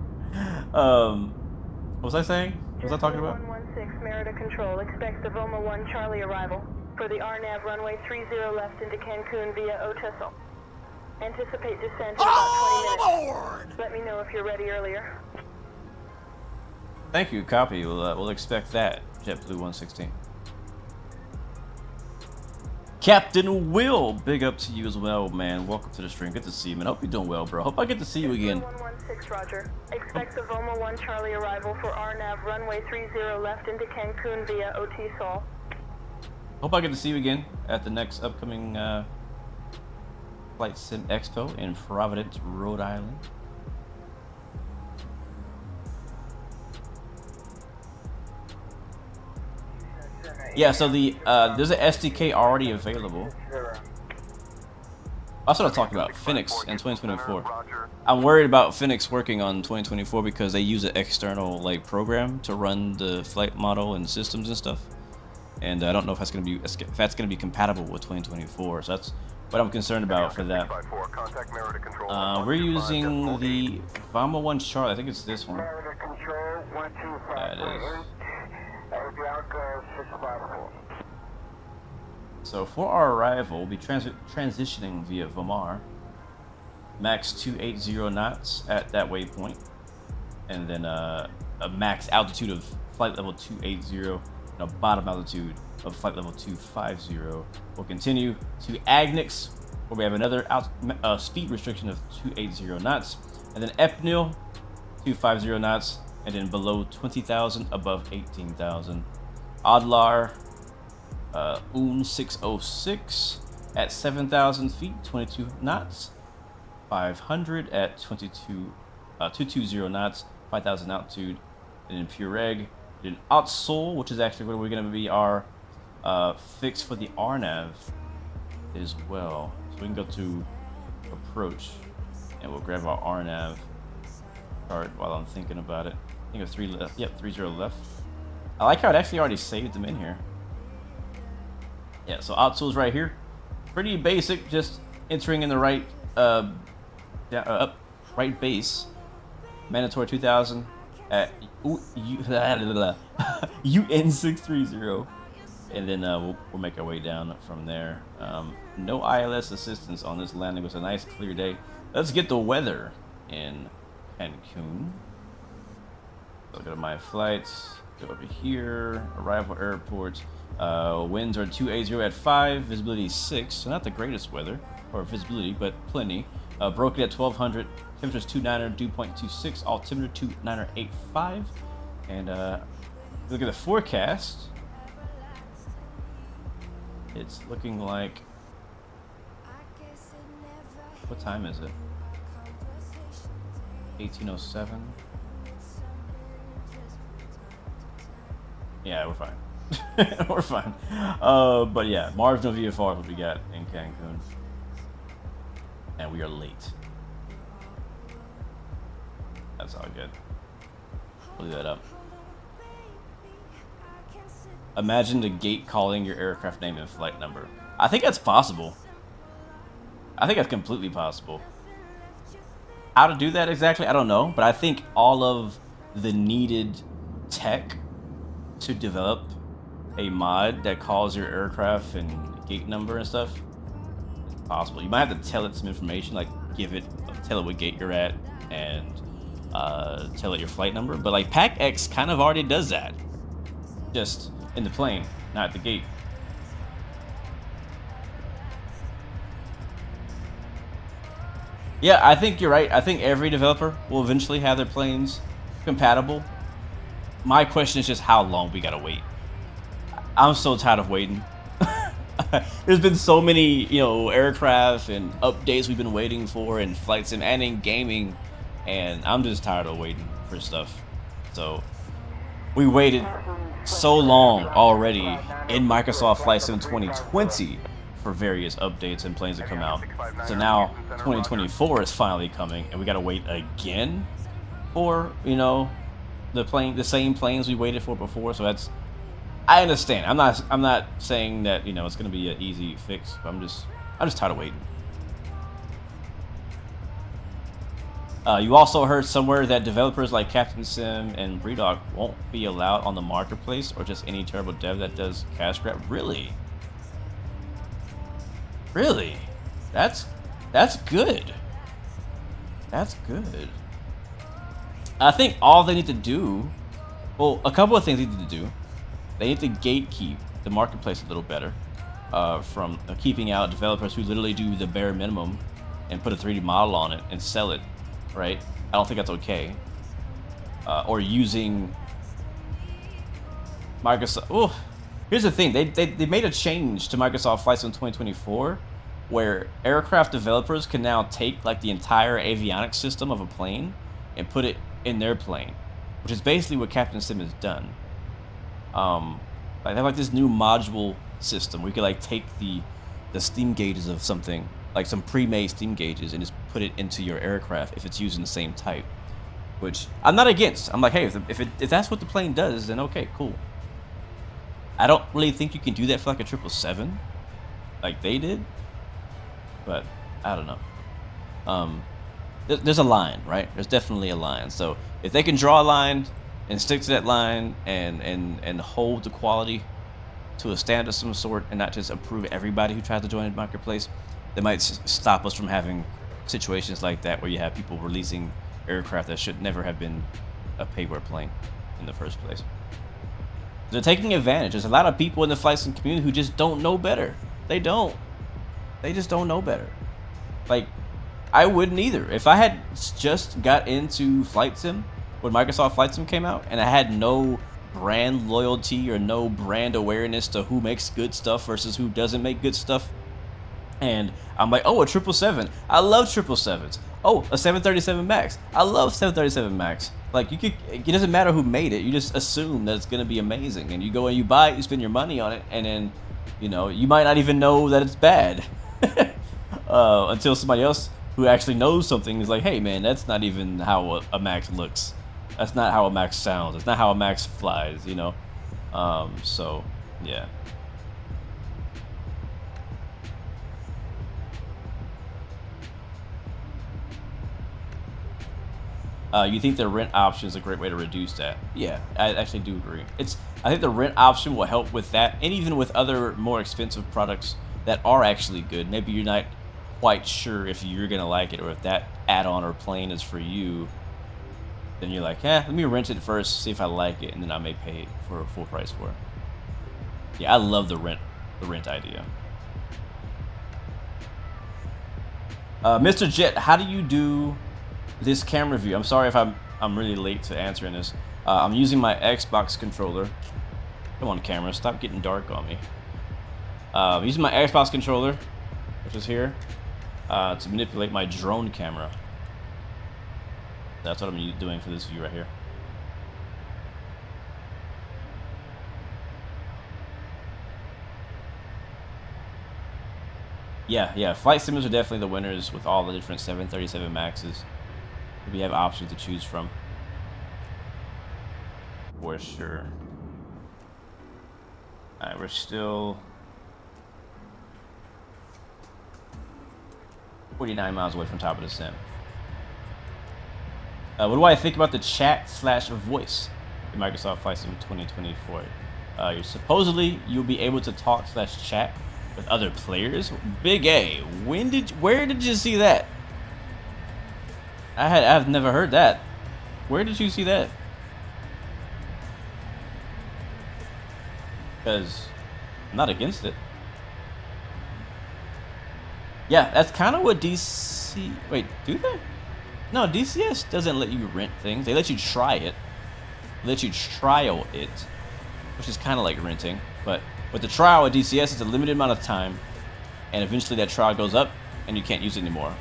What was I saying? What was I talking about? 116 Merida Control. Expect the Voma 1 Charlie arrival for the RNAV runway 30 left into Cancun via Oteso. Anticipate descent in about 20 minutes. Let me know if you're ready earlier. Thank you. Copy. We'll expect that. JetBlue 116. Captain Will, big up to you as well, man. Welcome to the stream. Good to see you, man. Hope you're doing well, bro. Hope I get to see you again. 116, Roger. Expect the Voma 1 Charlie arrival for RNAV runway 30 left into Cancun via OT Sol. Hope I get to see you again at the next upcoming Flight Sim Expo in Providence, Rhode Island. Yeah, so the there's an SDK already available. That's what I'm talking about, Phoenix in 2024. I'm worried about Phoenix working on 2024 because they use an external like program to run the flight model and systems and stuff. And I don't know if that's gonna be compatible with 2024. So that's what I'm concerned about for that. We're using the Vama 1 Charlotte. I think it's this one. That is. So for our arrival, we'll be transitioning via Vamar, max 280 knots at that waypoint, and then a max altitude of flight level 280 and a bottom altitude of flight level 250. We'll continue to Agnex, where we have another speed restriction of 280 knots, and then Epnil 250 knots, and then below 20,000, above 18,000. Adlar UN 606 at 7,000 feet, 22 knots. 500 at 220 knots, 5,000 altitude. And then Pureg, then Otsul, which is actually where we're going to be our fix for the RNAV as well. So we can go to approach, and we'll grab our RNAV chart while I'm thinking about it. I think it's 3 left. Yep, 30 left. I like how it actually already saved them in here. Yeah, so Otsul's right here. Pretty basic, just entering in the right right base. Mandatory 2000 at UN 630, and then we'll make our way down from there. No ILS assistance on this landing. It was a nice clear day. Let's get the weather in Cancun. So go to my flights. Go over here. Arrival airport. Winds are 280 at 5. Visibility 6. So not the greatest weather or visibility, but plenty. Broken at 1200. Temperature's 29er, dew point 26. Altimeter 29er85. And look at the forecast. It's looking like. What time is it? 1807. Yeah, we're fine. We're fine. But yeah, marginal VFR is what we got in Cancun. And we are late. That's all good. Leave that up. Imagine the gate calling your aircraft name and flight number. I think that's possible. I think that's completely possible. How to do that exactly, I don't know. But I think all of the needed tech to develop a mod that calls your aircraft and gate number and stuff is possible. You might have to tell it some information, like tell it what gate you're at, and tell it your flight number. But like PAC-X kind of already does that, just in the plane, not at the gate. Yeah, I think you're right. I think every developer will eventually have their planes compatible. My question is just how long we gotta wait. I'm so tired of waiting. There's been so many, aircraft and updates we've been waiting for in flight sim and in gaming, and I'm just tired of waiting for stuff. So we waited so long already in Microsoft Flight Sim 2020 for various updates and planes to come out. So now 2024 is finally coming, and we gotta wait again for the same planes we waited for before. So I understand. I'm not saying that it's gonna be an easy fix, but I'm just tired of waiting. You also heard somewhere that developers like Captain Sim and Breedog won't be allowed on the marketplace, or just any turbo dev that does cash grab. Really? Really? That's good. That's good. I think all they need to do, well, a couple of things they need to do. They need to gatekeep the marketplace a little better from keeping out developers who literally do the bare minimum and put a 3D model on it and sell it, right? I don't think that's okay. Or using Microsoft. Oh, here's the thing. They made a change to Microsoft Flight Sim 2024 where aircraft developers can now take like the entire avionics system of a plane and put it in their plane, which is basically what Captain Sim has done. Like they have like this new module system where you could like take the steam gauges of something, like some pre-made steam gauges, and just put it into your aircraft if it's using the same type. Which I'm not against. I'm like, hey, if that's what the plane does, then okay, cool. I don't really think you can do that for like a 777, like they did. But I don't know. There's a line, right? There's definitely a line. So if they can draw a line and stick to that line and hold the quality to a standard of some sort, and not just approve everybody who tries to join the marketplace, they might stop us from having situations like that where you have people releasing aircraft that should never have been a payware plane in the first place. They're taking advantage. There's a lot of people in the flight sim community who just don't know better. They don't. They just don't know better. Like, I wouldn't either. If I had just got into flight sim when Microsoft Flight Sim came out and I had no brand loyalty or no brand awareness to who makes good stuff versus who doesn't make good stuff, and I'm like, oh, a 777. I love 777s. Oh, a 737 Max. I love 737 Max. Like, it doesn't matter who made it. You just assume that it's gonna be amazing, and you go and you buy it, you spend your money on it, and then, you know, you might not even know that it's bad until somebody else who actually knows something is like, hey man, that's not even how a Max looks. That's not how a Max sounds. It's not how a Max flies, you know. So yeah. You think the rent option is a great way to reduce that? Yeah, I actually do agree. I think the rent option will help with that, and even with other more expensive products that are actually good. Maybe you're not quite sure if you're gonna like it or if that add-on or plane is for you. Then you're like, let me rent it first, see if I like it, and then I may pay for a full price for it. Yeah, I love the rent idea. Mr. Jet, how do you do this camera view? I'm sorry if I'm really late to answering this. I'm using my Xbox controller. Come on, camera, stop getting dark on me. I'm using my Xbox controller, which is here, to manipulate my drone camera. That's what I'm doing for this view right here. Yeah, flight sims are definitely the winners with all the different 737 Maxes. We have options to choose from. For sure. Alright, we're still 49 miles away from top of the sim. What do I think about the chat/voice in Microsoft Flight Sim 2024? You'll be able to talk/chat with other players. Big A, where did you see that? I've never heard that. Where did you see that? Because I'm not against it. Yeah, that's kind of what DC. Wait, do they? No, DCS doesn't let you rent things. They let you try it. They let you trial it, which is kind of like renting. But with the trial at DCS, it's a limited amount of time, and eventually that trial goes up, and you can't use it anymore.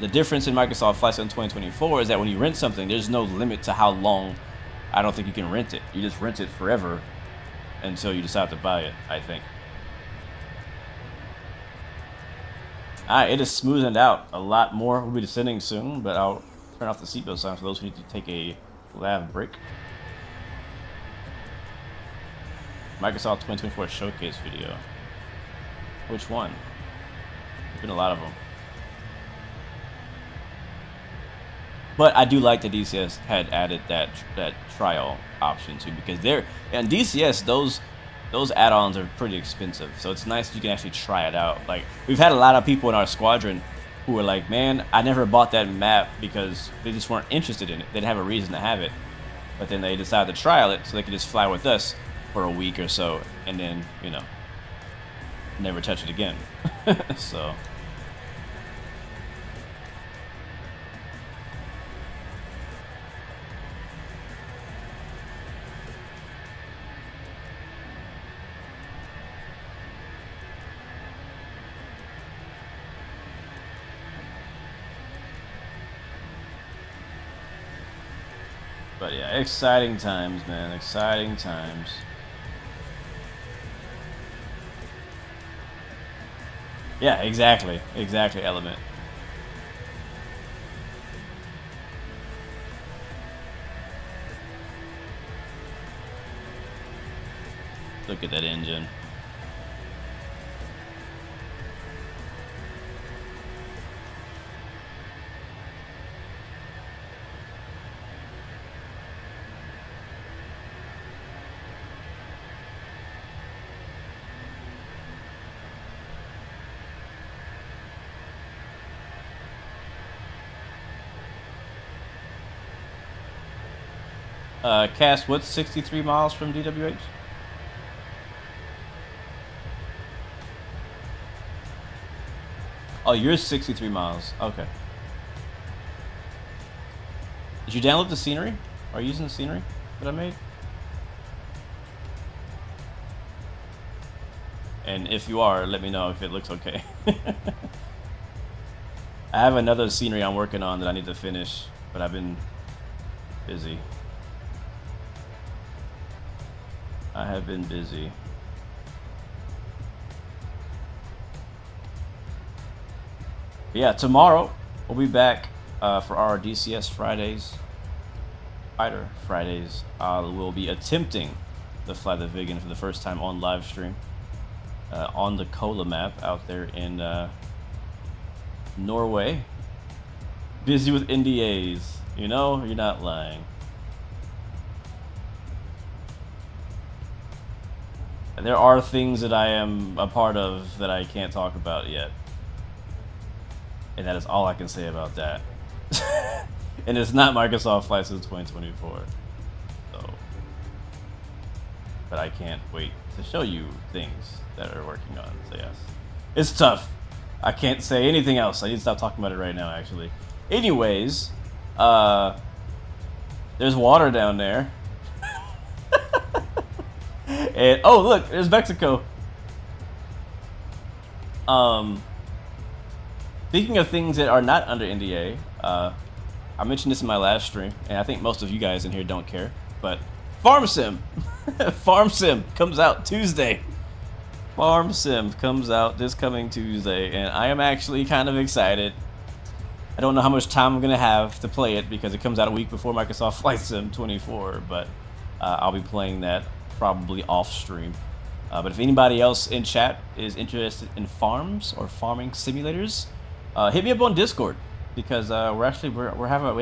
The difference in Microsoft Flight Sim 2024 is that when you rent something, there's no limit to how long. I don't think you can rent it. You just rent it forever until you decide to buy it, I think. Alright, it is smoothing out a lot more. We'll be descending soon, but I'll turn off the seatbelt sign for those who need to take a lav break. Microsoft 2024 showcase video. Which one? There's been a lot of them. But I do like that DCS had added that trial option too, because and DCS, those add-ons are pretty expensive, so it's nice that you can actually try it out. Like, we've had a lot of people in our squadron who were like, man, I never bought that map because they just weren't interested in it. They didn't have a reason to have it, but then they decided to trial it so they could just fly with us for a week or so, and then, you know, never touch it again. So But yeah, exciting times, man. Exciting times. Yeah, exactly. Exactly, Element. Look at that engine. Cass, what's 63 miles from DWH? Oh, you're 63 miles. Okay. Did you download the scenery? Are you using the scenery that I made? And if you are, let me know if it looks okay. I have another scenery I'm working on that I need to finish, but I've been busy. I have been busy. But yeah, tomorrow we'll be back for our DCS Fridays, Fighter Fridays. We'll be attempting to fly the Viggen for the first time on live stream on the Kola map out there in Norway. Busy with NDAs, you know, you're not lying. There are things that I am a part of that I can't talk about yet. And that is all I can say about that. And it's not Microsoft Flight Sim 2024. So, but I can't wait to show you things that are working on. So yes, it's tough. I can't say anything else. I need to stop talking about it right now, actually. Anyways, there's water down there. And oh look, there's Mexico. Speaking of things that are not under NDA, I mentioned this in my last stream, and I think most of you guys in here don't care, but Farm Sim, Farm Sim comes out Tuesday. Farm Sim comes out this coming Tuesday, and I am actually kind of excited. I don't know how much time I'm gonna have to play it because it comes out a week before Microsoft Flight Sim 24, but I'll be playing that probably off stream. But if anybody else in chat is interested in farms or farming simulators, hit me up on Discord because we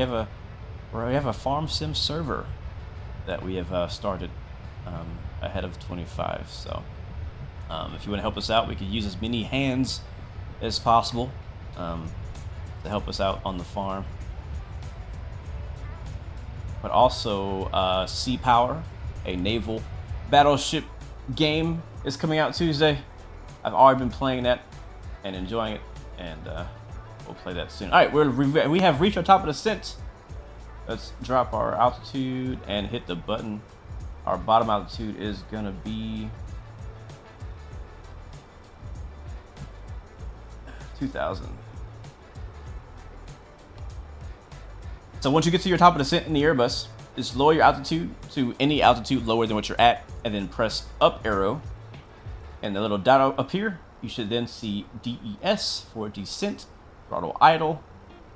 have a farm sim server that we have started ahead of 25. So if you want to help us out, we could use as many hands as possible to help us out on the farm. But also Sea Power, a naval battleship game, is coming out Tuesday. I've already been playing that and enjoying it, and we'll play that soon. All right, we have reached our top of the descent. Let's drop our altitude and hit the button. Our bottom altitude is gonna be 2,000. So once you get to your top of the descent in the Airbus, just lower your altitude to any altitude lower than what you're at, and then press up arrow, and the little dot up here, you should then see DES for descent, throttle idle,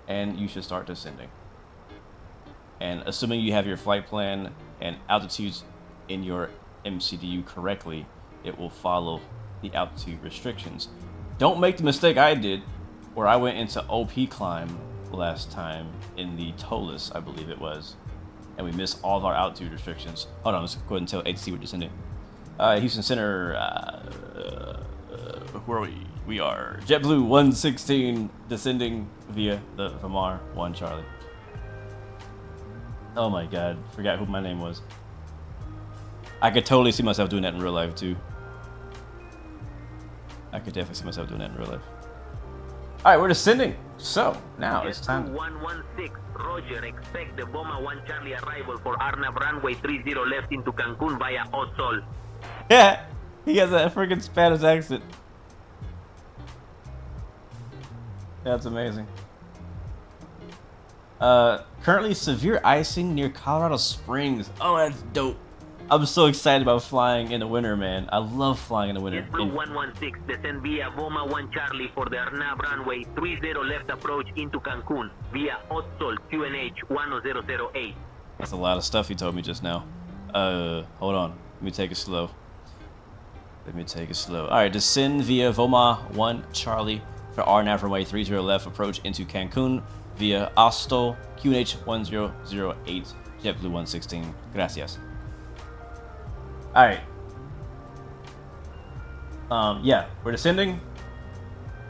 and you should start descending. And assuming you have your flight plan and altitudes in your MCDU correctly, it will follow the altitude restrictions. Don't make the mistake I did, where I went into OP climb last time in the Tolus, I believe it was, and we missed all of our altitude restrictions. Hold on, let's go ahead and tell HC we're descending. Houston Center, where are we? We are JetBlue 116 descending via the Vamar 1 Charlie. Oh my god, forgot who my name was. I could totally see myself doing that in real life too. I could definitely see myself doing that in real life. Alright, we're descending. So, now it's time. 116, Roger, expect the Boma 1 Charlie arrival for Arnav runway 30 left into Cancun via Osol. Yeah, he has a freaking Spanish accent. That's amazing. Currently severe icing near Colorado Springs. Oh, that's dope. I'm so excited about flying in the winter, man. I love flying in the winter. JetBlue 116, descend via Voma 1 Charlie for the Arnab runway 30 left approach into Cancun via Otsol QNH 1008. That's a lot of stuff he told me just now. Hold on. Let me take it slow. All right, descend via Voma 1 Charlie for RNAV runway 30 left approach into Cancun via Ostol QNH 1008 JetBlue 116. Gracias. All right. Yeah, we're descending.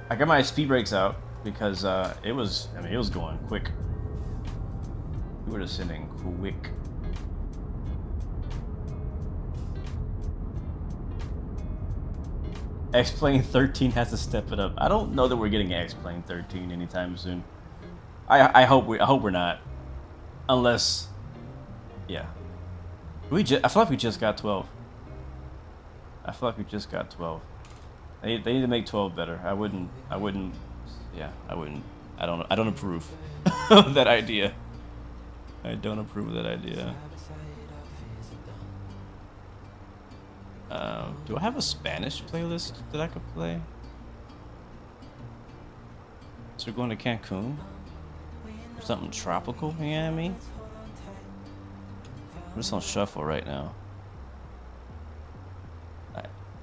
I got my speed brakes out because it was going quick. We were descending quick. X-Plane 13 has to step it up. I don't know that we're getting X-Plane 13 anytime soon. I hope we're not. Unless, yeah. I feel like we just got 12. They need to make 12 better. I wouldn't. Yeah, I wouldn't. I don't approve of that idea. I don't approve of that idea. Do I have a Spanish playlist that I could play? So we're going to Cancun? Something tropical, you know what I mean? I'm just on shuffle right now.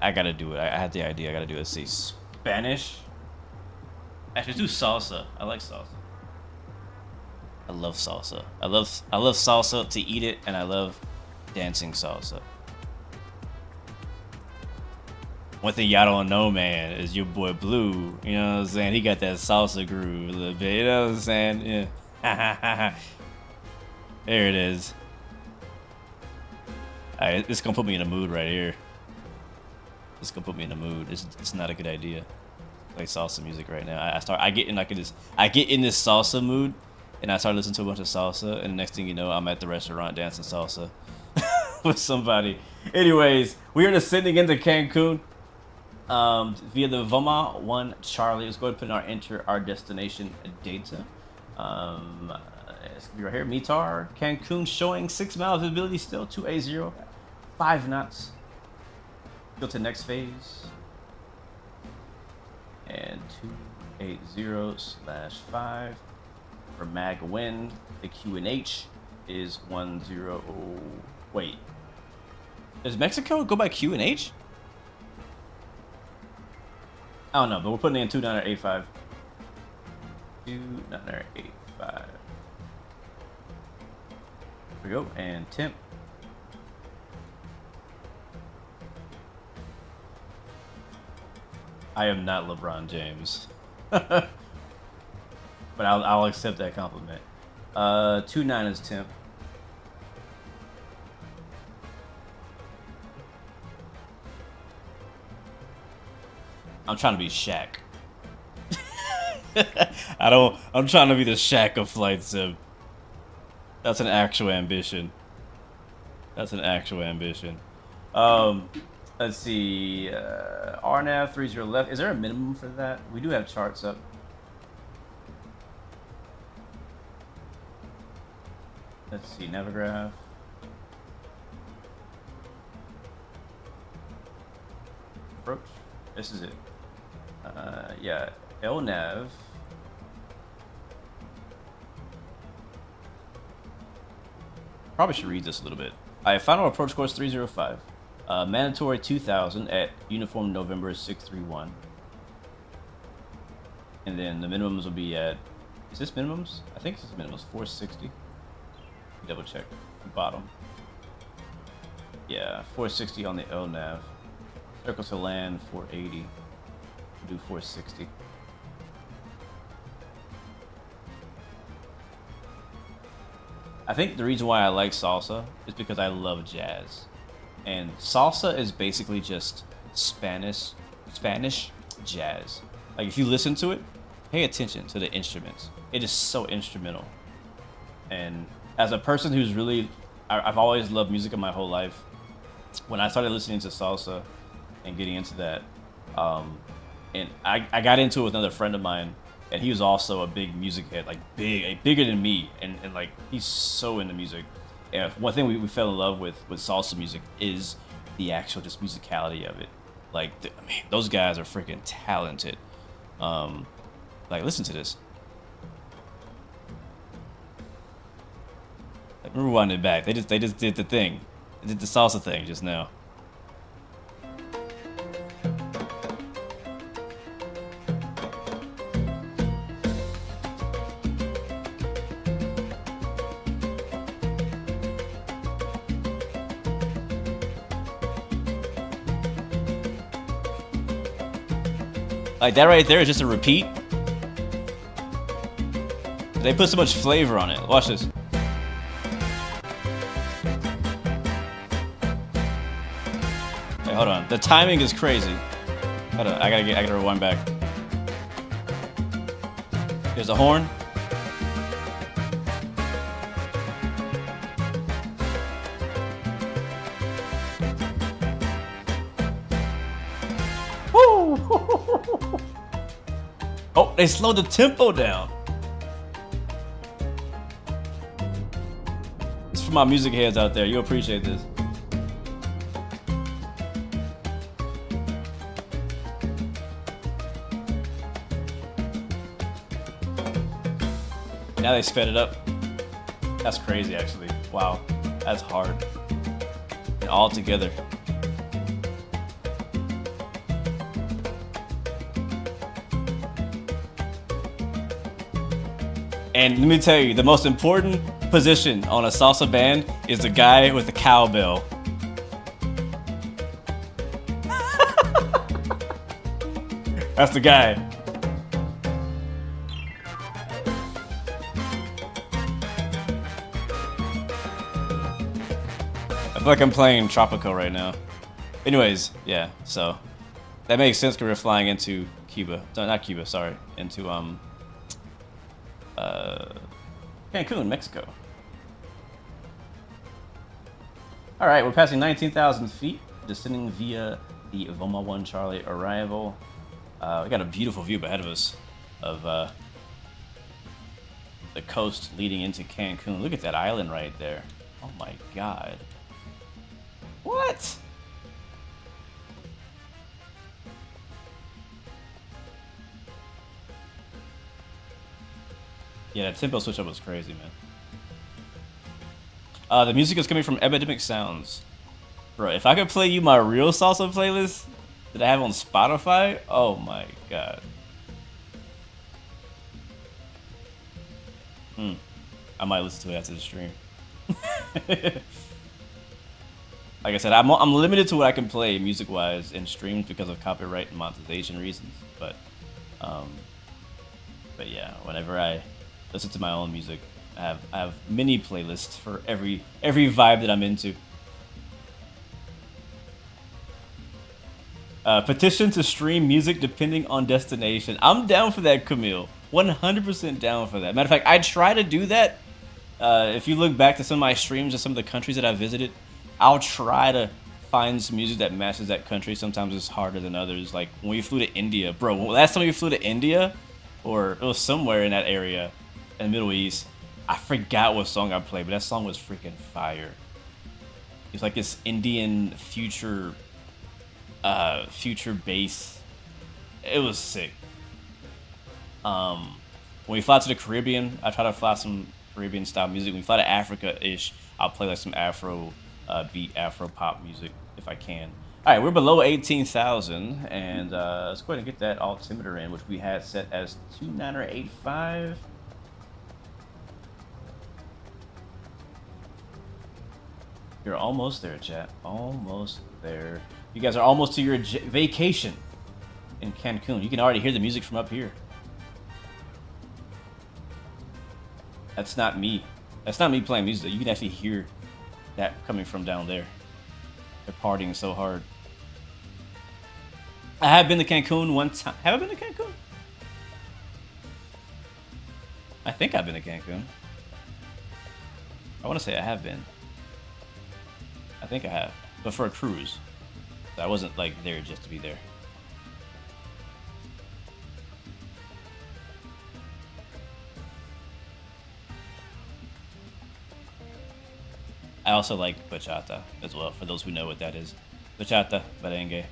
I gotta do it. I had the idea. I gotta do it. Let's see. Spanish? Actually, do salsa. I like salsa. I love salsa. I love salsa to eat it, and I love dancing salsa. One thing y'all don't know, man, is your boy Blue. You know what I'm saying? He got that salsa groove a little bit. You know what I'm saying? Yeah. There it is. Alright, this is gonna put me in a mood right here. This is gonna put me in a mood. It's not a good idea. Play salsa music right now. I get in this salsa mood, and I start listening to a bunch of salsa, and the next thing you know, I'm at the restaurant dancing salsa with somebody. Anyways, we are descending into Cancun via the Voma 1 Charlie. Let's go ahead and put in enter our destination data. It's gonna be right here. METAR Cancun showing 6 miles visibility still 280, 5 knots. Go to next phase. And 280/5 for mag wind. The QNH is 10. Wait, does Mexico go by QNH? I don't know, but we're putting in 2985. 2985. There we go, and temp. I am not LeBron James. But I'll accept that compliment. 29 is temp. I'm trying to be Shaq. I'm trying to be the Shaq of flight sim. That's an actual ambition. Let's see, RNAV 30 left. Is there a minimum for that? We do have charts up. Let's see, Navigraph. Approach. This is it. Yeah, LNAV. Probably should read this a little bit. Alright, final approach course 305. Mandatory 2000 at uniform November 631. And then the minimums will be at, is this minimums? I think this is minimums, 460. Double check the bottom. Yeah, 460 on the LNAV. Circle to land 480. Do 460. I think the reason why I like salsa is because I love jazz. And salsa is basically just Spanish jazz. Like, if you listen to it, pay attention to the instruments. It is so instrumental. And as a person who's really, I've always loved music in my whole life. When I started listening to salsa and getting into that, and I got into it with another friend of mine and he was also a big music head, like bigger than me, and like he's so into music. And one thing we fell in love with salsa music is the actual just musicality of it. Like, I mean, those guys are freaking talented. Like, listen to this. Like, rewind it back. They just did the thing. They did the salsa thing just now. Like, that right there is just a repeat. They put so much flavor on it. Watch this. Wait, hold on. The timing is crazy. Hold on. I gotta rewind back. Here's the horn. Oh, they slowed the tempo down. It's for my music heads out there. You'll appreciate this. Now they sped it up. That's crazy, actually. Wow, that's hard. And all together. And let me tell you, the most important position on a salsa band is the guy with the cowbell. That's the guy. I feel like I'm playing Tropico right now. Anyways, yeah, so that makes sense because we're flying into Cuba. No, not Cuba, sorry. Into Cancun, Mexico. Alright, we're passing 19,000 feet, descending via the Voma 1 Charlie arrival. We got a beautiful view ahead of us of the coast leading into Cancun. Look at that island right there. Oh my god. What? Yeah, that tempo switch up was crazy, man. The music is coming from Epidemic Sounds. Bro, if I could play you my real salsa playlist that I have on Spotify, oh my god. I might listen to it after the stream. Like I said, I'm limited to what I can play music-wise in streams because of copyright and monetization reasons. But yeah, whenever I listen to my own music, I have mini playlists for every vibe that I'm into. Petition to stream music depending on destination. I'm down for that, Camille. 100% down for that. Matter of fact, I try to do that. If you look back to some of my streams of some of the countries that I visited, I'll try to find some music that matches that country. Sometimes it's harder than others. Like when we flew to India, bro. Last time we flew to India, or it was somewhere in that area in the Middle East, I forgot what song I played, but that song was freaking fire. It's like this Indian future bass. It was sick. When we fly to the Caribbean, I try to fly some Caribbean style music. When we fly to Africa-ish, I'll play like some Afro beat, Afro pop music if I can. All right, we're below 18,000, and let's go ahead and get that altimeter in, which we had set as 2985. You're almost there, chat. Almost there. You guys are almost to your vacation in Cancun. You can already hear the music from up here. That's not me. That's not me playing music. You can actually hear that coming from down there. They're partying so hard. I have been to Cancun one time. Have I been to Cancun? I think I've been to Cancun. I want to say I have been. I think I have. But for a cruise. I wasn't like there just to be there. I also like bachata as well, for those who know what that is. Bachata, merengue.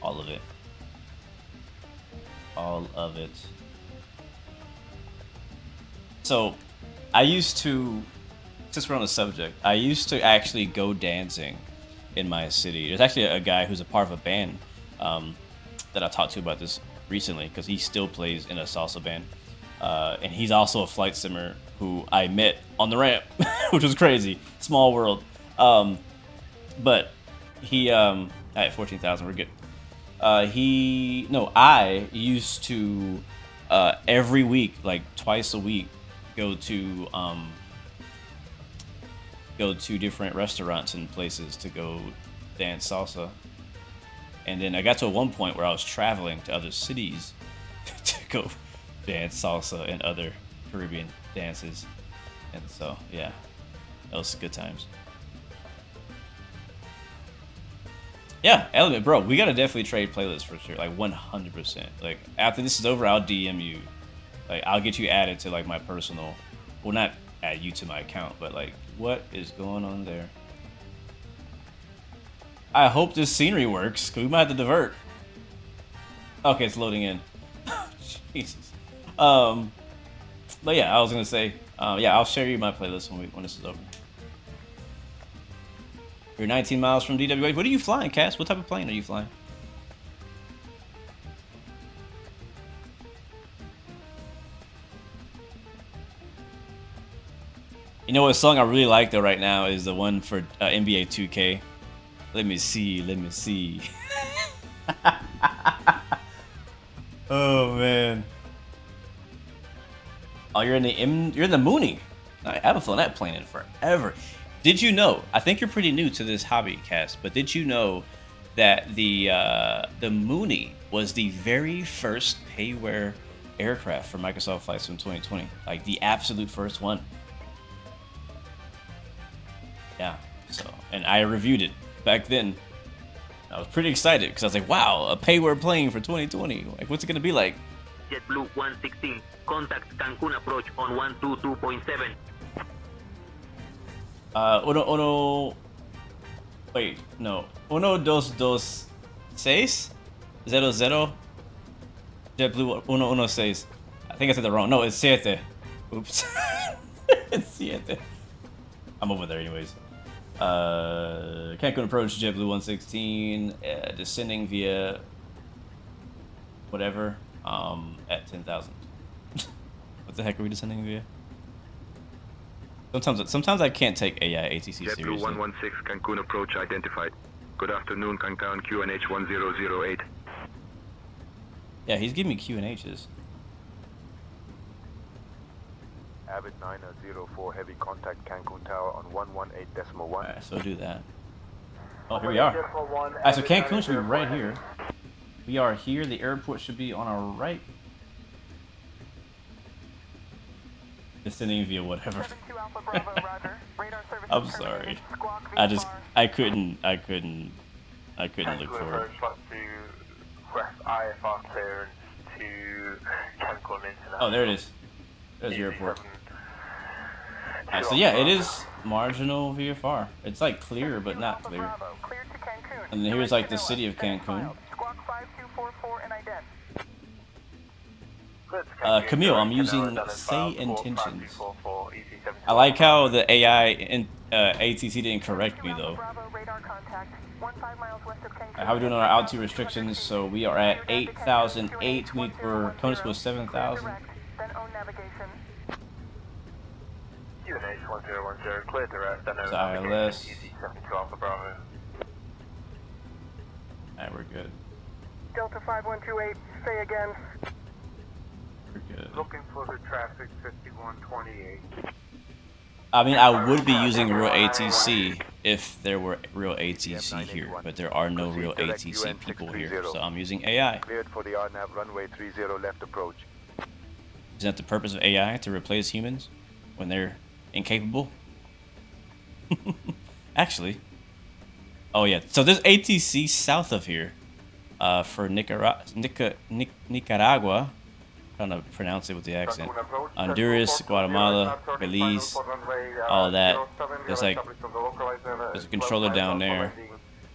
All of it. All of it. So, I used to, since we're on the subject, I used to actually go dancing in my city. There's actually a guy who's a part of a band that I talked to about this recently, because he still plays in a salsa band. And he's also a flight simmer who I met on the ramp, which was crazy. Small world. But he, at 14,000, we're good. I used to, every week, like twice a week, go to different restaurants and places to go dance salsa. And then I got to one point where I was traveling to other cities to go dance salsa and other Caribbean dances. And so, yeah, that was good times. Yeah, Element, bro, we gotta definitely trade playlists for sure, like 100%. Like, after this is over, I'll DM you. Like, I'll get you added to, like, my personal, well, not add you to my account, but, like, what is going on there? I hope this scenery works, because we might have to divert. Okay, it's loading in. Jesus. But yeah, I was gonna say, yeah, I'll share you my playlist when this is over. You're 19 miles from DWA. What are you flying, Cass? What type of plane are you flying? You know what song I really like though right now is the one for NBA 2K. Let me see. Let me see. Oh man. Oh, you're in the Mooney. I haven't flown that plane in forever. Did you know? I think you're pretty new to this hobby, Cass, but did you know that the Mooney was the very first payware aircraft for Microsoft Flight Sim 2020? Like the absolute first one. Yeah. So, and I reviewed it back then. I was pretty excited because I was like, "Wow, a payware plane for 2020! Like, what's it gonna be like?" JetBlue 116, contact Cancun approach on 122.7. Wait, no. 1226 00 JetBlue 116. I think I said that wrong. No, it's 7. Oops. It's 7. I'm over there anyways. Cancun approach JetBlue 116, descending via whatever, at 10,000. What the heck are we descending via? Sometimes I can't take AI ATC seriously. JetBlue 116 Cancun approach identified. Good afternoon, Cancun QNH 1008. Yeah, he's giving me QNHs. Avid 904 heavy contact Cancun Tower on 118.1. Alright, so do that. Oh, here we are. Alright, so Cancun should be right here. We are here. The airport should be on our right. Descending via whatever. I'm sorry. I couldn't look for it. Oh, there it is. There's the airport. Alright, so yeah, it is marginal VFR. It's like clear, but not clear. And then here's like the city of Cancun. Camille, I'm using say intentions. I like how the AI in ATC didn't correct me though. How are we doing on our altitude restrictions? So we are at 8,008. We were coming to 7,000. It's ILS. Alright, we're good. Delta 5128, say again. We're good. Looking for the traffic 5128. I mean, I would be using real ATC if there were real ATC here, but there are no real ATC people here, so I'm using AI. Cleared for the RNAV runway 30 left approach. Isn't that the purpose of AI, to replace humans when they're incapable? Actually. Oh yeah, so there's ATC south of here for Nicaragua. trying to pronounce it with the accent. Honduras, Guatemala, Belize, all of that. There's like there's a controller down there,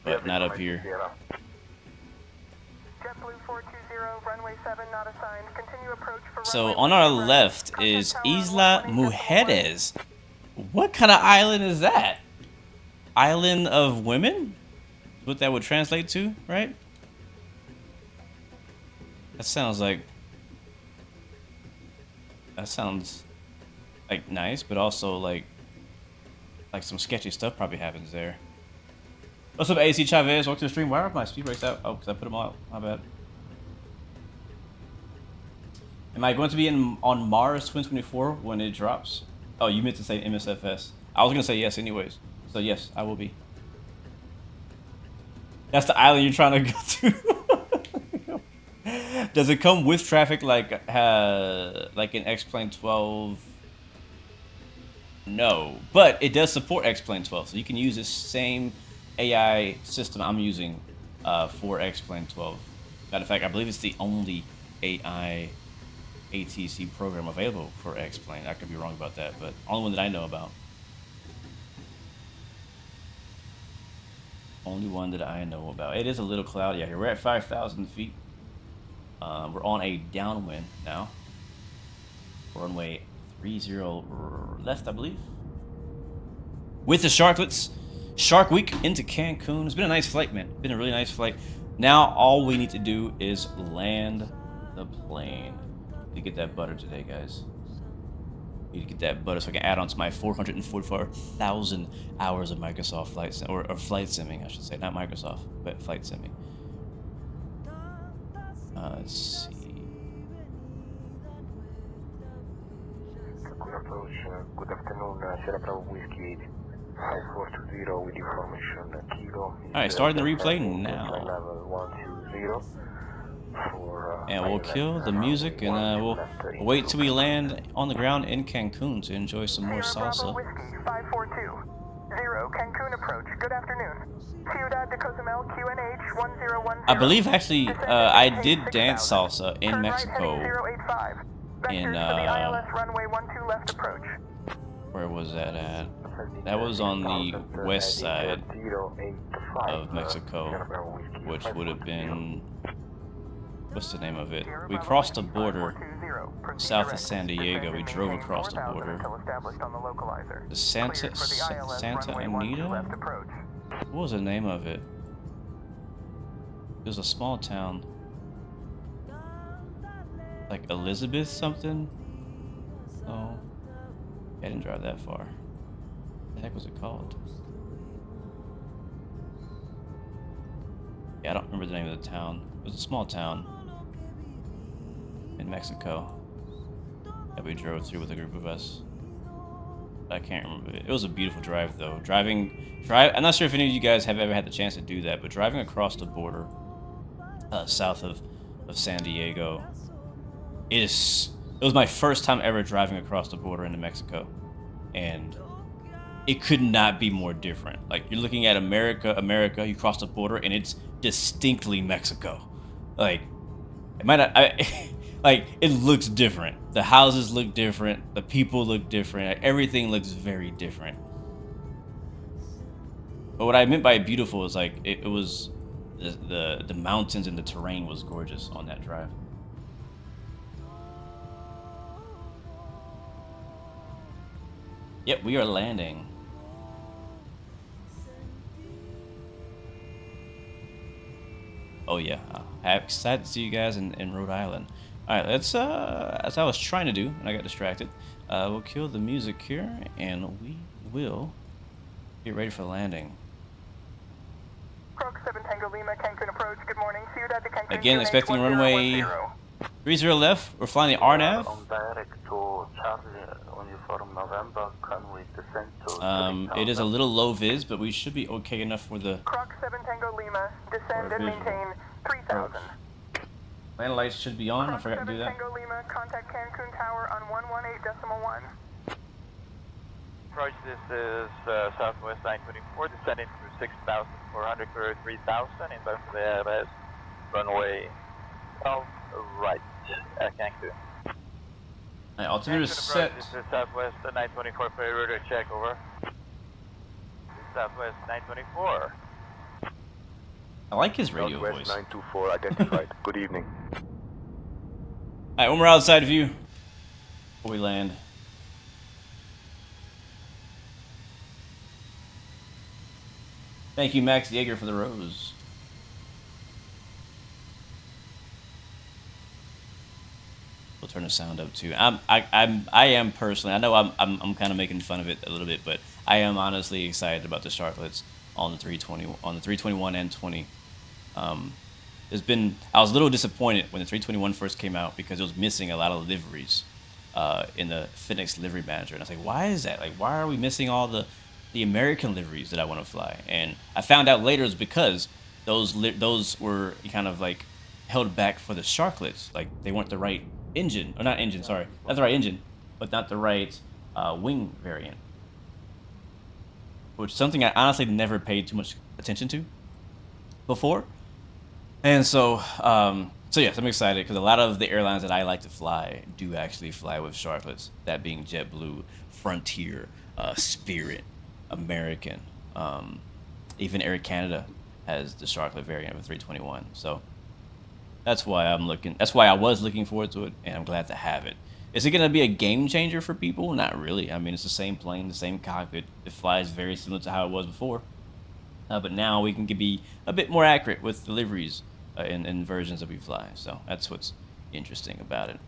but not up here. So on our left is Isla Mujeres. What kind of island is that? Island of women? What that would translate to, right? That sounds like nice, but also like some sketchy stuff probably happens there. What's up, AC Chavez? Welcome to the stream. Why are my speed brakes out? Oh, because I put them out. My bad. Am I going to be on Mars 2024 when it drops? Oh, you meant to say MSFS. I was going to say yes anyways. So yes, I will be. That's the island you're trying to go to. Does it come with traffic like in X-Plane 12? No, but it does support X-Plane 12, so you can use this same AI system I'm using for X-Plane 12. Matter of fact, I believe it's the only AI ATC program available for X-Plane. I could be wrong about that, but only one that I know about. Only one that I know about. It is a little cloudy out here. We're at 5,000 feet. We're on a downwind now. Runway 30 left, I believe. With the Sharklets. Shark Week into Cancun. It's been a nice flight, man. Been a really nice flight. Now all we need to do is land the plane. To get that butter today, guys. Need to get that butter so I can add on to my 444,000 hours of Microsoft flight sim, or flight simming, I should say, not Microsoft, but flight simming. Let's see. Good afternoon, Sierra Bravo Whiskey 5420 with information Kilo. Alright, starting the replay now. Level 120. And we'll kill the music and we'll wait till we land on the ground in Cancun to enjoy some more salsa. Whiskey 5420 Cancun approach. Good afternoon. Ciudad de Cozumel QNH 1010. I believe actually I did dance salsa in Mexico. In runway 12 left approach. Where was that at? That was on the west side of Mexico, which would have been, what's the name of it? We crossed the border south of San Diego. We drove across the border. The Santa Anita? What was the name of it? It was a small town. Like Elizabeth something? Oh, I didn't drive that far. What the heck was it called? Yeah, I don't remember the name of the town. It was a small town in Mexico that we drove through with a group of us. I can't remember it. It was a beautiful drive though. I'm not sure if any of you guys have ever had the chance to do that, but driving across the border south of San Diego, it was my first time ever driving across the border into Mexico, and it could not be more different. Like, you're looking at America, you cross the border and it's distinctly Mexico. Like, it might not, like, it looks different. The houses look different, the people look different, everything looks very different. But what I meant by beautiful is like it was the mountains and the terrain was gorgeous on that drive. Yep, we are landing. Oh yeah, I'm excited to see you guys in Rhode Island. All right, let's as I was trying to do, and I got distracted. We'll kill the music here, and we will get ready for landing. Croc 7 Tango Lima, Cancun approach. Good morning. Ciudad de Cancun. Again, expecting runway 30 left. We're flying the RNAV. It is a little low vis, but we should be okay enough for the Croc 7 Tango Lima, descend and maintain 3000. land lights should be on. I forgot to do that. Tango Lima, contact Cancun Tower on 118.1. Approach, this is Southwest 924, descending through 6,400, clear 3,000, inbound for the airbus, runway 12, right, Cancun. Alright, altimeter set. This is Southwest 924 for a radar check, over. This is Southwest 924. I like his radio Southwest voice. 924 identified. Good evening. Alright, when we're outside view, before we land. Thank you, Max Yeager, for the rose. We'll turn the sound up too. I am personally. I know I'm kind of making fun of it a little bit, but I am honestly excited about the Sharklets on the 320, on the 321 and 20. I was a little disappointed when the 321 first came out because it was missing a lot of liveries in the Phoenix livery manager, and I was like, why is that? Like, why are we missing all the American liveries that I want to fly? And I found out later it's because those were kind of like held back for the Sharklets. Like, they weren't the right engine, or not engine, sorry, not the right engine, but not the right wing variant, which is something I honestly never paid too much attention to before. And so yes, I'm excited because a lot of the airlines that I like to fly do actually fly with Sharklets, that being JetBlue, Frontier, Spirit, American, even Air Canada has the Sharklet variant of a 321. So that's why I was looking forward to it, and I'm glad to have it. Is it going to be a game changer for people? Not really. I mean, it's the same plane, the same cockpit. It flies very similar to how it was before. But now we can be a bit more accurate with deliveries in versions that we fly. So that's what's interesting about it.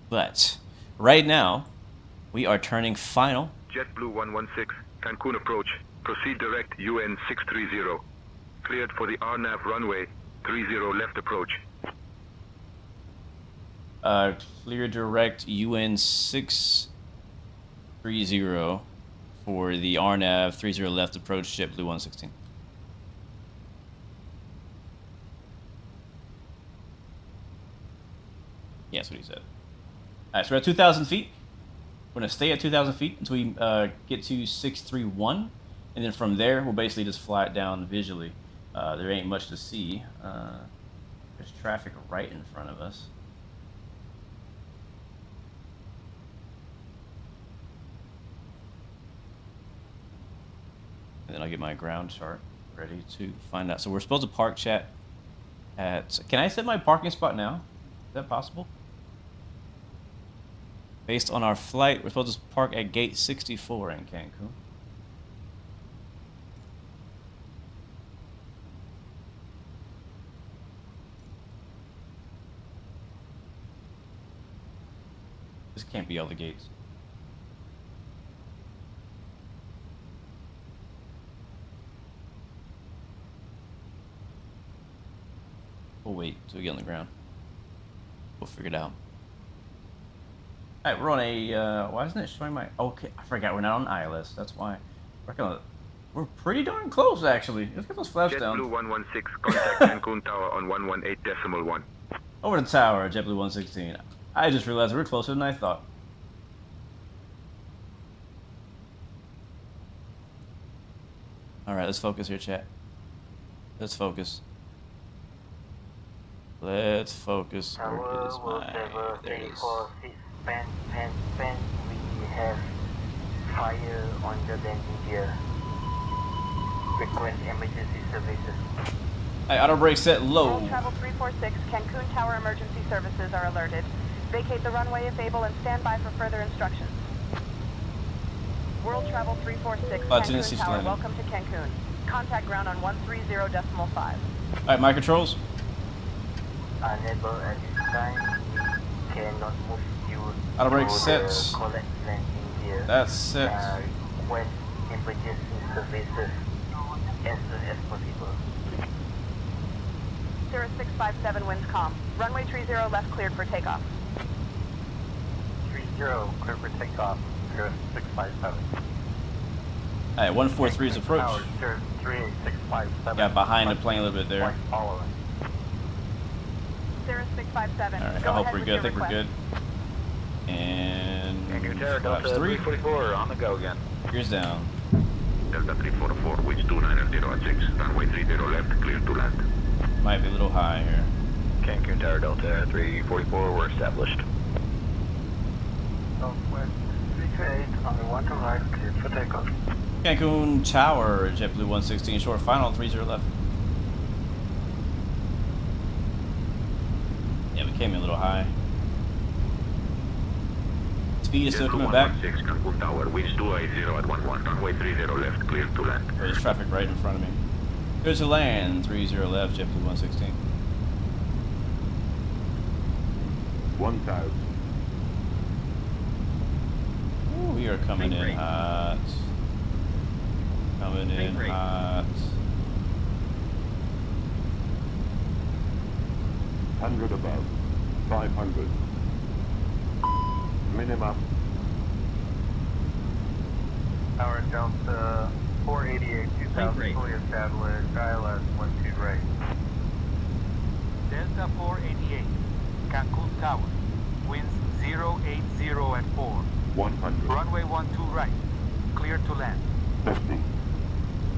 But right now, we are turning final. JetBlue 116, Cancun approach. Proceed direct UN 630. Cleared for the RNAV runway 30 left approach. Clear direct UN 630 for the RNAV 30 left approach, JetBlue 116. Yeah, that's what he said. Alright, so we're at 2,000 feet. We're going to stay at 2,000 feet until we get to 631. And then from there, we'll basically just fly it down visually. There ain't much to see. There's traffic right in front of us. And then I'll get my ground chart ready to find out. So we're supposed to park, chat, at... Can I set my parking spot now? Is that possible? Based on our flight, we're supposed to park at gate 64 in Cancun. This can't be all the gates. We'll wait till we get on the ground. We'll figure it out. Alright, we're on a, why isn't it showing my, okay, I forgot we're not on ILS, that's why. We're pretty darn close, actually. Let's get those flaps down. JetBlue 116, contact Cancun Tower on 118.1. Over the tower, JetBlue 116. I just realized we're closer than I thought. Alright, let's focus here, chat. Let's focus. Let's focus. Where is my... There it is. Pen, we have fire on the landing gear. Request emergency services. Alright, auto brake set low. World Travel 346, Cancun Tower emergency services are alerted. Vacate the runway if able and stand by for further instructions. World Travel 346, Cancun Tower, landing. Welcome to Cancun. Contact ground on 130.5. Alright, my controls. Unable at this time, we cannot move you auto brake set. Collect landing gear. That's set. Request emergency services as soon as possible. 0657 winds calm. Runway 30 left cleared for takeoff. 30 clear for takeoff. 0657. Alright, 143's approach. 3657. Got behind the plane a little bit there. Following. 0657. Alright, I hope we're good. I think we're good. And... Delta 344 on the go again. Gears down. Delta 344, wind 290 at 6, runway 30 left, clear to land. Might be a little high here. Cancun Tower Delta 344, we're established. 1 to right, cleared for takeoff. Cancun Tower, JetBlue 116, short final, 30 left. Yeah, we came in a little high. Speed is still coming back. 116, Cancun Tower, winds 280 at 11, runway 30 left, clear to land. There's traffic right in front of me. Clear to land, 30 left, JetBlue 116. 1000. Ooh, we are coming in hot. Coming in hot. 100 above. 500. Minimum. Tower Delta 488, 2000, fully established, ILS 12 right. Delta 488, Cancun Tower, winds 080 at 4. 100. Runway 12 right, clear to land. 50.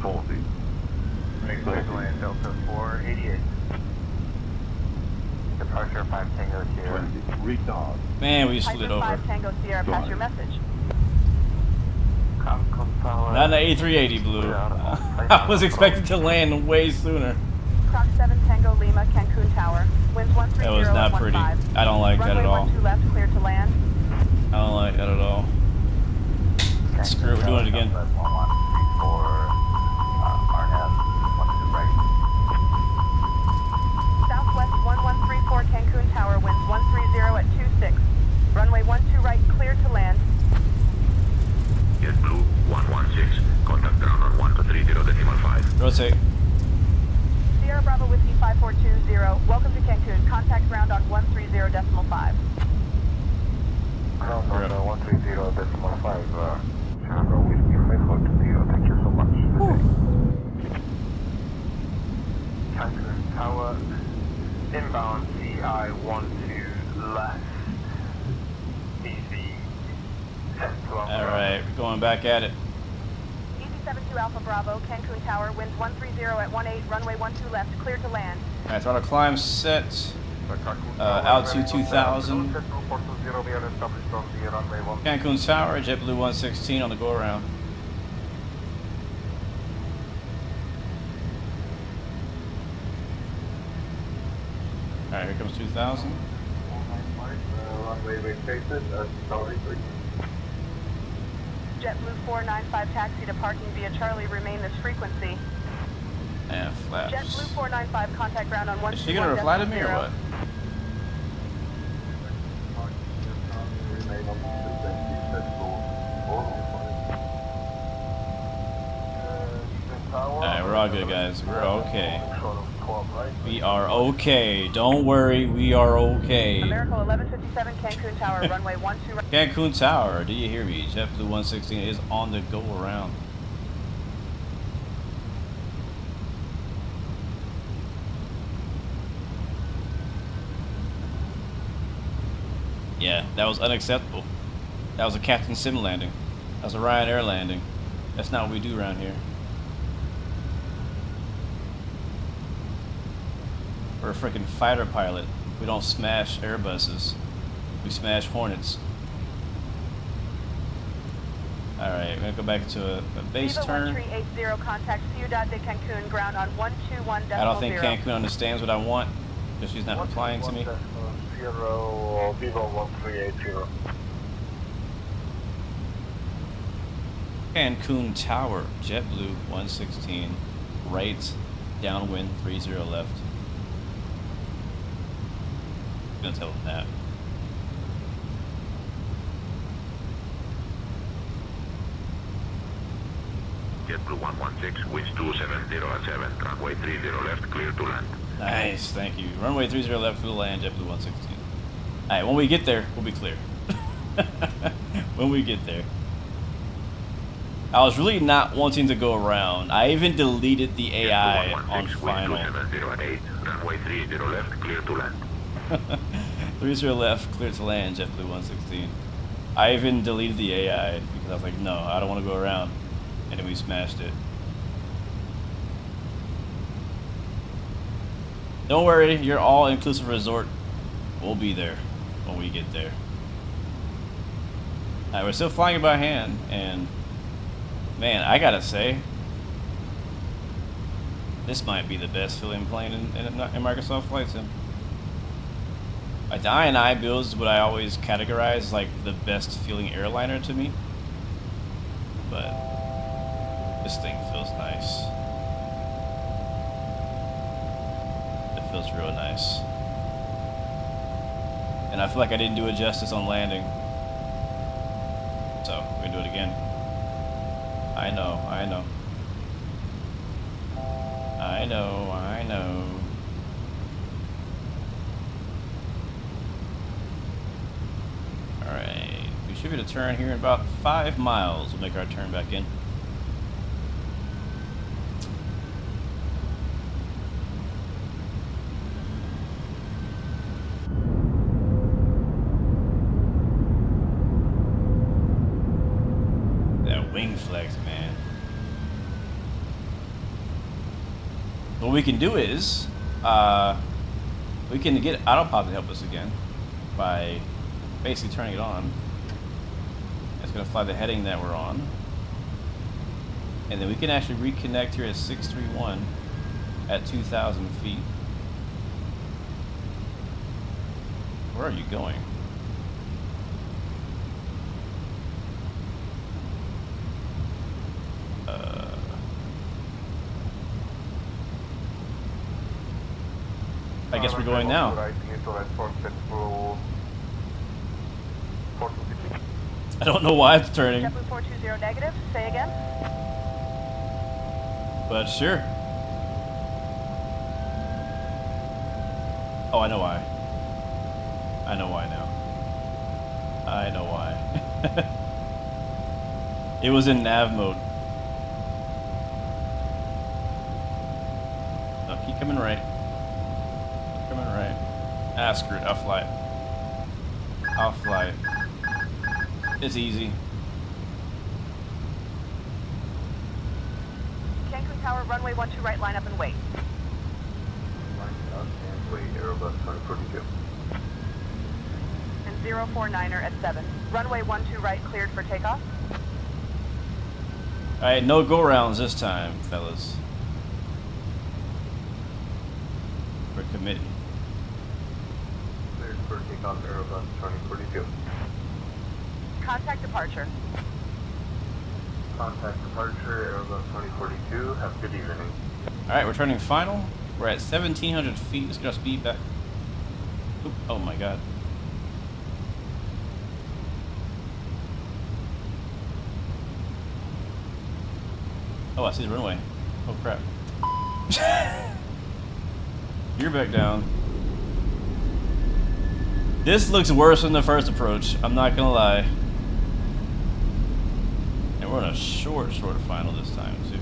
40. Clear to land, Delta 488. Departure 5 Tango Sierra. 20. Retard. Man, we slid over. 5 Tango Sierra, pass your message. Not an A380 Blue. I was expecting to land way sooner. Croc 7 Tango Lima, Cancun Tower, winds 130 That was not pretty. I don't like that at all. Runway 12 left, clear to land. I don't like that at all. Screw it, we're doing it again. Southwest 1134 Cancun Tower, winds 130 at 26. Runway 12 right, clear to land. JetBlue 116, contact ground on 1230.5. Rotate. Sierra Bravo Whiskey 5420, welcome to Cancun. Contact ground on 130.5. Ground on 130.5, Sierra Bravo Whiskey 5420, thank you so much. Cancun Tower, inbound CI 12 left. DC 10 to Alright, we're going back at it. EZ72 Alpha Bravo, Cancun Tower, winds 130 at 18, runway 12 left, clear to land. Alright, throttle climb set. Altitude 2000. Cancun Tower, JetBlue 116 on the go around. Alright, here comes 2000. Runway vacated at 33. JetBlue 495 taxi to parking via Charlie, remain this frequency. And flaps. JetBlue 495, contact ground on 121. Is she gonna reply to me or what? Alright, we're all good, guys. We're okay. We are okay. Don't worry, we are okay. America 1157 Cancun Tower, runway 12 right. Cancun Tower, do you hear me? JetBlue 116 is on the go around. Yeah, that was unacceptable. That was a Captain Sim landing. That was a Ryanair landing. That's not what we do around here. We're a freaking fighter pilot. We don't smash Airbuses. We smash Hornets. Alright, we're gonna go back to a base turn. 1380, contact Ciudad de Cancun, ground on 121.0. I don't think Cancun understands what I want because she's not replying to me. 0 Vivo 1380. Cancun Tower, JetBlue 116, right, downwind 30 left. I'm gonna tell them that. JetBlue 116, winds 270 at 7, runway 30 left, clear to land. Nice, thank you. Runway 30 left for the land, JetBlue 116. Alright, when we get there, we'll be clear. When we get there. I was really not wanting to go around. I even deleted the AI on final. Runway 30 left, clear to land. 30 left, clear to land, JetBlue 116. I even deleted the AI because I was like, no, I don't want to go around. And then we smashed it. Don't worry, your all-inclusive resort will be there when we get there. We're still flying it by hand, and man, I gotta say, this might be the best feeling plane in Microsoft Flight Sim. Like the I&I builds is what I always categorize like the best feeling airliner to me, but this thing feels nice. It feels real nice, and I feel like I didn't do it justice on landing. So, we're gonna do it again. I know. Alright, we should be able to turn here in about 5 miles. We'll make our turn back in. Wing flex, man. What we can do is we can get autopilot to help us again by basically turning it on. It's gonna fly the heading that we're on, and then we can actually reconnect here at 631 at 2,000 feet. Where are you going? I guess we're going now. I don't know why it's turning. JetBlue 420 negative, say again. But sure. Oh, I know why. I know why now. I know why. It was in nav mode. No, keep coming right. Coming right. Ah, screw it. I'll fly it. I'll fly it. It's easy. Cancun Tower, runway 12 right, line up and wait. Line up and wait, Airbus 2042. And 049er at 7. Runway 12 right, cleared for takeoff. Alright, no go rounds this time, fellas. We're committed. Cleared for takeoff, Airbus 2042. Contact departure. Contact departure, Airbus 2042. Have a good evening. Alright, we're turning final. We're at 1,700 feet. Let's get our speed back. Oop, oh my god. Oh, I see the runway. Oh crap. You're back down. This looks worse than the first approach. I'm not gonna lie. And we're on a short final this time too.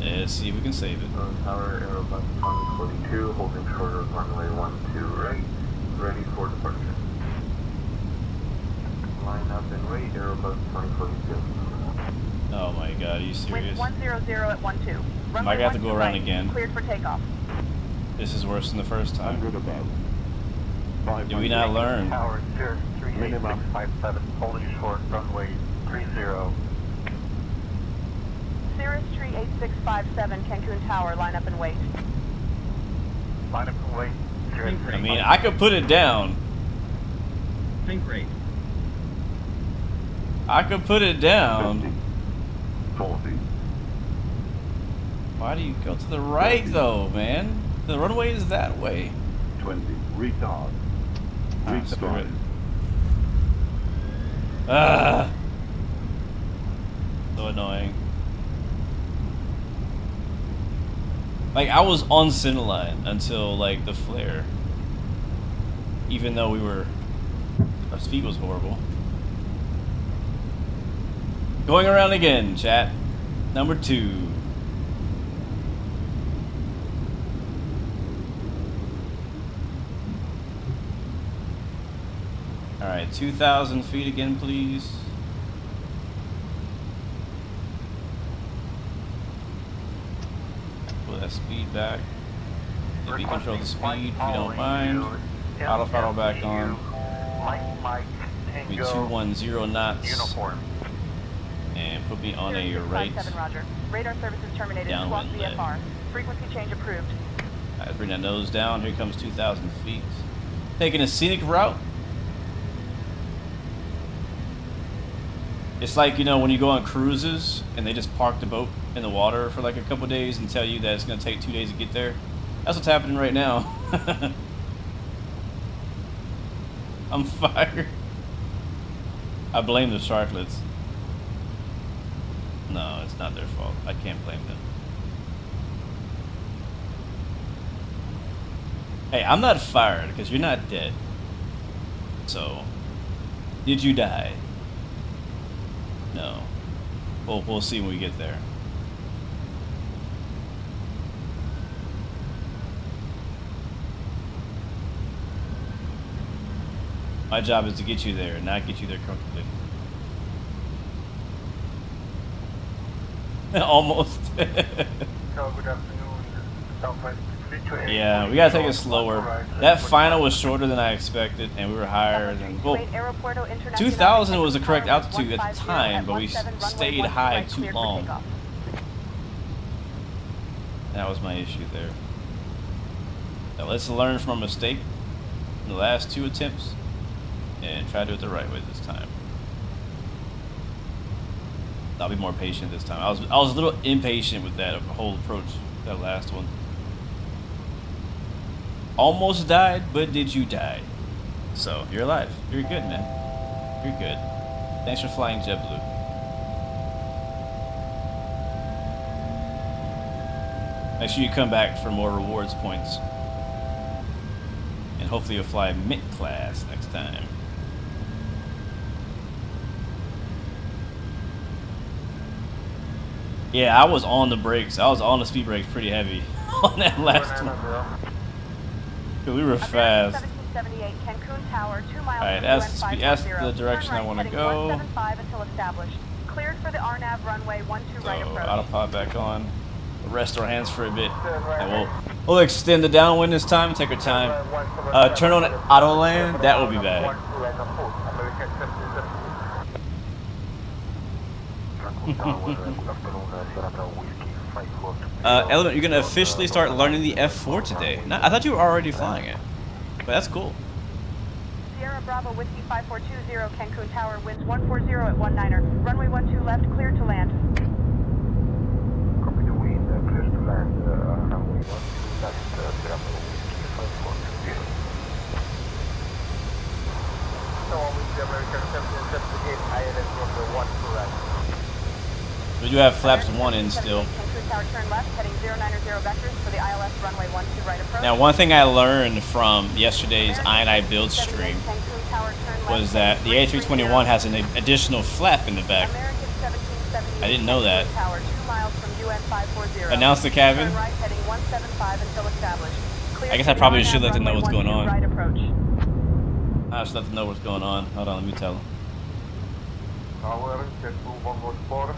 Let's see if we can save it. Tower, Airbus 2042, holding short of runway 12 right, ready for departure. Line up and wait, Airbus 2042. Oh my god, are you serious? Wind 100 at 12. I might have to go around right, again. Cleared for takeoff. This is worse than the first time. Did we not learn? Tower 03857, holding short, runway 30. Cirrus Tree 8657, Cancun Tower, line up and wait. Line up and wait. I mean, I could put it down. Think rate. I could put it down. 40. Why do you go to the right though, man? The runway is that way. 20. Retard. Ah, screw it. Ah. So annoying. Like, I was on centerline until, like, the flare. Even though our speed was horrible. Going around again, chat. Number 2. Alright, 2,000 feet again, please. speed back. If you control the speed, if you don't mind. Auto throttle back on. Be 210 knots. Uniform. And put me on a right. Roger. Radar services terminated. Downwind leg. VFR. Frequency change approved. Alright, bring that nose down. Here comes 2,000 feet. Taking a scenic route. It's like, you know, when you go on cruises and they just park the boat in the water for like a couple days and tell you that it's going to take 2 days to get there. That's what's happening right now. I'm fired. I blame the Sharklets. No, it's not their fault. I can't blame them. Hey, I'm not fired because you're not dead. So, did you die? No. Well, we'll see when we get there. My job is to get you there, not get you there comfortably. Almost. Yeah, we gotta take it slower. That final was shorter than I expected, and we were higher than. Well, 2,000 was the correct altitude at the time, but we stayed high too long. That was my issue there. Now let's learn from our mistake in the last 2 attempts and try to do it the right way this time. I'll be more patient this time. I was a little impatient with that whole approach, that last one. Almost died, but did you die? So, you're alive. You're good, man. You're good. Thanks for flying JetBlue. Make sure you come back for more rewards points. And hopefully you'll fly mint class next time. Yeah, I was on the brakes. I was on the speed brakes pretty heavy on that last one. We were fast. Alright, that's the direction I want to go. So, autopilot back on. We'll rest our hands for a bit. And we'll extend the downwind this time, take our time. Turn on auto land, that will be bad. Element, you're gonna officially start learning the F4 today. No, I thought you were already flying it, but that's cool. Sierra Bravo Whiskey 5420 Cancun Tower, winds 140 at 19er. Runway 12 left, clear to land. Copy the wind, clear to land. Runway 12 left, Sierra Bravo Whiskey 5420. So with the American 778 ILS number 1 correct. We do have flaps 1 in still. Now, one thing I learned from yesterday's I&I build stream was that the A321 has an additional flap in the back. I didn't know that. Announce the cabin. I guess I probably should let them know what's going on. I should let them know what's going on. Hold on, let me tell them. Tower, JetBlue 114.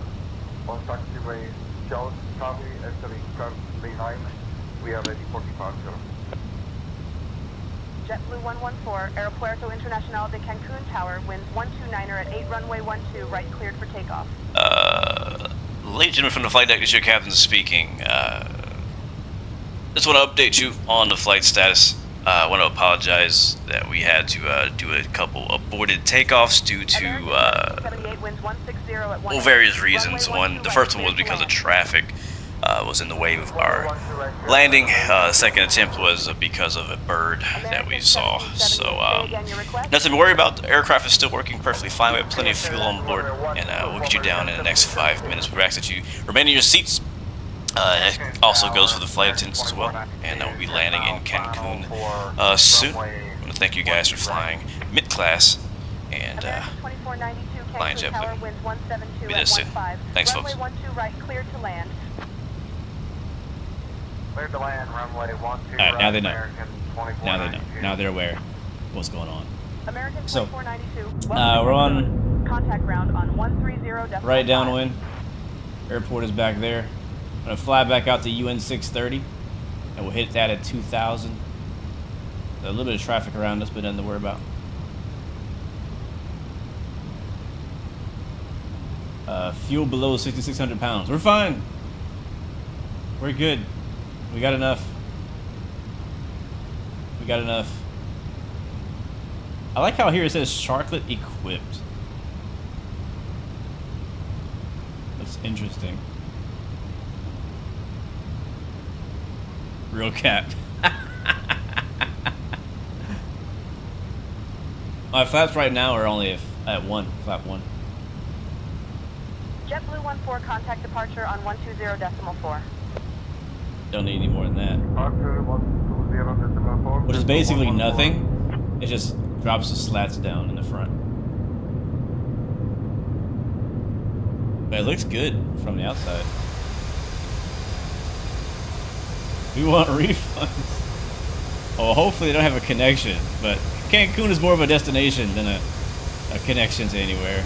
On taxiway Charles Charlie entering currently 9. We are ready for departure. JetBlue 114, Aeropuerto Internacional de Cancun Tower, winds 129er at 8 runway 12, right cleared for takeoff. Ladies and gentlemen from the flight deck, this is your captain speaking. Just want to update you on the flight status. I want to apologize that we had to do a couple aborted takeoffs due to various reasons. The first one was because of traffic was in the way of our landing. The second attempt was because of a bird that we saw. So nothing to worry about. The aircraft is still working perfectly fine. We have plenty of fuel on board, and we'll get you down in the next 5 minutes. We ask that you remain in your seats. It also goes for the flight attendants as well, and we'll be landing in Cancun soon. I want to thank you guys for flying mid-class and flying JetBlue. Be there soon. Thanks, folks. Clear to land, runway 12. Alright, now they know. Now they know. Now they're aware of what's going on. So, we're on contact ground on 130. right downwind. Airport is back there. I'm gonna fly back out to UN 630, and we'll hit that at 2,000. A little bit of traffic around us, but nothing to worry about. Fuel below 6,600 pounds. We're fine. We're good. We got enough. We got enough. I like how here it says Sharklet equipped. That's interesting. Real cap. My flaps right now are only at 1, flap 1. JetBlue 14, contact departure on 120.4. Don't need any more than that. Departure 120.4. Which is basically nothing. It just drops the slats down in the front. But it looks good from the outside. We want refunds. Oh, hopefully they don't have a connection, but Cancun is more of a destination than a connection to anywhere.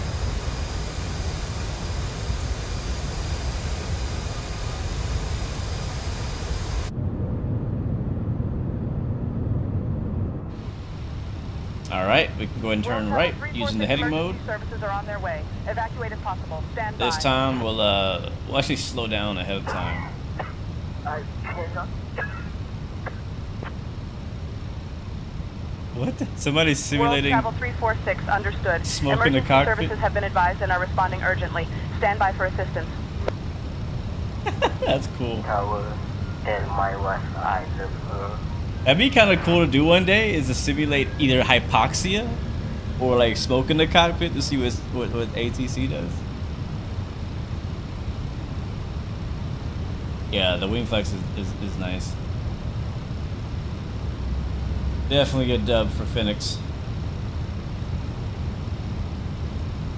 Alright, we can go ahead and turn right using the heading mode. Services are on their way. Evacuate if possible. Stand by. This time we'll actually slow down ahead of time. What? Somebody's simulating World Travel 346, understood. smoke in the Emergency cockpit? services have been advised and are responding urgently. Stand by for assistance. That's cool. Tower and my left eye zipper. That'd be kind of cool to do one day, is to simulate either hypoxia or like smoke in the cockpit to see what ATC does. Yeah, the wing flex is nice. Definitely good dub for Phoenix.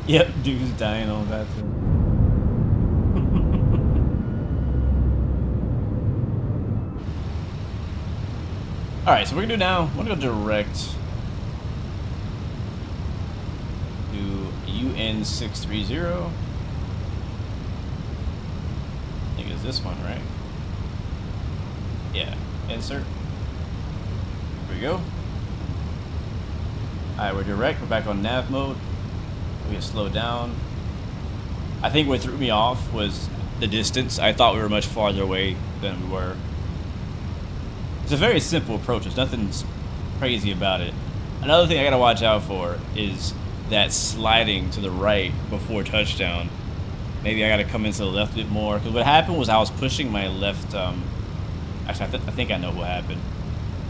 Yep, dude's dying on that too. Alright, so we're gonna do now, we're gonna go direct to UN 630. I think it's this one, right? Yeah, insert. Here we go. Alright, we're direct, we're back on nav mode. We can slow down. I think what threw me off was the distance. I thought we were much farther away than we were. It's a very simple approach. There's nothing crazy about it. Another thing I gotta watch out for is that sliding to the right before touchdown. Maybe I gotta come into the left a bit more. Because what happened was I was pushing my left. Actually, I think I know what happened.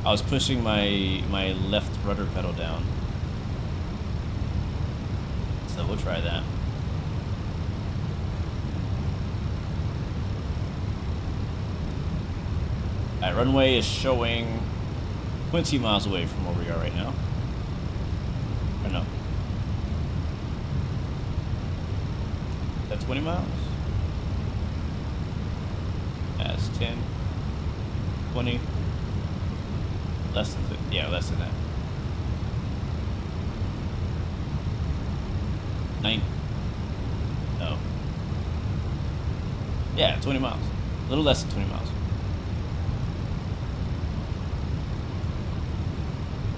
I was pushing my left rudder pedal down. So we'll try that. Alright, runway is showing 20 miles away from where we are right now. Or no. That's 20 miles? That's 10. 20. Less than 50. Yeah, less than that. 9. No. Yeah, 20 miles. A little less than 20 miles.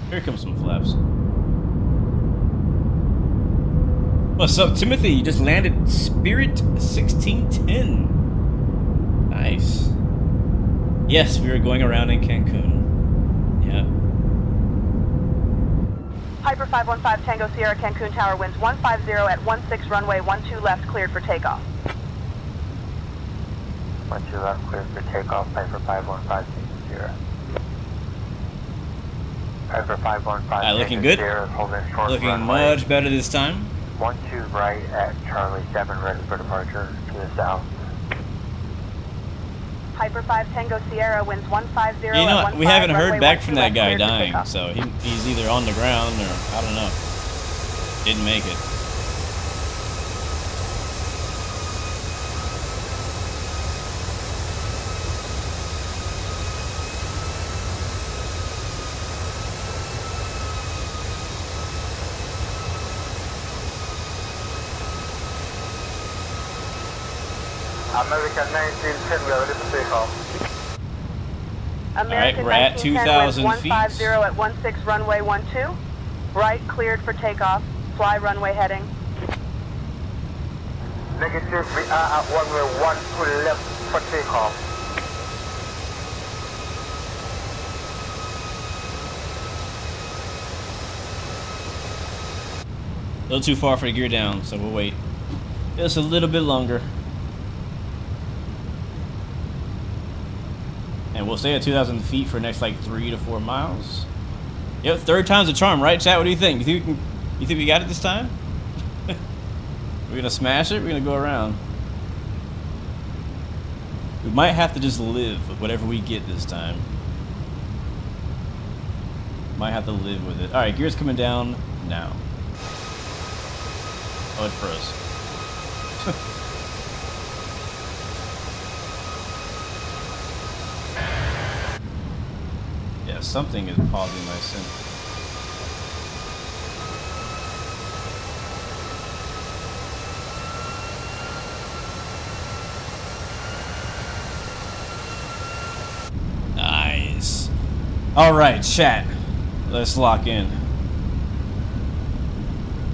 Here comes some flaps. What's up, Timothy? You just landed Spirit 1610. Nice. Yes, we are going around in Cancun. Yeah. Piper 515 Tango Sierra Cancun Tower winds 150 at 16 runway 12 left, cleared for takeoff. 12 left, cleared for takeoff. Piper 515 Sierra. Piper 515 Looking good. Sierra, holding short Looking runway. much better this time. 12 right at Charlie 7, ready for departure to the south. Piper 5 Tango Sierra winds 150 You know, at we haven't heard back from that guy cleared for dying, takeoff. so he's either on the ground or I don't know. Didn't make it. American 1910, we are ready for takeoff. American we're at 2,000 feet. 150 at 16 runway 12. Right, cleared for takeoff. Fly runway heading. Negative, we are at runway 12 left for takeoff. A little too far for the gear down, so we'll wait just a little bit longer. And we'll stay at 2,000 feet for the next like 3 to 4 miles. Yep, third time's a charm, right, chat? What do you think? You think we got it this time? We're gonna smash it? We're gonna go around. We might have to just live with whatever we get this time. Might have to live with it. Alright, gear's coming down now. Oh, it froze. Yeah, something is pausing my sync. Nice. Alright, chat. Let's lock in.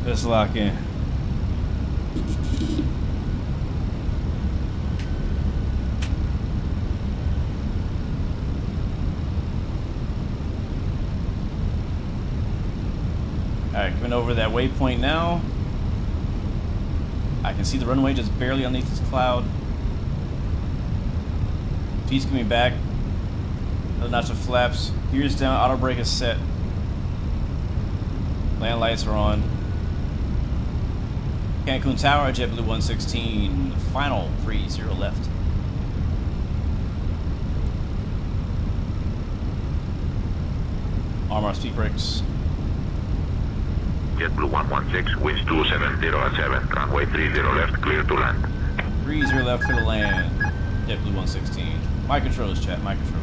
Let's lock in. Alright, coming over that waypoint now. I can see the runway just barely underneath this cloud. Feet's coming back. Another notch of flaps. Gears down, auto brake is set. Land lights are on. Cancun Tower, JetBlue 116. Final 30 left. Arm our speed brakes. JetBlue 116, winds 270 at 7, runway 30 left, clear to land. 30 left to the land. JetBlue 116. My controls, chat, my controls.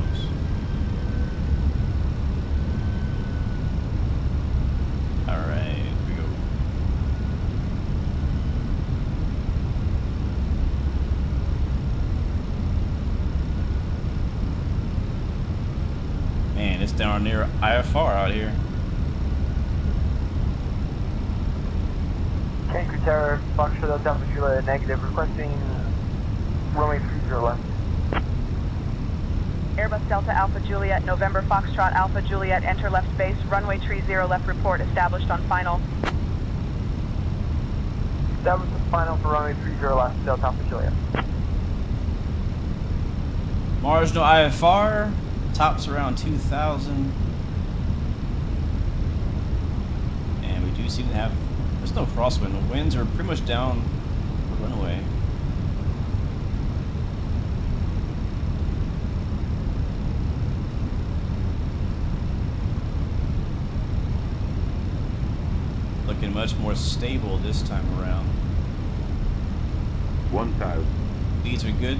Alright, here we go. Man, it's down near IFR out here. Cancun Tower, Foxtrot Delta Juliet negative, requesting runway 30 left. Airbus Delta Alpha Juliet, November Foxtrot Alpha Juliet, enter left base, runway 30 left report established on final. Established on final for runway 30 left, Delta Alpha Juliet. Marginal IFR, tops around 2,000. And we do seem to have, there's no crosswind, the winds are pretty much down the runway. Looking much more stable this time around. 1,000. Leads are good.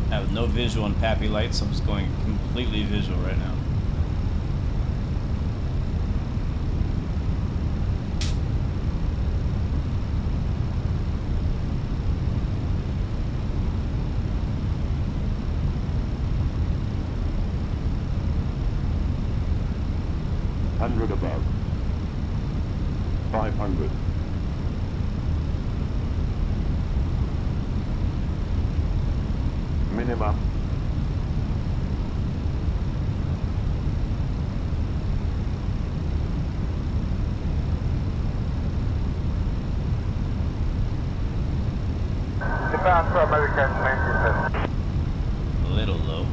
I have no visual on Pappy lights, so I'm just going completely visual right now. Above. 500. Minimum. Depart for American 1910. A little low.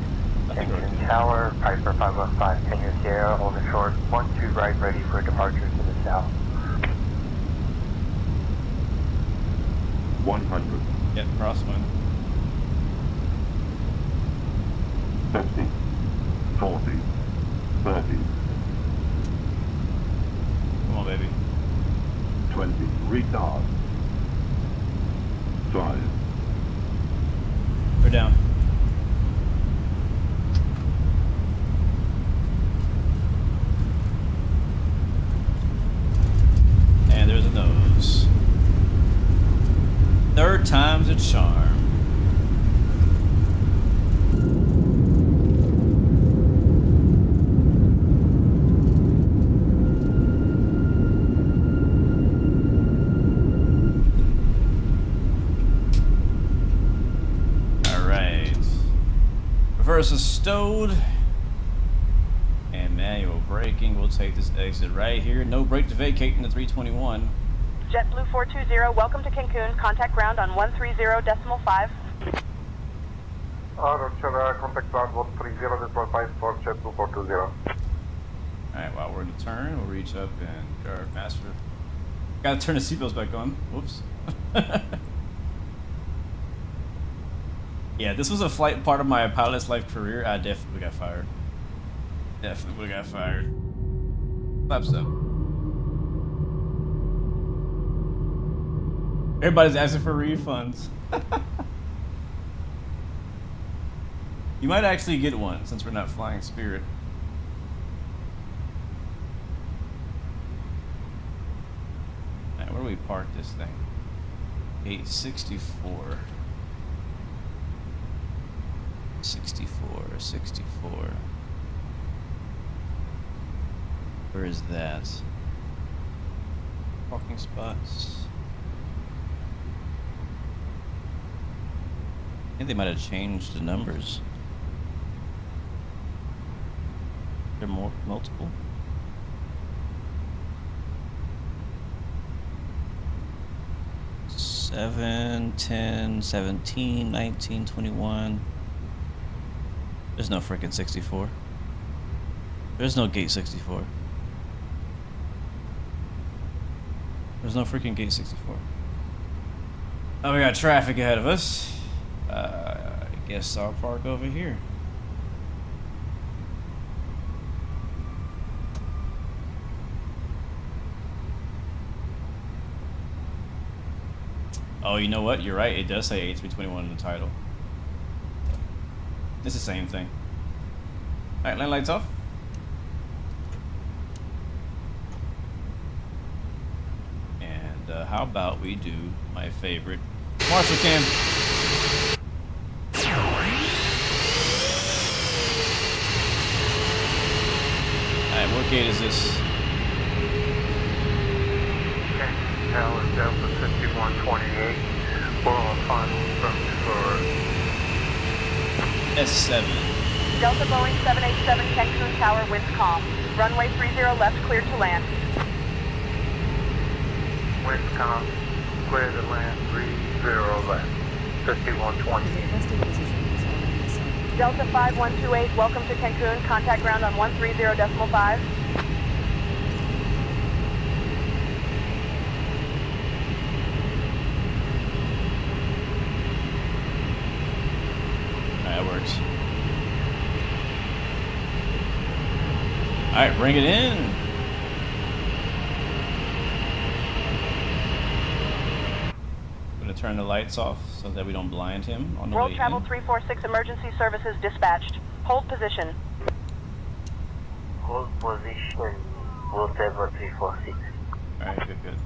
I think we're Cancun good. Tower, Piper 515, Tango Sierra, hold the short, 12 right, ready for departure to the south. 100. Yep, crosswind. 50. 40. 30. Come on, baby. 20. Retard. 5. We're down. time's a charm. Reverse is stowed. And manual braking. We'll take this exit right here. No brake to vacate in the 321. JetBlue 420, welcome to Cancun. Contact ground on 130.5. Roger, contact ground 130.5 for JetBlue 420. Alright, while we're in the turn, we'll reach up and guard master. Gotta turn the seatbelts back on. Whoops. Yeah, this was a flight part of my pilot's life career. I definitely got fired. Definitely would have got fired. Flaps up. Everybody's asking for refunds. You might actually get one since we're not flying Spirit. Alright, where do we park this thing? 864. 64. Where is that? Parking spots. I think they might have changed the numbers. They're more multiple. Seven, 10, 17, 19, 21. There's no freaking 64. There's no gate 64. There's no freaking gate 64. Oh, we got traffic ahead of us. I guess I'll park over here. Oh, you know what? You're right. It does say A321 in the title. It's the same thing. Alright, land lights off. And how about we do my favorite Marshall cam? Alright, what gate is this? Okay, now it's Delta 5128. We're on final approach for S7. Delta Boeing 787 Cancun Tower, winds calm. Runway 30 left, cleared to land. winds calm, clear to land 30 left, 5128. Delta 5128, welcome to Cancun. Contact ground on 130.5. That works. Alright, bring it in. I'm gonna turn the lights off so that we don't blind him on the World way Travel in. 346 emergency services dispatched. Hold position. Hold position, World Travel 346. Alright, good, good.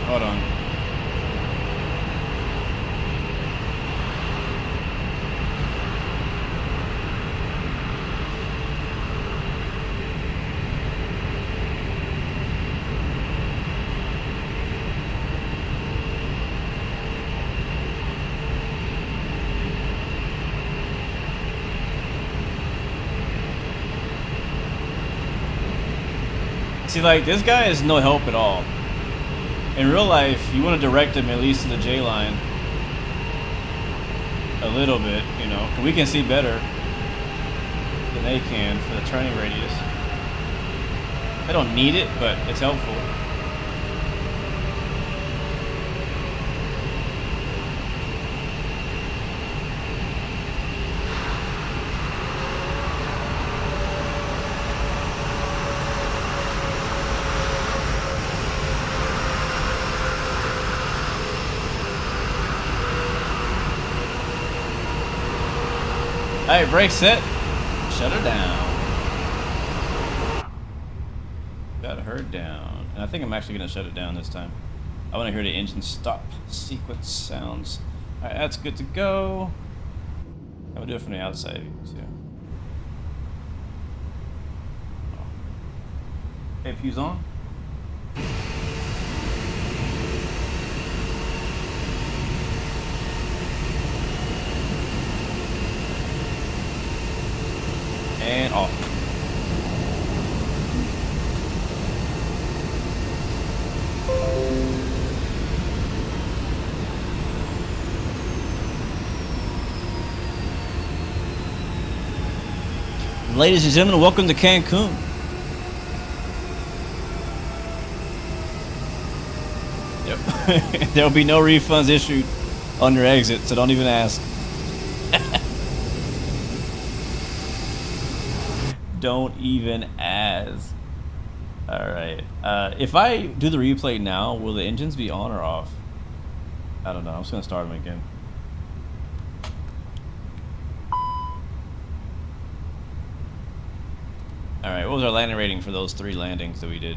Hold on. See, like, this guy is no help at all. In real life, you want to direct him at least to the J line. A little bit, you know. We can see better than they can for the turning radius. They don't need it, but it's helpful. Alright, brake set. Shut her down. Shut her down. And I think I'm actually going to shut it down this time. I want to hear the engine stop sequence sounds. All right, that's good to go. I'm going to do it from the outside too. Okay, fuse on. And off. Ladies and gentlemen, welcome to Cancun. Yep. There will be no refunds issued on your exit, so don't even ask. Don't even ask. All right. If I do the replay now, will the engines be on or off? I don't know. I'm just gonna start them again. All right. What was our landing rating for those 3 landings that we did?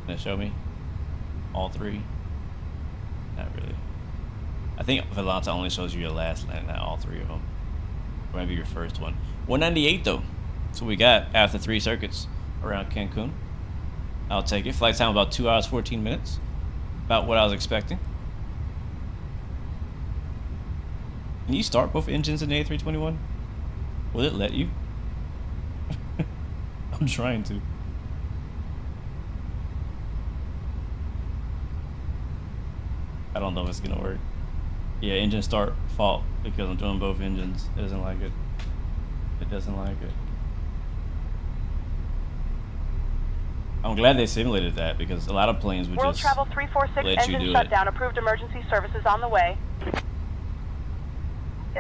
Can it show me all 3? Not really. I think Velanta only shows you your last landing, not all 3 of them. Or maybe your first one. 198 though. That's what we got after 3 circuits around Cancun. I'll take it. Flight time about 2 hours 14 minutes. About what I was expecting. Can you start both engines in the A321? Will it let you? I'm trying to. I don't know if it's gonna work. Yeah, engine start fault because I'm doing both engines. It doesn't like it. It doesn't like it. I'm glad they simulated that because a lot of planes would World just Travel 346 let you engine do shutdown. Approved emergency services on the way. A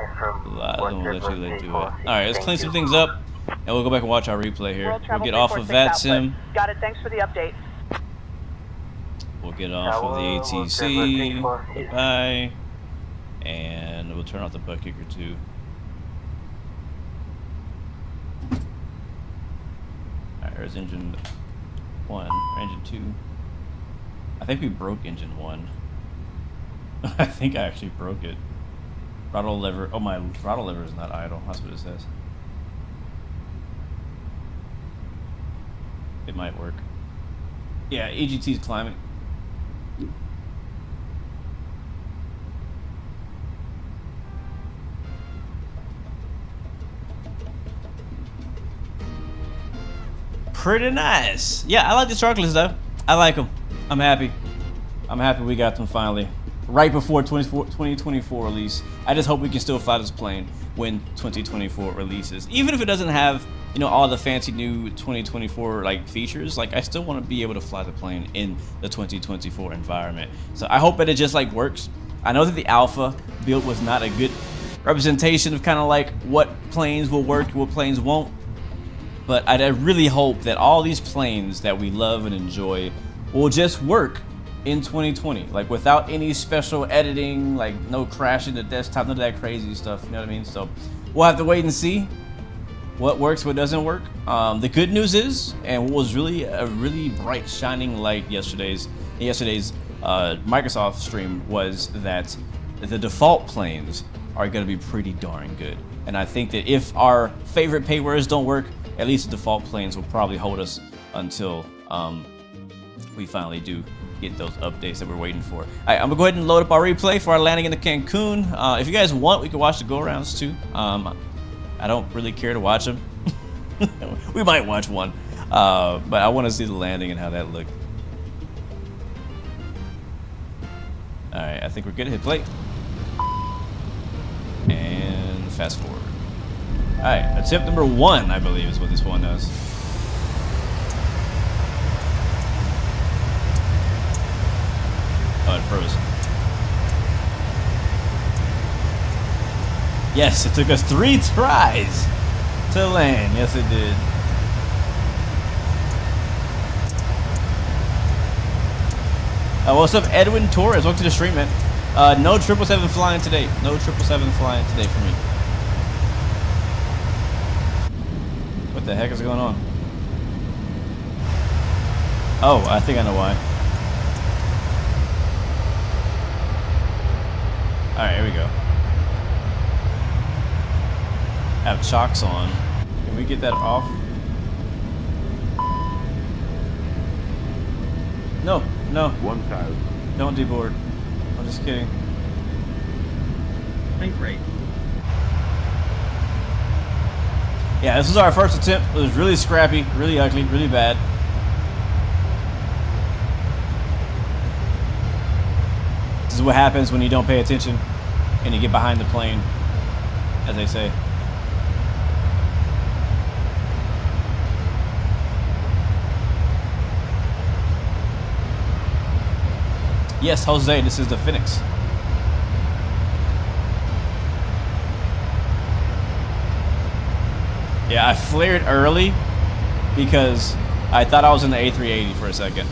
lot of them will let you do it. All right, let's clean some things up, and we'll go back and watch our replay here. We'll get off of Vatsim. Got it. Thanks for the update. We'll get off of the ATC. Bye. And we'll turn off the butt kicker too. Alright, there's engine 1, or engine 2. I think we broke engine 1. I think I actually broke it. Throttle lever, oh my throttle lever is not idle, that's what it says. It might work. Yeah, EGT is climbing. Pretty nice. Yeah, I like the Sharklets though. I like them. I'm happy. I'm happy we got them finally. Right before 2024 release. I just hope we can still fly this plane when 2024 releases. Even if it doesn't have, you know, all the fancy new 2024 like features, like I still want to be able to fly the plane in the 2024 environment. So I hope that it just like works. I know that the alpha build was not a good representation of kind of like what planes will work, what planes won't. But I really hope that all these planes that we love and enjoy will just work in 2020, like without any special editing, like no crashing the desktop, none of that crazy stuff, you know what I mean? So we'll have to wait and see what works, what doesn't work. The good news is, and what was really a really bright shining light yesterday's Microsoft stream was that the default planes are gonna be pretty darn good. And I think that if our favorite paywares don't work, at least the default planes will probably hold us until we finally do get those updates that we're waiting for. All right, I'm gonna go ahead and load up our replay for our landing into Cancun. If you guys want, we can watch the go-arounds too. I don't really care to watch them. We might watch one, but I want to see the landing and how that looked. All right, I think we're good. Hit play. And fast forward. All right, attempt number 1, I believe, is what this one does. Oh, it froze. Yes, it took us 3 tries to land. Yes, it did. What's up, Edwin Torres? Welcome to the stream, man. No 777 flying today. No 777 flying today for me. What the heck is going on? Oh, I think I know why. Alright, here we go. I have chocks on. Can we get that off? No, no. 1,000. Don't deboard. I'm just kidding. Think rate. Yeah, this was our first attempt. It was really scrappy, really ugly, really bad. This is what happens when you don't pay attention and you get behind the plane, as they say. Yes, Jose, this is the Phoenix. Yeah, I flared early because I thought I was in the A380 for a second.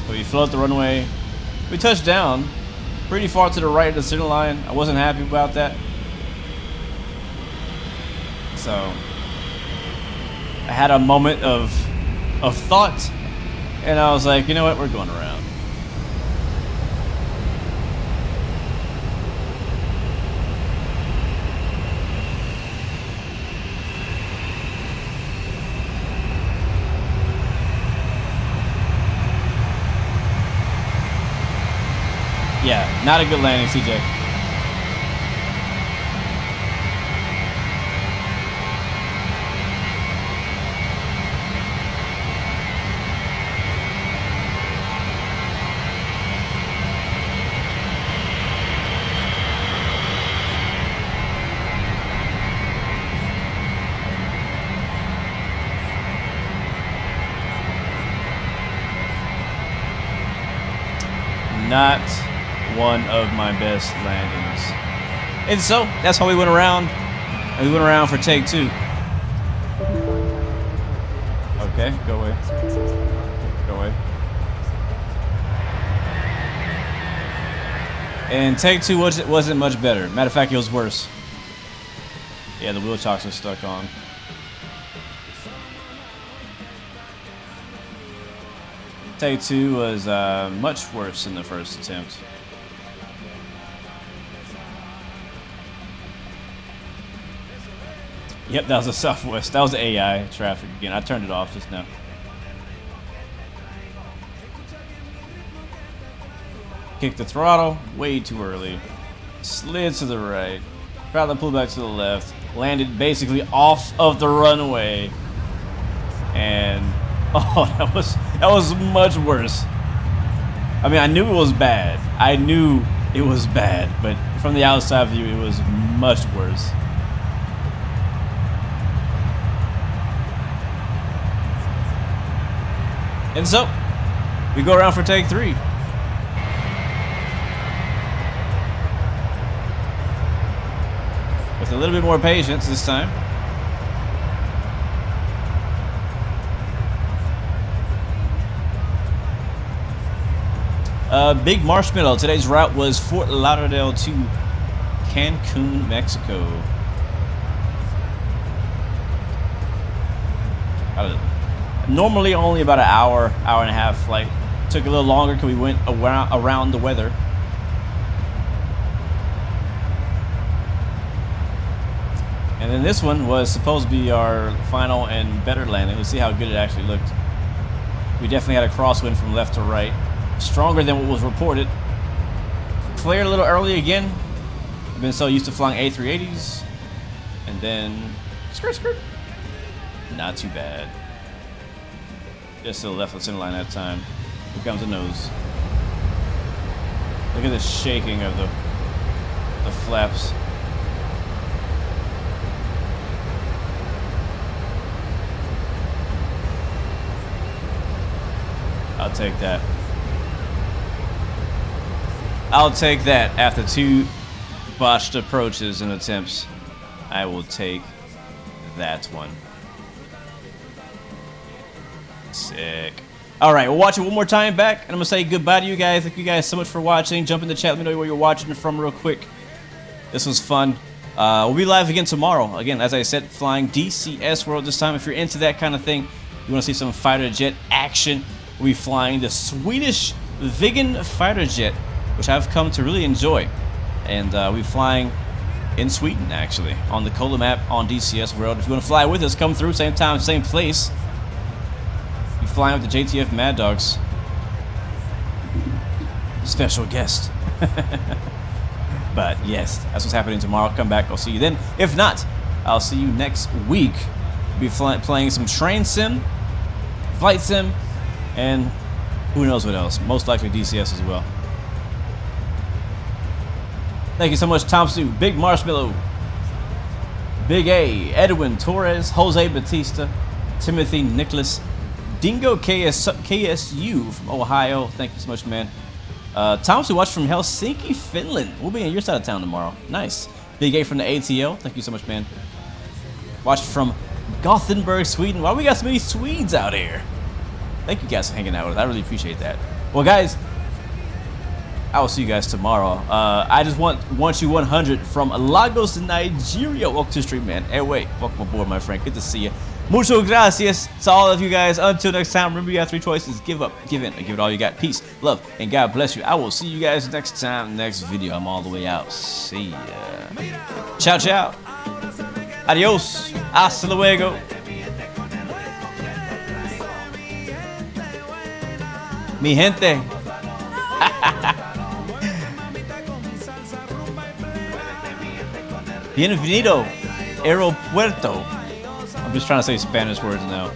But we flew up the runway. We touched down pretty far to the right of the center line. I wasn't happy about that. So I had a moment of thought, and I was like, you know what, we're going around. Yeah, not a good landing, CJ. Not one of my best landings. And so that's how we went around. And we went around for take 2. Okay, go away. Go away. And take 2 wasn't much better. Matter of fact, it was worse. Yeah, the wheel chocks are stuck on. Take 2 was much worse than the first attempt. Yep, that was a Southwest. That was the AI traffic again. I turned it off just now. Kicked the throttle way too early. Slid to the right. Probably pulled back to the left. Landed basically off of the runway. And oh, that was much worse. I mean, I knew it was bad. I knew it was bad, but from the outside view, it was much worse. And so, we go around for take 3. With a little bit more patience this time. Big Marshmallow. Today's route was Fort Lauderdale to Cancun, Mexico. Normally only about an hour and a half flight. Took a little longer because we went around the weather. And then this one was supposed to be our final and better landing. Let's see how good it actually looked. We definitely had a crosswind from left to right. Stronger than what was reported. Flared a little early again. I've been so used to flying A380s. And then skirt. Not too bad. Just to the left of the center line that time. Here comes the nose. Look at the shaking of the flaps. I'll take that. I'll take that after 2 botched approaches and attempts. I will take that one. Sick. Alright, we'll watch it one more time back, and I'm going to say goodbye to you guys. Thank you guys so much for watching. Jump in the chat, let me know where you're watching from real quick. This was fun. We'll be live again tomorrow. Again, as I said, flying DCS World this time. If you're into that kind of thing, you want to see some fighter jet action, we'll be flying the Swedish Viggen fighter jet, which I've come to really enjoy. And we'll be flying in Sweden, actually, on the Cola map on DCS World. If you want to fly with us, come through, same time, same place. You're flying with the JTF Mad Dogs. Special guest. But yes, that's what's happening tomorrow. Come back, I'll see you then. If not, I'll see you next week. We'll be playing some train sim, flight sim, and who knows what else. Most likely DCS as well. Thank you so much, Thompson, Big Marshmallow, Big A, Edwin Torres, Jose Batista, Timothy Nicholas, Dingo KSU from Ohio. Thank you so much, man. Thompson watched from Helsinki, Finland. We'll be in your side of town tomorrow. Nice. Big A from the ATL. Thank you so much, man. Watched from Gothenburg, Sweden. Why we got so many Swedes out here? Thank you guys for hanging out with us. I really appreciate that. Well, guys, I will see you guys tomorrow. I just want you 100 from Lagos, Nigeria. Welcome to the stream, man. Hey, wait. Welcome aboard, my friend. Good to see you. Mucho gracias to all of you guys. Until next time, remember you have 3 choices. Give up, give in, or give it all you got. Peace, love, and God bless you. I will see you guys next time, next video. I'm all the way out. See ya. Ciao, ciao. Adios. Hasta luego. Mi gente. Bienvenido. Aeropuerto. I'm just trying to say Spanish words now.